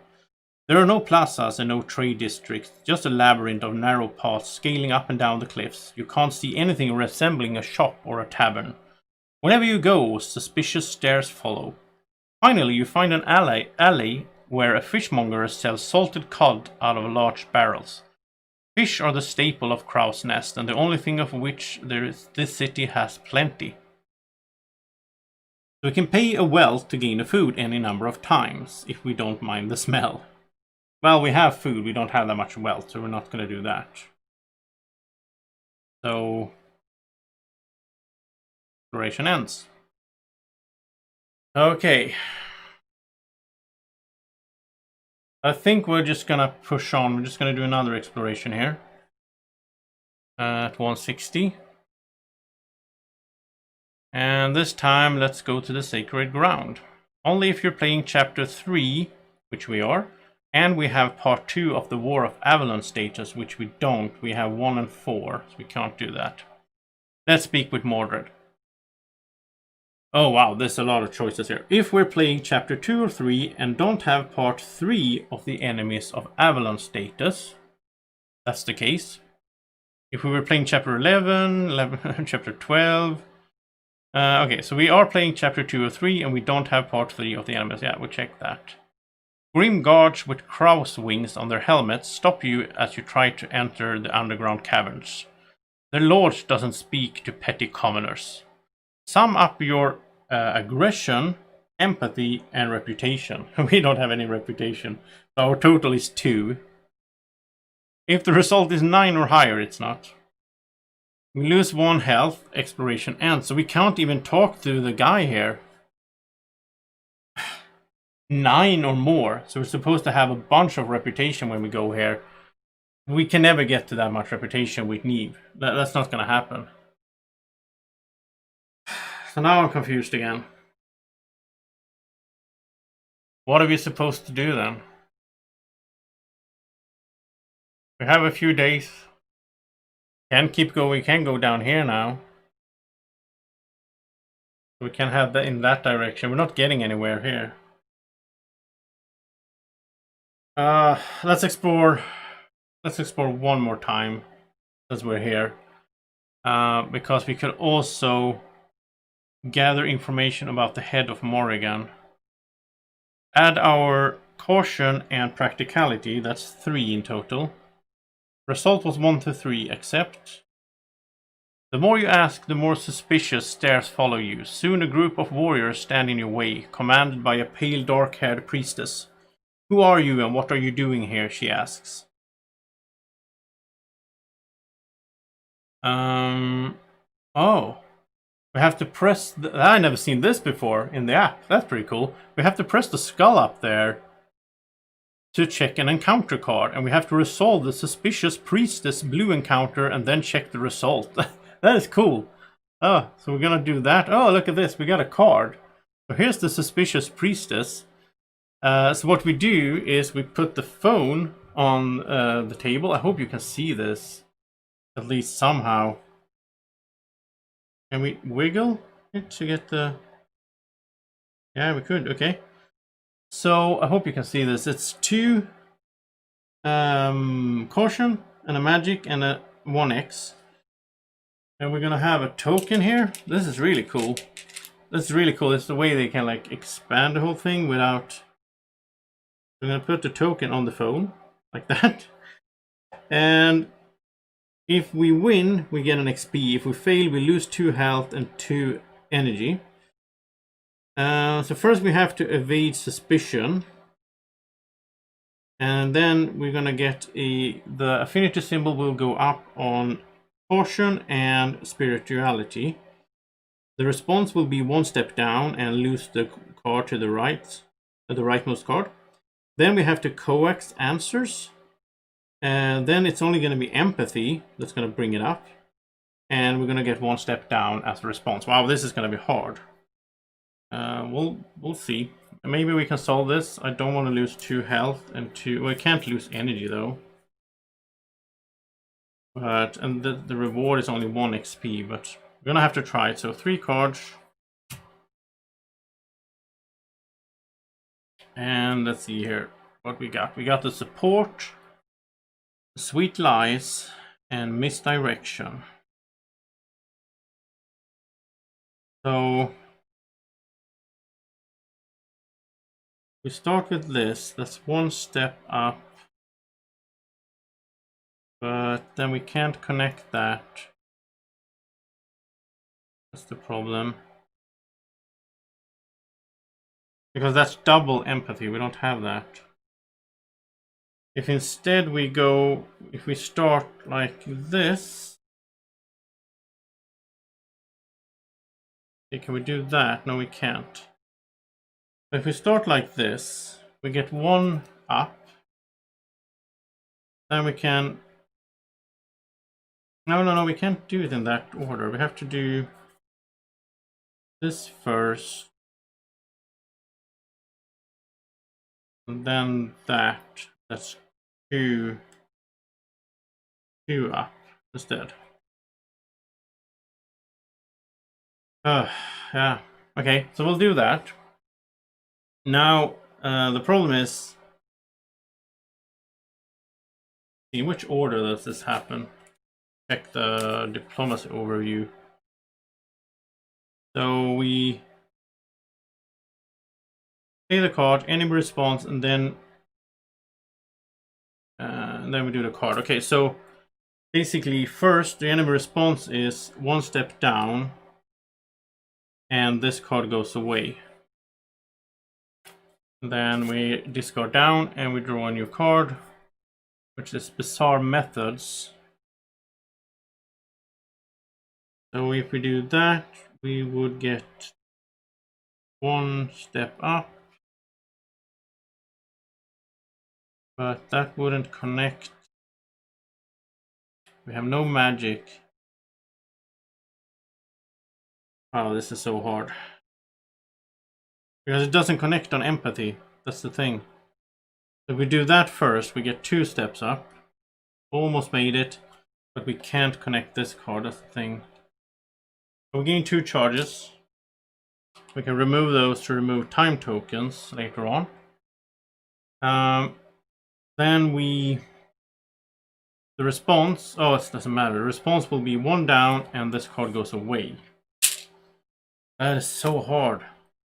There are no plazas and no trade districts, just a labyrinth of narrow paths scaling up and down the cliffs. You can't see anything resembling a shop or a tavern. Whenever you go, suspicious stares follow. Finally, you find an alley where a fishmonger sells salted cod out of large barrels. Fish are the staple of Crow's Nest, and the only thing of which this city has plenty. So we can pay a wealth to gain a food any number of times, if we don't mind the smell. Well, we have food, we don't have that much wealth, so we're not going to do that. So, exploration ends. Okay. I think we're just gonna push on. We're just gonna do another exploration here. At 160. And this time, let's go to the sacred ground. Only if you're playing chapter 3, which we are, and we have part 2 of the War of Avalon status, which we don't. We have 1 and 4, so we can't do that. Let's speak with Mordred. Oh wow, there's a lot of choices here. If we're playing chapter 2 or 3 and don't have part 3 of the Enemies of Avalon status, that's the case. If we were playing chapter 11, chapter 12. Okay, so we are playing chapter 2 or 3 and we don't have part 3 of the Enemies. Yeah, we'll check that. Grim guards with crow's wings on their helmets stop you as you try to enter the underground caverns. Their lord doesn't speak to petty commoners. Sum up your aggression, empathy, and reputation. We don't have any reputation. So our total is 2. If the result is 9 or higher, it's not. We lose 1 health, exploration ends. So we can't even talk to the guy here. 9 or more. So we're supposed to have a bunch of reputation when we go here. We can never get to that much reputation with Neve. That's not going to happen. So now I'm confused again. What are we supposed to do then? We have a few days. Can keep going. We can go down here now. We can have that in that direction. We're not getting anywhere here. Let's explore. Let's explore one more time as we're here. Because we could also gather information about the head of Morrigan. Add our caution and practicality. That's 3 in total. Result was 1 to 3. Accept. The more you ask, the more suspicious stares follow you. Soon a group of warriors stand in your way, commanded by a pale, dark-haired priestess. Who are you and what are you doing here? She asks. Oh. We have to press... I never seen this before in the app. That's pretty cool. We have to press the skull up there to check an encounter card. And we have to resolve the suspicious priestess blue encounter and then check the result. That is cool. Oh, so we're gonna do that. Oh, look at this. We got a card. So here's the suspicious priestess. So what we do is we put the phone on the table. I hope you can see this. At least somehow. Can we wiggle it to get the... Yeah, we could. Okay. So I hope you can see this. It's 2 caution and a magic and a 1x. And we're gonna have a token here. This is really cool. This is really cool. It's the way they can like expand the whole thing without... We're gonna put the token on the phone like that. And if we win, we get an XP. If we fail, we lose 2 health and 2 energy. So first we have to evade suspicion. And then we're gonna get the affinity symbol will go up on caution and spirituality. The response will be 1 step down and lose the card to the right, the rightmost card. Then we have to coax answers. And then it's only going to be empathy that's going to bring it up. And we're going to get 1 step down as a response. Wow, this is going to be hard. We'll see. Maybe we can solve this. I don't want to lose 2 health and 2... Well, I can't lose energy though. But and the reward is only 1 XP, but we're gonna have to try it. So 3 cards. And let's see here what we got. We got the support, sweet lies, and misdirection. So we start with this. That's 1 step up. But then we can't connect that. That's the problem. Because that's double empathy. We don't have that. If instead we go, if we start like this. Okay, can we do that? No, we can't. But if we start like this, we get 1 up. Then we can... No, we can't do it in that order. We have to do this first. And then that. That's 2 up instead. Yeah. Okay, so we'll do that. Now, the problem is... In which order does this happen? Check the diplomacy overview. So we play the card, enemy response, and then we do the card. Okay, so basically first the enemy response is 1 step down, and this card goes away. Then we discard down and we draw a new card, which which is bizarre methods. So if we do that, we would get one step up. But that wouldn't connect. We have no magic. Oh, this is so hard. Because it doesn't connect on empathy. That's the thing. So if we do that first, we get 2 steps up. Almost made it. But we can't connect this card, that's the thing. So we gain 2 charges. We can remove those to remove time tokens later on. Then the response, oh, it doesn't matter. The response will be 1 down and this card goes away. That is so hard.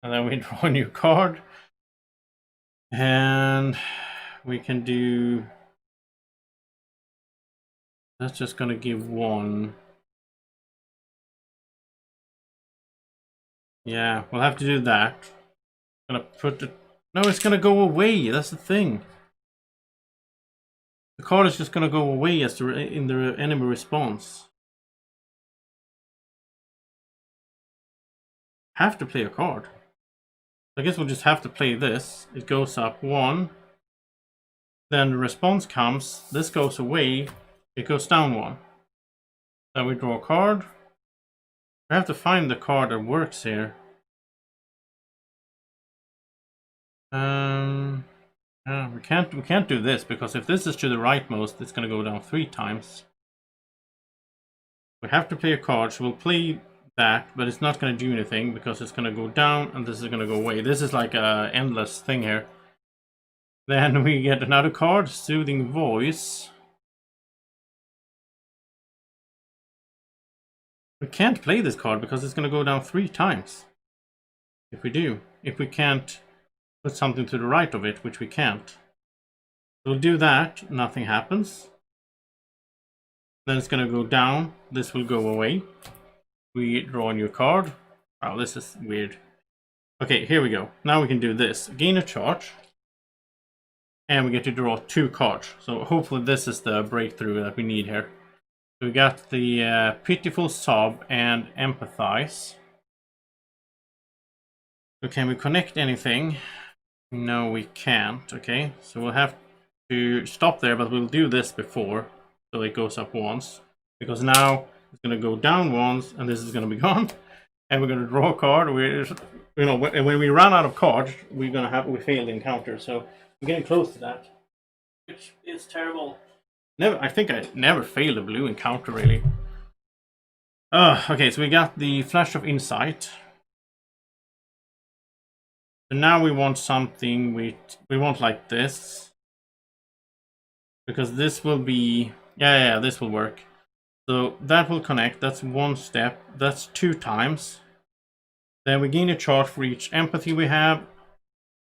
And then we draw a new card. And we can do... That's just going to give 1. Yeah, we'll have to do that. Gonna put it... No, it's going to go away. That's the thing. The card is just going to go away as in the enemy response. Have to play a card. I guess we'll just have to play this. It goes up 1. Then the response comes. This goes away. It goes down 1. Then we draw a card. I have to find the card that works here. We can't do this because if this is to the rightmost, it's going to go down 3 times. We have to play a card, so we'll play that, but it's not going to do anything because it's going to go down and this is going to go away. This is like a endless thing here. Then we get another card, Soothing Voice. We can't play this card because it's going to go down 3 times. If we can't put something to the right of it, which we can't. We'll do that, nothing happens. Then it's going to go down, this will go away. We draw a new card. Oh, this is weird. Okay, here we go. Now we can do this. Gain a charge. And we get to draw 2 cards. So hopefully this is the breakthrough that we need here. So we got the Pitiful Sob and Empathize. So can we connect anything? No, we can't. Okay, so we'll have to stop there, but we'll do this before. So it goes up once. Because now it's going to go down once, and this is going to be gone. And we're going to draw a card. When we run out of cards, we fail the encounter. So we're getting close to that, which is terrible. I think I never failed a blue encounter really. Okay, so we got the Flash of Insight. So now we want something we want like this. Because this will be this will work. So that will connect, that's 1 step, that's 2 times. Then we gain a charge for each empathy we have.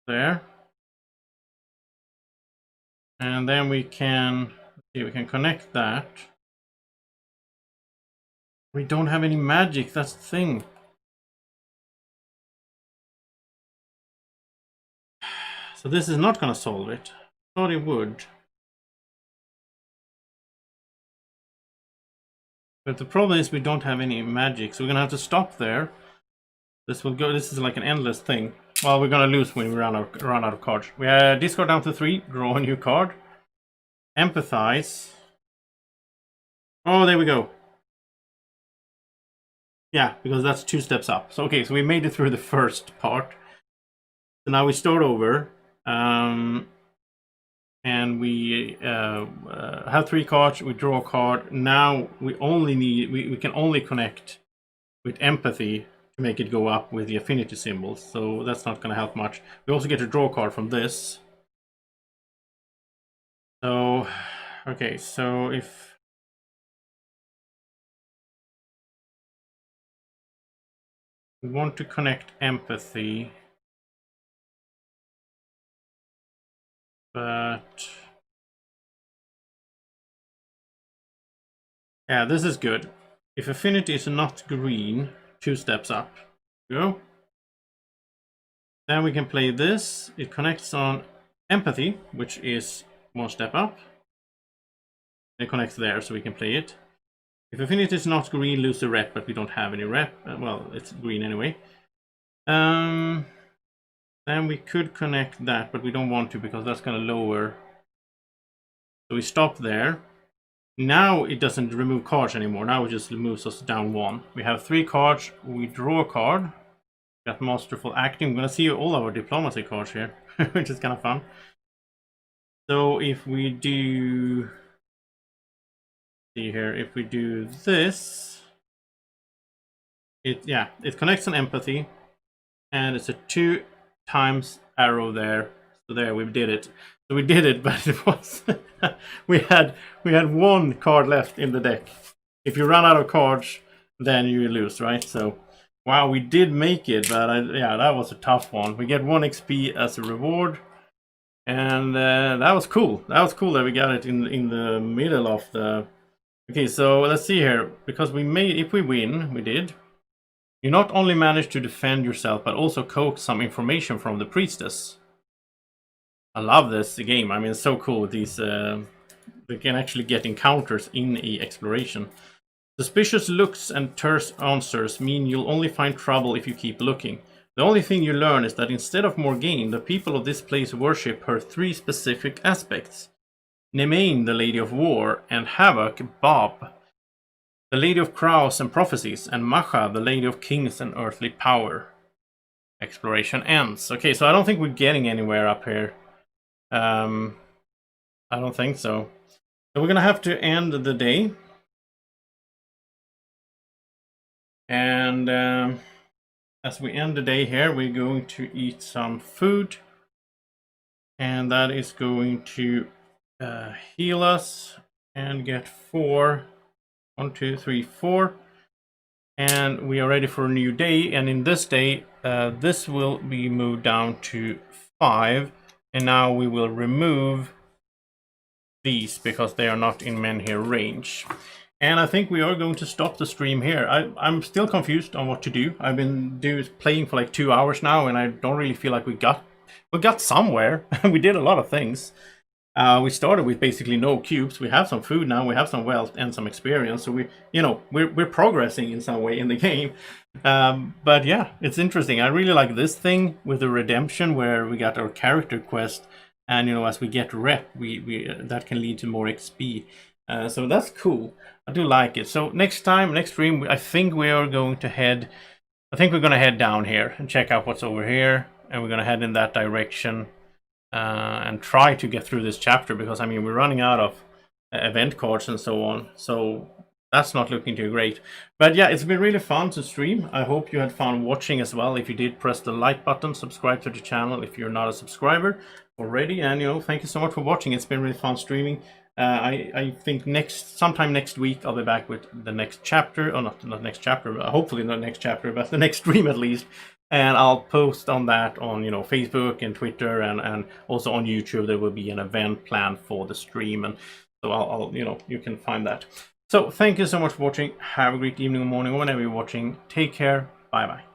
There. And then we can connect that. We don't have any magic, that's the thing. So this is not going to solve it. I thought it would. But the problem is we don't have any magic, so we're going to have to stop there. This is like an endless thing. Well, we're going to lose when we run out of cards. We discard down to 3, draw a new card. Empathize. Oh, there we go. Yeah, because that's 2 steps up. So okay, so we made it through the first part. So now we start over. And we have 3 cards, we draw a card. Now we can only connect with empathy to make it go up with the affinity symbols, so that's not going to help much. We also get to draw a card from this. So, okay, so if we want to connect empathy, but yeah, this is good. If affinity is not green, 2 steps up. Go. Then we can play this. It connects on empathy, which is 1 step up. It connects there, so we can play it. If affinity is not green, lose the rep, but we don't have any rep. Well, it's green anyway. Then we could connect that, but we don't want to because that's going to lower. So we stop there. Now it doesn't remove cards anymore. Now it just moves us down 1. We have 3 cards. We draw a card. Got masterful acting. We're going to see all our diplomacy cards here, which is kind of fun. So if we do, see here, if we do this, it connects an empathy, and it's a 2 times arrow there. So there, we did it. So we did it, but it was we had 1 card left in the deck. If you run out of cards, then you lose, right? So wow, we did make it, but yeah, that was a tough one. We get 1 XP as a reward, and that was cool. That was cool that we got it in the middle of the. Okay, so let's see here, because we made, if we win, we did. You not only manage to defend yourself, but also coax some information from the priestess. I love this game. I mean, it's so cool with these. We can actually get encounters in a exploration. Suspicious looks and terse answers mean you'll only find trouble if you keep looking. The only thing you learn is that instead of Boardgame, the people of this place worship her 3 specific aspects. Nemain, the Lady of War, and Havoc, Bob, the Lady of Crows and Prophecies, and Macha, the Lady of Kings and Earthly Power. Exploration ends. Okay, so I don't think we're getting anywhere up here. I don't think so. So we're gonna have to end the day. And as we end the day here, we're going to eat some food. And that is going to heal us and get 4. 1, 2, 3, 4. And we are ready for a new day. And in this day, this will be moved down to 5. And now we will remove these because they are not in menhir range. And I think we are going to stop the stream here. I'm still confused on what to do. I've been playing for like 2 hours now, and I don't really feel like we got somewhere. We did a lot of things. We started with basically no cubes. We have some food now. We have some wealth and some experience. So we're progressing in some way in the game. But yeah, it's interesting. I really like this thing with the redemption, where we got our character quest, and as we get rep, we that can lead to more XP. So that's cool. I do like it. So next stream, I think we are going to head. I think we're going to head down here and check out what's over here, and we're going to head in that direction and try to get through this chapter, because I mean we're running out of event cards and so on. So that's not looking too great. But yeah, it's been really fun to stream. I hope you had fun watching as well. If you did, press the like button, subscribe to the channel if you're not a subscriber already, and thank you so much for watching. It's been really fun streaming. I think sometime next week I'll be back with the next chapter, or not next chapter, but hopefully not next chapter, but the next stream at least. And I'll post on that on Facebook and Twitter, and also on YouTube. There will be an event planned for the stream, and so I'll you can find that. So thank you so much for watching. Have a great evening or morning, or whenever you're watching. Take care. Bye bye.